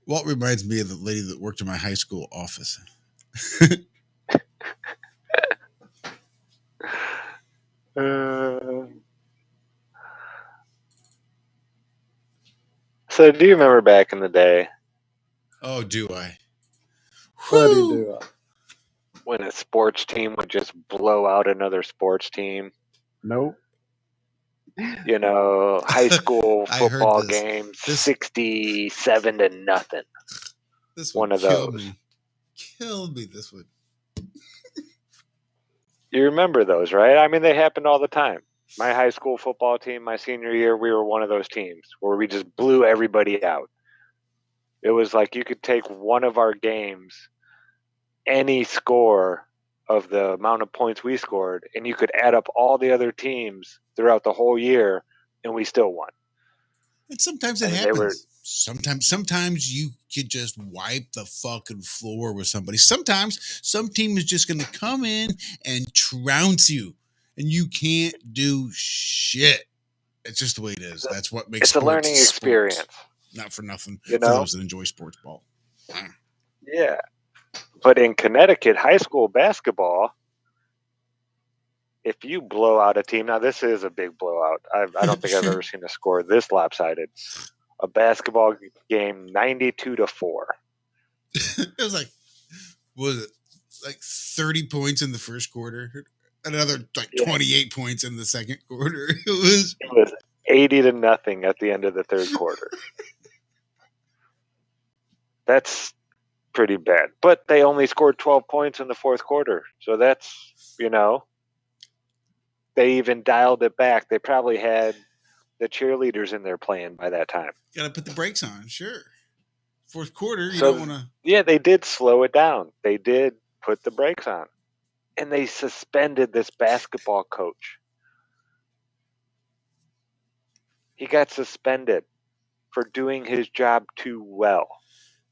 Walt reminds me of the lady that worked in my high school office. So do you remember back in the day? Oh, do I? Do I? When a sports team would just blow out another sports team? Nope. You know, high school football this. games, 67 to nothing. This one of those. Killed me, this one. You remember those, right? I mean, they happened all the time. My high school football team, my senior year, we were one of those teams where we just blew everybody out. It was like you could take one of our games, any score of the amount of points we scored, and you could add up all the other teams throughout the whole year, and we still won. And sometimes it happens. Sometimes you could just wipe the fucking floor with somebody. Sometimes some team is just going to come in and trounce you, and you can't do shit. It's just the way it is. That's what makes it's a learning experience. Sports. Not for nothing. You know? For those that enjoy sports ball. Yeah. But in Connecticut, high school basketball, if you blow out a team, now this is a big blowout. I don't think I've ever seen a score this lopsided. A basketball game, 92-4. It was like, was it like 30 points in the first quarter? Another like 28 points in the second quarter. It was 80 to nothing at the end of the third quarter. That's pretty bad. But they only scored 12 points in the fourth quarter. So that's, they even dialed it back. They probably had the cheerleaders in there playing by that time. Got to put the brakes on, sure. Fourth quarter, you so, don't want to. Yeah, they did slow it down. They did put the brakes on. And they suspended this basketball coach. He got suspended for doing his job too well.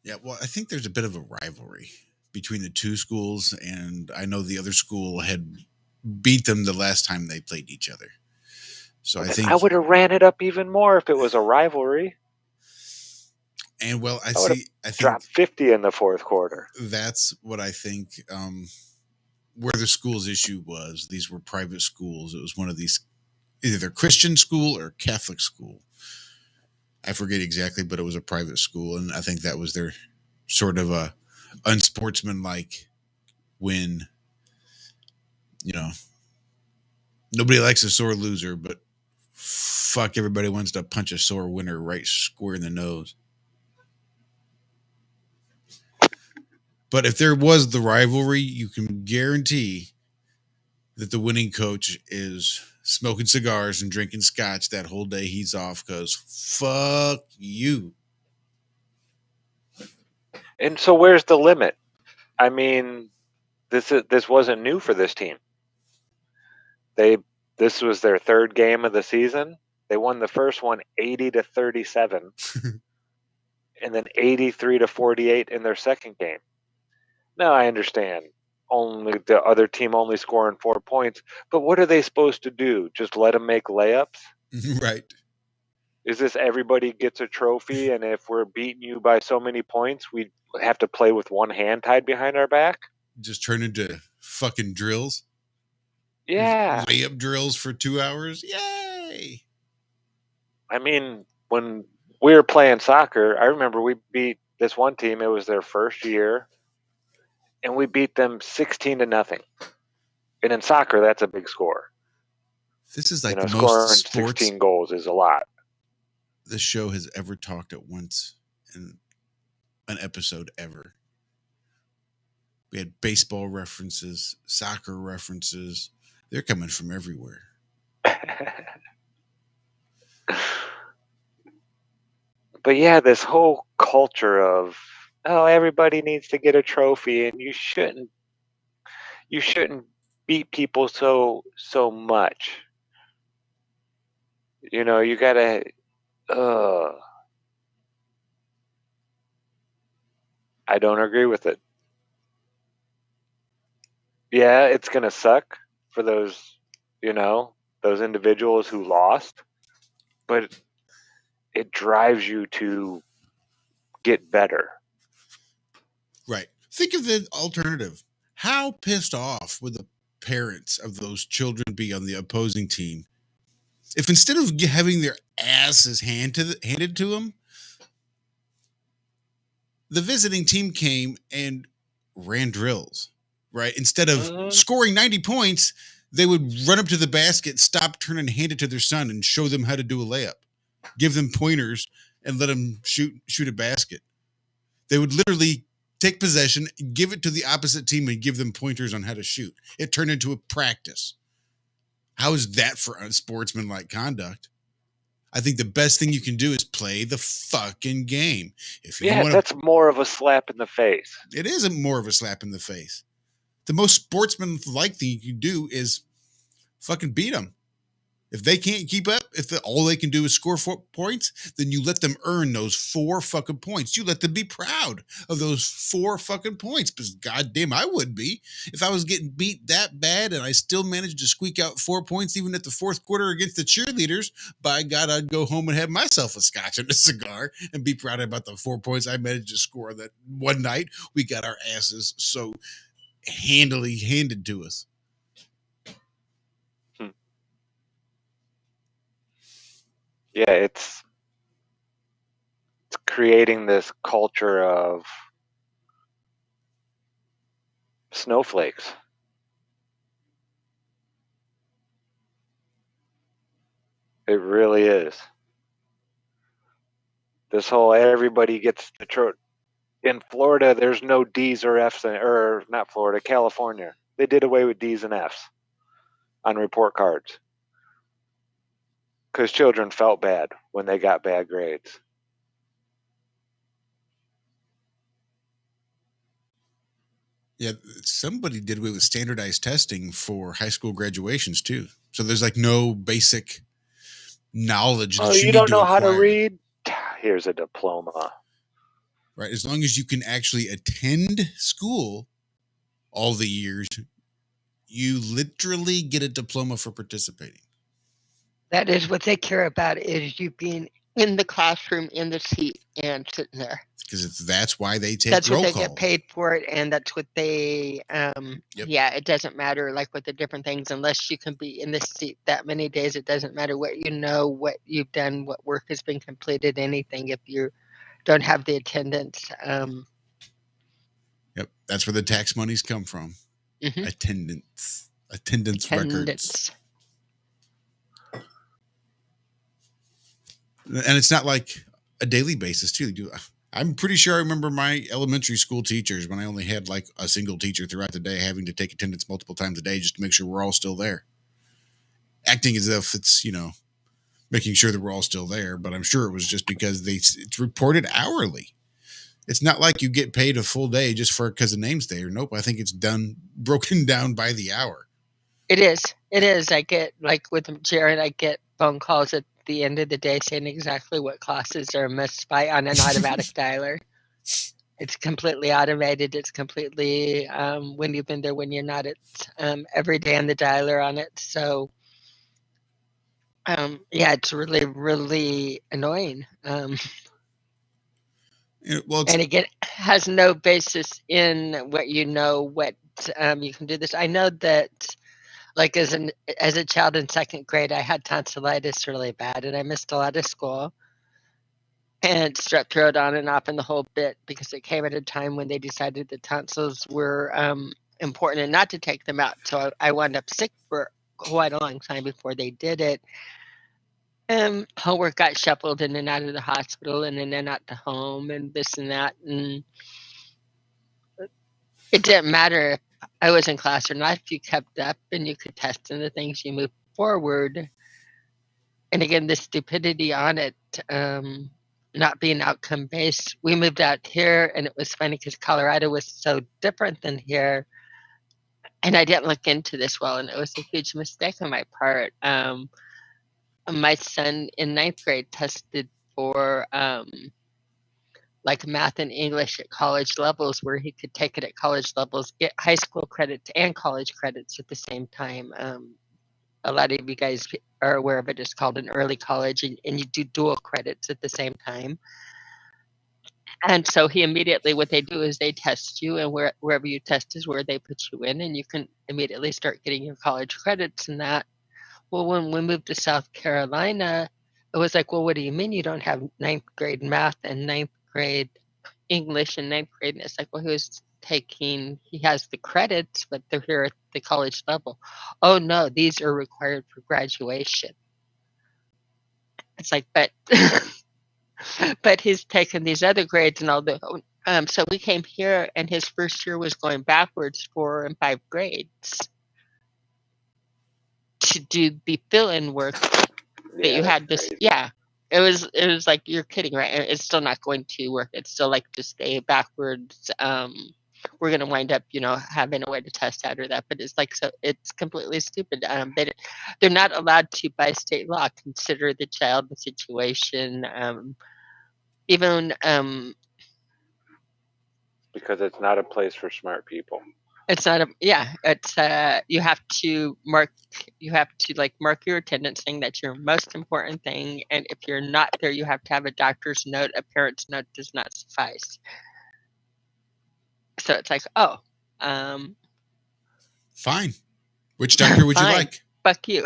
Yeah, well, I think there's a bit of a rivalry between the two schools, and I know the other school had beat them the last time they played each other. So I think I would have ran it up even more if it was a rivalry. And well, I think dropped 50 in the fourth quarter. That's what I think. Where the school's issue was, these were private schools. It was one of these, either Christian school or Catholic school. I forget exactly, but it was a private school, and I think that was their sort of a unsportsmanlike when, Nobody likes a sore loser, but fuck, everybody wants to punch a sore winner right square in the nose. But if there was the rivalry, you can guarantee that the winning coach is smoking cigars and drinking scotch that whole day he's off because fuck you. And so where's the limit? I mean, this wasn't new for this team. This was their third game of the season. They won the first one 80-37 and then 83-48 in their second game. Now I understand only the other team only scoring 4 points, but what are they supposed to do? Just let them make layups? Right. Is this everybody gets a trophy, and if we're beating you by so many points, we have to play with one hand tied behind our back? Just turn into fucking drills. Yeah. Layup drills for 2 hours. Yay. I mean, when we were playing soccer, I remember we beat this one team. It was their first year, and we beat them 16-0. And in soccer, that's a big score. This is like You know, the scoring most sports 16 goals is a lot. this show has ever talked at once in an episode ever. We had baseball references, soccer references. They're coming from everywhere. But yeah, this whole culture of, oh, everybody needs to get a trophy, and you shouldn't beat people so much. You know, you gotta I don't agree with it. Yeah, it's gonna suck for those, those individuals who lost, but it drives you to get better. Right. Think of the alternative. How pissed off would the parents of those children be on the opposing team if instead of having their asses handed to them, the visiting team came and ran drills, right? Instead of scoring 90 points, they would run up to the basket, stop, turn, and hand it to their son and show them how to do a layup, give them pointers, and let them shoot a basket. They would literally take possession, give it to the opposite team, and give them pointers on how to shoot. It turned into a practice. How is that for unsportsmanlike conduct? I think the best thing you can do is play the fucking game. If you that's more of a slap in the face. It isn't more of a slap in the face. The most sportsmanlike thing you can do is fucking beat them. If they can't keep up, if all they can do is score 4 points, then you let them earn those 4 fucking points. You let them be proud of those 4 fucking points, because goddamn, I would be. If I was getting beat that bad and I still managed to squeak out 4 points even at the fourth quarter against the cheerleaders, by God, I'd go home and have myself a scotch and a cigar and be proud about the 4 points I managed to score that one night. We got our asses so handily handed to us. Yeah, it's creating this culture of snowflakes. It really is. This whole everybody gets the trophy. In Florida, there's no D's or F's, or not Florida, California. They did away with D's and F's on report cards because children felt bad when they got bad grades. Yeah, somebody did away with standardized testing for high school graduations too. So there's like no basic knowledge. Oh, you don't know how to read? Here's a diploma. Right. As long as you can actually attend school all the years, you literally get a diploma for participating. That is what they care about, is you being in the classroom, in the seat, and sitting there. Because that's why they take that's roll what they call. Get paid for it, and that's what they yeah, it doesn't matter like with the different things, unless you can be in the seat that many days. It doesn't matter what you know, what you've done, what work has been completed, anything, if you don't have the attendance. Yep, that's where the tax monies come from. Attendance records. And it's not like a daily basis too. I'm pretty sure I remember my elementary school teachers when I only had like a single teacher throughout the day having to take attendance multiple times a day just to make sure we're all still there. Acting as if it's, making sure that we're all still there, but I'm sure it was just because it's reported hourly. It's not like you get paid a full day just because of names day or nope. I think it's broken down by the hour. It is. It is. I get, like with Jared, I get phone calls at the end of the day saying exactly what classes are missed by on an automatic dialer. It's completely automated. It's completely when you've been there, when you're not. It's every day on the dialer on it. So, yeah, it's really, really annoying. And again, has no basis in what you can do this. I know that, like as a child in second grade, I had tonsillitis really bad, and I missed a lot of school. And strep throat on and off and the whole bit, because it came at a time when they decided the tonsils were important and not to take them out. So I wound up sick for quite a long time before they did it. Homework got shuffled in and out of the hospital and in and out to home and this and that. And it didn't matter if I was in class or not. If you kept up and you could test in the things, you moved forward. And again, the stupidity on it, not being outcome based. We moved out here, and it was funny because Colorado was so different than here, and I didn't look into this well, and it was a huge mistake on my part. My son in 9th grade tested for like math and English at college levels, where he could take it at college levels, get high school credits and college credits at the same time. A lot of you guys are aware of it. It's called an early college, and you do dual credits at the same time. And so he immediately, what they do is they test you, and wherever you test is where they put you in, and you can immediately start getting your college credits and that. Well, when we moved to South Carolina, it was like, well, what do you mean you don't have 9th grade math and 9th grade English and 9th grade? And it's like, well, he has the credits, but they're here at the college level. Oh, no, these are required for graduation. It's like, but but he's taken these other grades and all the so we came here, and his first year was going backwards 4 and 5 grades to do the fill-in work that you had this. Yeah, it was like, you're kidding, right? It's still not going to work. It's still like to stay backwards. We're going to wind up, having a way to test out or that, but it's like, so it's completely stupid. They're not allowed to, by state law, consider the child, the situation, even because it's not a place for smart people. It's not it's you have to mark your attendance, saying that's your most important thing, and if you're not there, you have to have a doctor's note. A parent's note does not suffice. So it's like, fine. Which doctor would you like? Fuck you.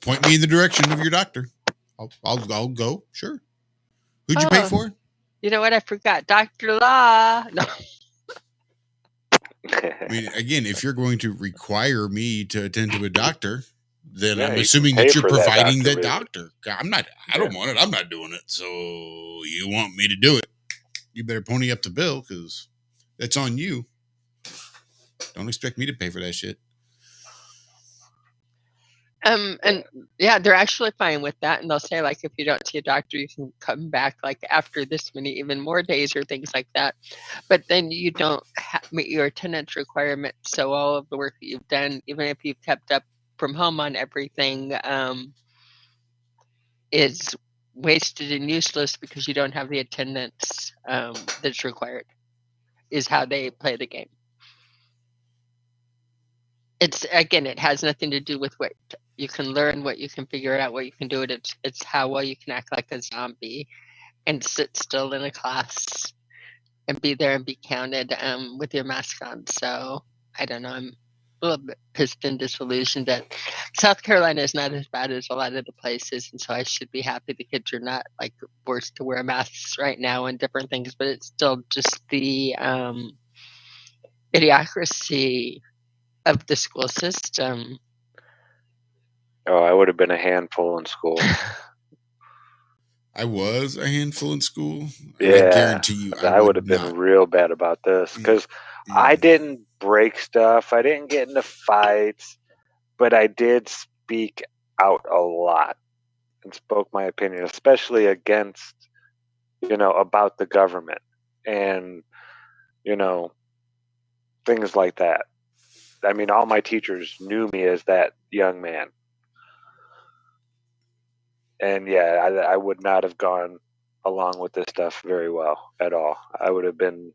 Point me in the direction of your doctor. I'll go. Sure. Who'd you pay for? You know what? I forgot. Dr. Law. No. I mean, again, if you're going to require me to attend to a doctor, then I'm assuming that you're providing that doctor. I don't want it. I'm not doing it. So you want me to do it. You better pony up the bill, because that's on you. Don't expect me to pay for that shit. And yeah, they're actually fine with that, and they'll say, like, if you don't see a doctor, you can come back like after this many, even more days or things like that. But then you don't meet your attendance requirement, so all of the work that you've done, even if you've kept up from home on everything, is wasted and useless because you don't have the attendance that's required, is how they play the game. It's, again, it has nothing to do with what you can learn, what you can figure out, what you can do. It's how well you can act like a zombie and sit still in a class and be there and be counted with your mask on. So I don't know. I'm a little bit pissed and disillusioned that South Carolina is not as bad as a lot of the places, and so I should be happy the kids are not like forced to wear masks right now and different things. But it's still just the idiocracy of the school system. Oh, I would have been a handful in school. I was a handful in school, and I Yeah, guarantee you I I would would have been not. real bad about this because I didn't break stuff. I didn't get into fights, but I did speak out a lot and spoke my opinion, especially against, about the government and, things like that. I mean, all my teachers knew me as that young man. And yeah, I would not have gone along with this stuff very well at all. I would have been,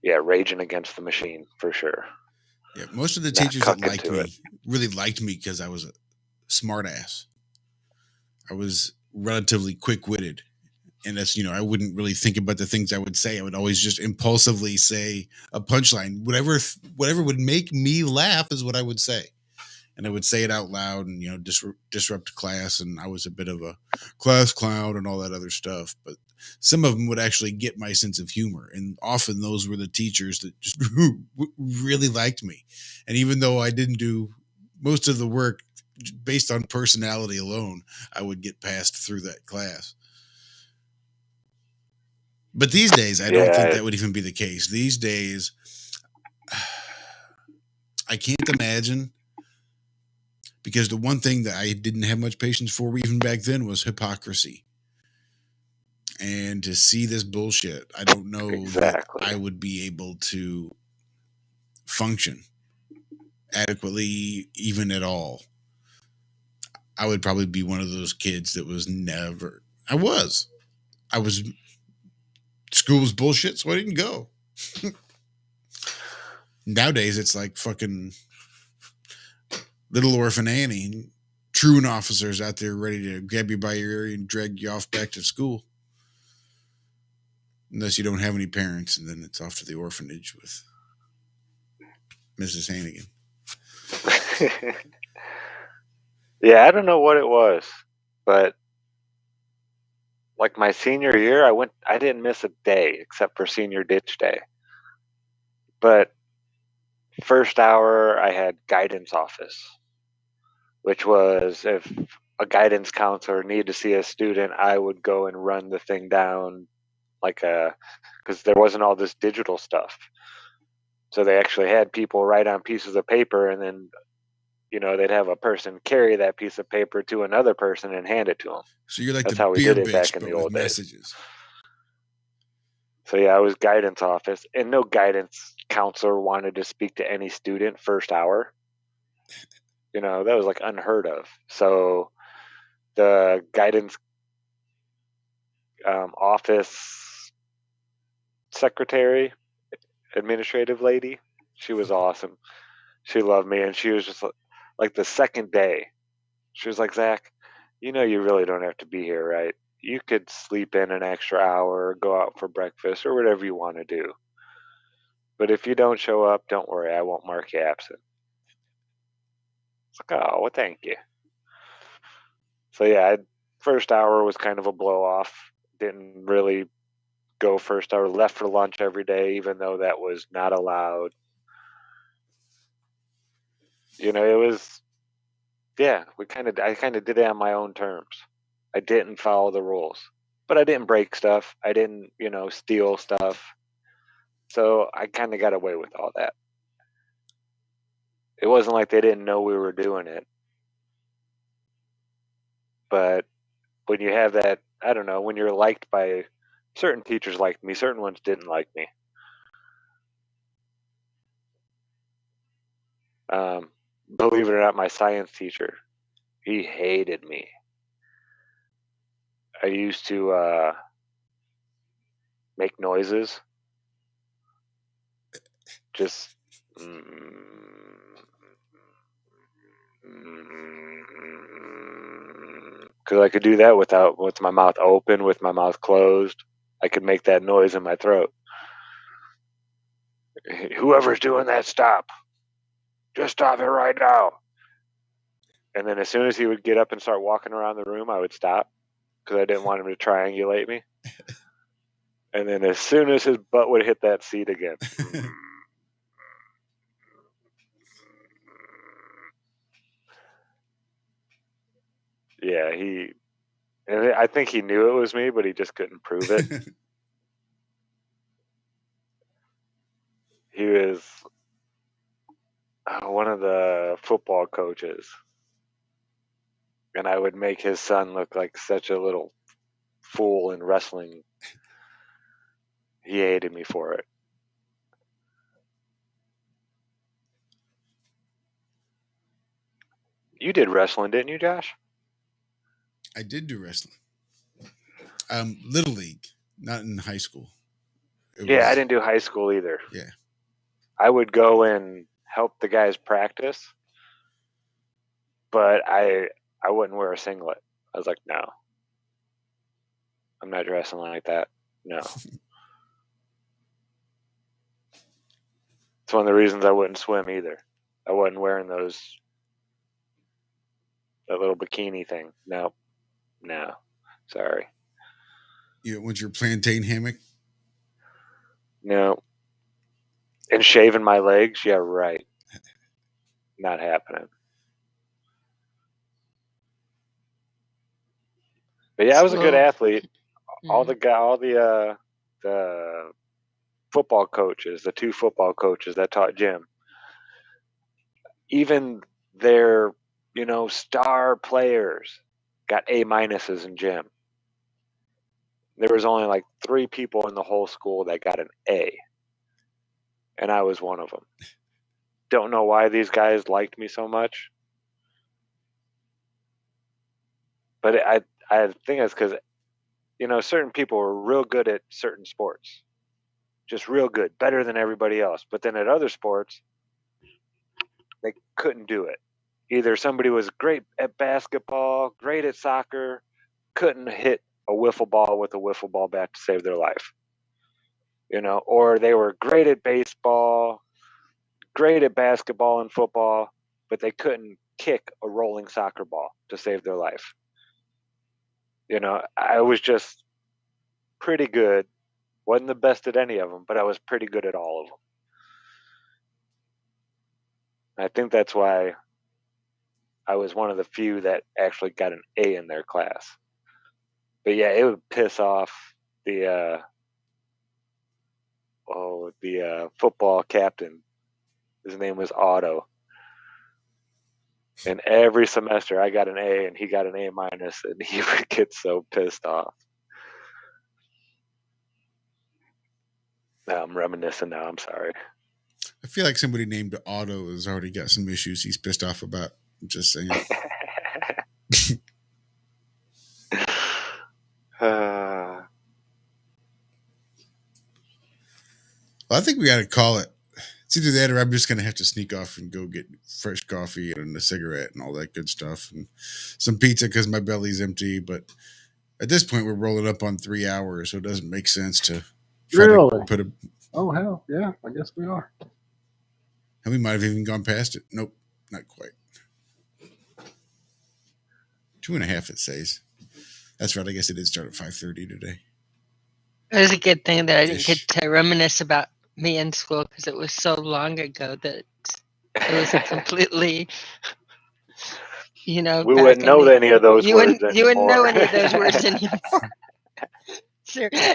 raging against the machine for sure. Yeah, most of the Not teachers that cucking liked to me it. really liked me because I was a smart ass. I was relatively quick witted. And that's, I wouldn't really think about the things I would say. I would always just impulsively say a punchline. Whatever would make me laugh is what I would say. And I would say it out loud and, disrupt class. And I was a bit of a class clown and all that other stuff. But some of them would actually get my sense of humor. And often those were the teachers that just really liked me. And even though I didn't do most of the work based on personality alone, I would get passed through that class. But these days, I don't think that would even be the case. These days, I can't imagine, because the one thing that I didn't have much patience for even back then was hypocrisy. And to see this bullshit, I don't know that I would be able to function adequately, even at all. I would probably be one of those kids that was never. I was. School was bullshit, so I didn't go. Nowadays, it's like fucking Little Orphan Annie, truant officers out there ready to grab you by your ear and drag you off back to school. Unless you don't have any parents, and then it's off to the orphanage with Mrs. Hannigan. Yeah, I don't know what it was, but like my senior year, I didn't miss a day except for senior ditch day. But first hour, I had guidance office, which was if a guidance counselor needed to see a student, I would go and run the thing down because there wasn't all this digital stuff. So they actually had people write on pieces of paper, and then, they'd have a person carry that piece of paper to another person and hand it to them. So you're like That's the how we beer did it back bitch, in but the with old days. messages. So yeah, I was guidance office, and no guidance counselor wanted to speak to any student first hour. That was like unheard of. So the guidance office secretary, administrative lady, she was awesome. She loved me, and she was just like the second day, she was like, Zach, you really don't have to be here, right? You could sleep in an extra hour, go out for breakfast, or whatever you want to do. But if you don't show up, don't worry, I won't mark you absent. It's like, oh, well, thank you. So yeah, first hour was kind of a blow off. Didn't really go first hour. Left for lunch every day, even though that was not allowed. It was, yeah. I kind of did it on my own terms. I didn't follow the rules, but I didn't break stuff. I didn't, steal stuff. So I kind of got away with all that. It wasn't like they didn't know we were doing it. But when you have that, I don't know, when you're liked by certain teachers liked me, certain ones didn't like me. Believe it or not, my science teacher, he hated me. I used to make noises. Just because I could do that with my mouth open, with my mouth closed. I could make that noise in my throat. Whoever's doing that, stop. Just stop it right now. And then as soon as he would get up and start walking around the room, I would stop because I didn't want him to triangulate me. And then as soon as his butt would hit that seat again. Yeah, And I think he knew it was me, but he just couldn't prove it. He was one of the football coaches, and I would make his son look like such a little fool in wrestling. He hated me for it. You did wrestling, didn't you, Josh? I did do wrestling. Little league, not in high school. I didn't do high school either. Yeah. I would go and help the guys practice, but I wouldn't wear a singlet. I was like, no. I'm not dressing like that. No. It's one of the reasons I wouldn't swim either. I wasn't wearing that little bikini thing. No. Sorry. You don't want your plantain hammock? No. And shaving my legs? Yeah, right. Not happening. But yeah, I was a good athlete. All the football coaches, the 2 football coaches that taught gym, even their, star players got A- in gym. There was only like 3 people in the whole school that got an A, and I was one of them. Don't know why these guys liked me so much, but I think it's because certain people were real good at certain sports, just real good, better than everybody else. But then at other sports, they couldn't do it. Either somebody was great at basketball, great at soccer, couldn't hit a wiffle ball with a wiffle ball bat to save their life. Or they were great at baseball, great at basketball and football, but they couldn't kick a rolling soccer ball to save their life. I was just pretty good. Wasn't the best at any of them, but I was pretty good at all of them. I think that's why I was one of the few that actually got an A in their class. But yeah, it would piss off the football captain. His name was Otto. And every semester I got an A and he got an A-, and he would get so pissed off. Now I'm reminiscing now, I'm sorry. I feel like somebody named Otto has already got some issues he's pissed off about. I'm just saying. Well, I think we got to call it. It's either that or I'm just going to have to sneak off and go get fresh coffee and a cigarette and all that good stuff and some pizza because my belly's empty. But at this point, we're rolling up on 3 hours, so it doesn't make sense to try to put a... Oh, hell, yeah, I guess we are. And we might have even gone past it. Nope, not quite. 2.5, it says. That's right. I guess it did start at 5:30 today. It was a good thing that I didn't get to reminisce about me in school because it was so long ago that it was a completely, we wouldn't know any of those words anymore. You wouldn't know any of those words anymore.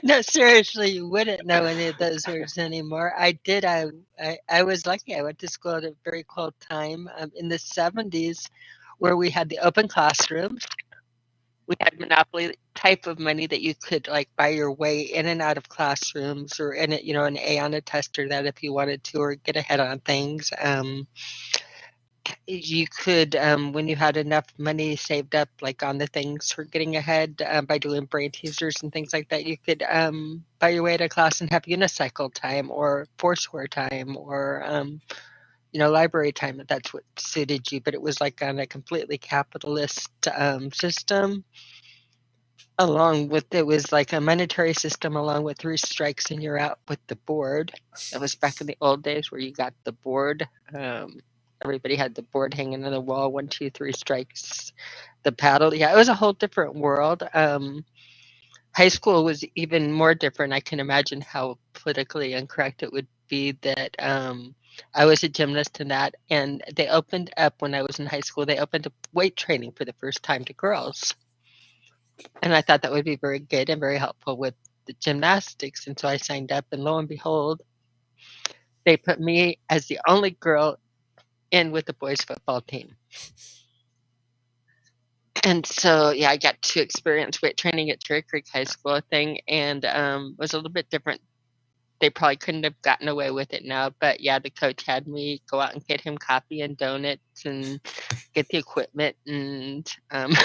No, seriously, you wouldn't know any of those words anymore. I did. I was lucky. I went to school at a very cool time in the 70s where we had the open classroom. We had monopoly type of money that you could like buy your way in and out of classrooms or an A on a test or that if you wanted to or get ahead on things. You could, when you had enough money saved up, like on the things for getting ahead by doing brain teasers and things like that, you could buy your way to class and have unicycle time or foursquare time or, library time if that's what suited you. But it was like on a completely capitalist system. Along with it was like a monetary system along with 3 strikes and you're out with the board. That was back in the old days where you got the board. Everybody had the board hanging on the wall, 1, 2, 3 strikes, the paddle. Yeah, it was a whole different world. High school was even more different. I can imagine how politically incorrect it would be that I was a gymnast in that. And they opened up when I was in high school, they opened up weight training for the first time to girls. And I thought that would be very good and very helpful with the gymnastics. And so I signed up, and lo and behold, they put me as the only girl in with the boys football team. And so, yeah, I got to experience weight training at Cherry Creek High School thing, and was a little bit different. They probably couldn't have gotten away with it now, but yeah, the coach had me go out and get him coffee and donuts and get the equipment and Aren't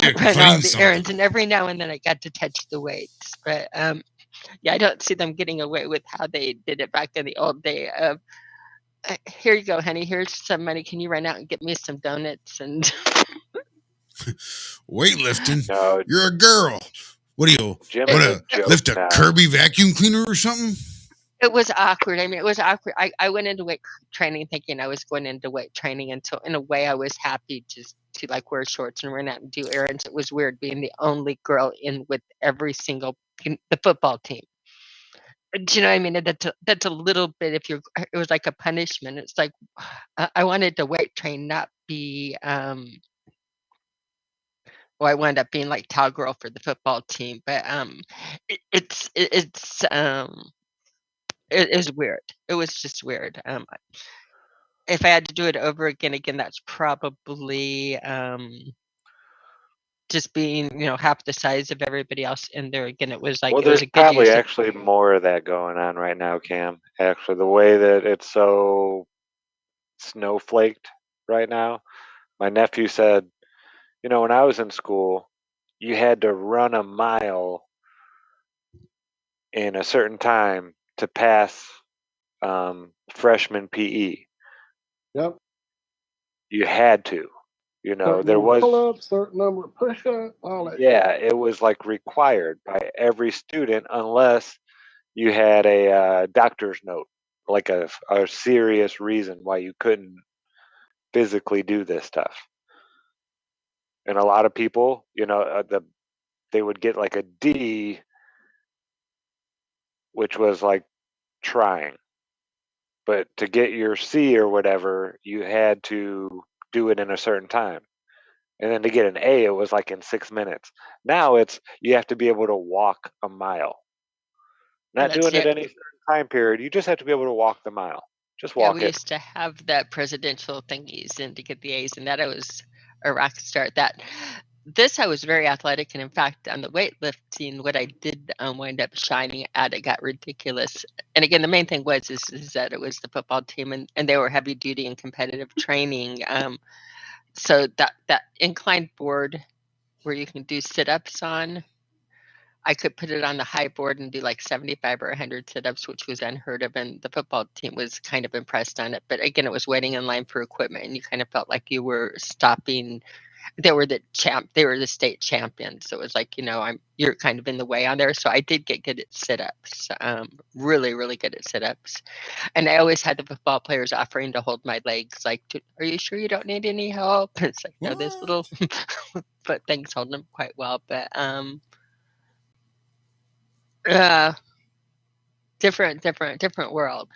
you run all explain the something? errands. And every now and then I got to touch the weights, but yeah, I don't see them getting away with how they did it back in the old day of, here you go, honey, here's some money. Can you run out and get me some donuts? And Weightlifting? No, You're a girl. What do you Jim want is a to joke lift a now. Kirby vacuum cleaner or something? it was awkward. I mean, it was awkward. I went into weight training thinking I was going into weight training, and so in a way I was happy just to like wear shorts and run out and do errands. It was weird being the only girl in with every single the football team. Do you know what I mean? That's a little bit, if you're, it was like a punishment. It's like I wanted to weight train, not be well, I wound up being like towel girl for the football team, but it is weird. It was just weird. If I had to do it over again, that's probably just being, half the size of everybody else in there. Again, it was like Well, it was there's a good probably use of. actually more of that going on right now, Cam. Actually, the way that it's so snowflaked right now. My nephew said, when I was in school, you had to run a mile in a certain time to pass freshman PE. Yep. You had to. Certain There number of was, pull-ups, certain number of push-ups, all that. yeah, it was like required by every student unless you had a doctor's note, like a serious reason why you couldn't physically do this stuff. And a lot of people, they would get like a D, which was like trying. But to get your C or whatever, you had to do it in a certain time. And then to get an A, it was like in 6 minutes. Now it's you have to be able to walk a mile. And Not that's doing it it. any certain time period. You just have to be able to walk the mile. Just Yeah, walk we it. used to have that presidential thingies and to get the A's, and that I was a rock star at that. This I was very athletic, and in fact, on the weightlifting, what I did wind up shining at, it got ridiculous. And again, the main thing is that it was the football team, and they were heavy duty and competitive training. So that inclined board where you can do sit ups on, I could put it on the high board and do like 75 or 100 sit-ups, which was unheard of, and the football team was kind of impressed on it. But again, it was waiting in line for equipment, and you kind of felt like you were stopping. They were the state champions, so it was like, you're kind of in the way on there. So I did get good at sit-ups, really, really good at sit-ups, and I always had the football players offering to hold my legs, like, "Are you sure you don't need any help?" And it's like, no, this little foot thing's holding them quite well, but different world.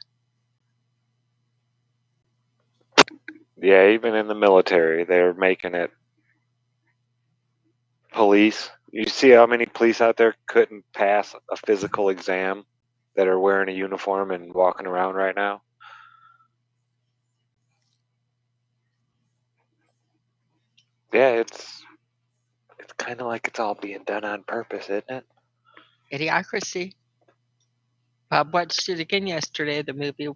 Yeah, even in the military, they're making it police. You see how many police out there couldn't pass a physical exam that are wearing a uniform and walking around right now? Yeah, it's kind of like it's all being done on purpose, isn't it? Idiocracy. Bob watched it again yesterday, the movie.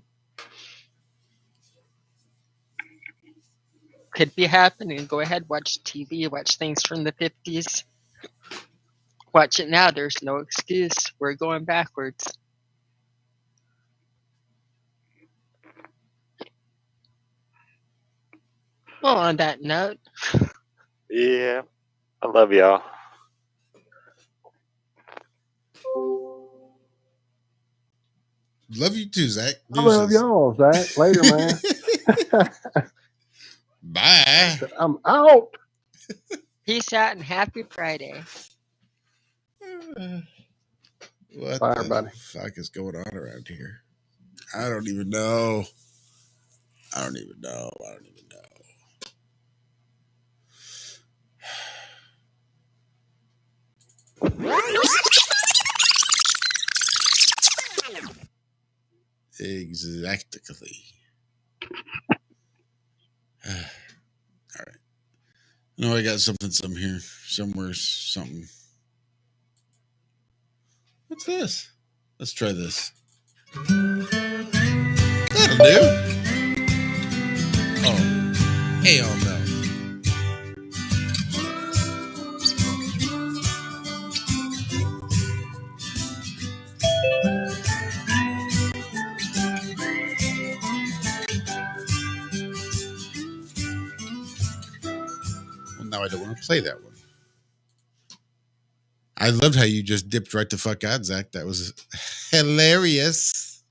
Could be happening. Go ahead, watch TV, watch things from the 50s. Watch it now. There's no excuse. We're going backwards. Well, on that note, Yeah. I love y'all. Love you too, Zach. I love Deuces. y'all, Zach. Later, man. Bye. I'm out. peace out and happy Friday. What Bye, the everybody. fuck is going on around here? I don't even know. I don't even know. Exactly. All right. No, I got something here. Somewhere, something. What's this? Let's try this. That'll do. Oh, hell no. Well, now I don't want to play that one. I loved how you just dipped right the fuck out, Zach. That was hilarious.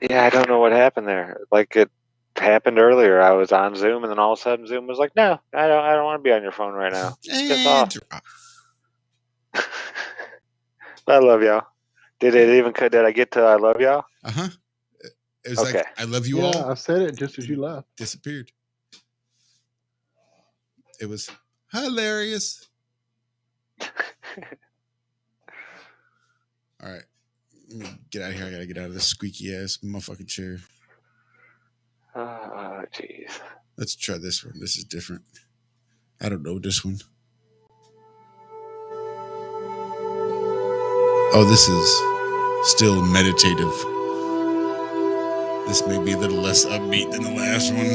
Yeah, I don't know what happened there. Like it happened earlier. I was on Zoom, and then all of a sudden, Zoom was like, "No, I don't want to be on your phone right now. Piss off." I love y'all. Did it even? Did I get to I love y'all? It was Okay. like, I love you all. Yeah, I said it just as you left. Disappeared. It was hilarious. All right. Let me get out of here. I gotta get out of this squeaky ass motherfucking chair. Oh, jeez. Let's try this one. This is different. I don't know this one. Oh, this is still meditative. This may be a little less upbeat than the last one.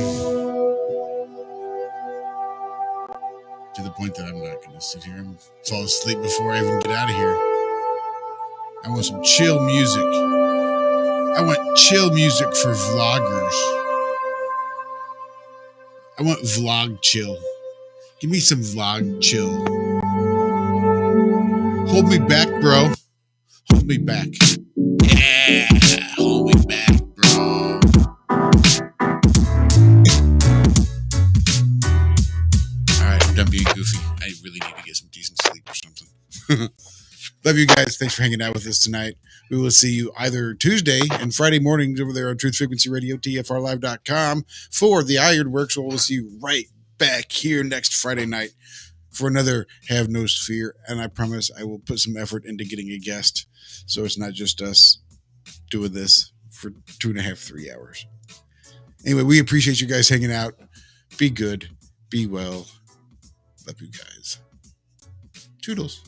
To the point that I'm not going to sit here and fall asleep before I even get out of here. I want some chill music. I want chill music for vloggers. I want vlog chill. Give me some vlog chill. Hold me back, bro. Hold me back. Yeah, hold me back, bro. All right, I'm done being goofy. I really need to get some decent sleep or something. Love you guys. Thanks for hanging out with us tonight. We will see you either Tuesday and Friday mornings over there on Truth Frequency Radio, TFRlive.com for the Ironworks. We'll see you right back here next Friday night for another Have No Sphere. And I promise I will put some effort into getting a guest so it's not just us doing this for 2.5, 3 hours. Anyway, we appreciate you guys hanging out. Be good. Be well. Love you guys. Toodles.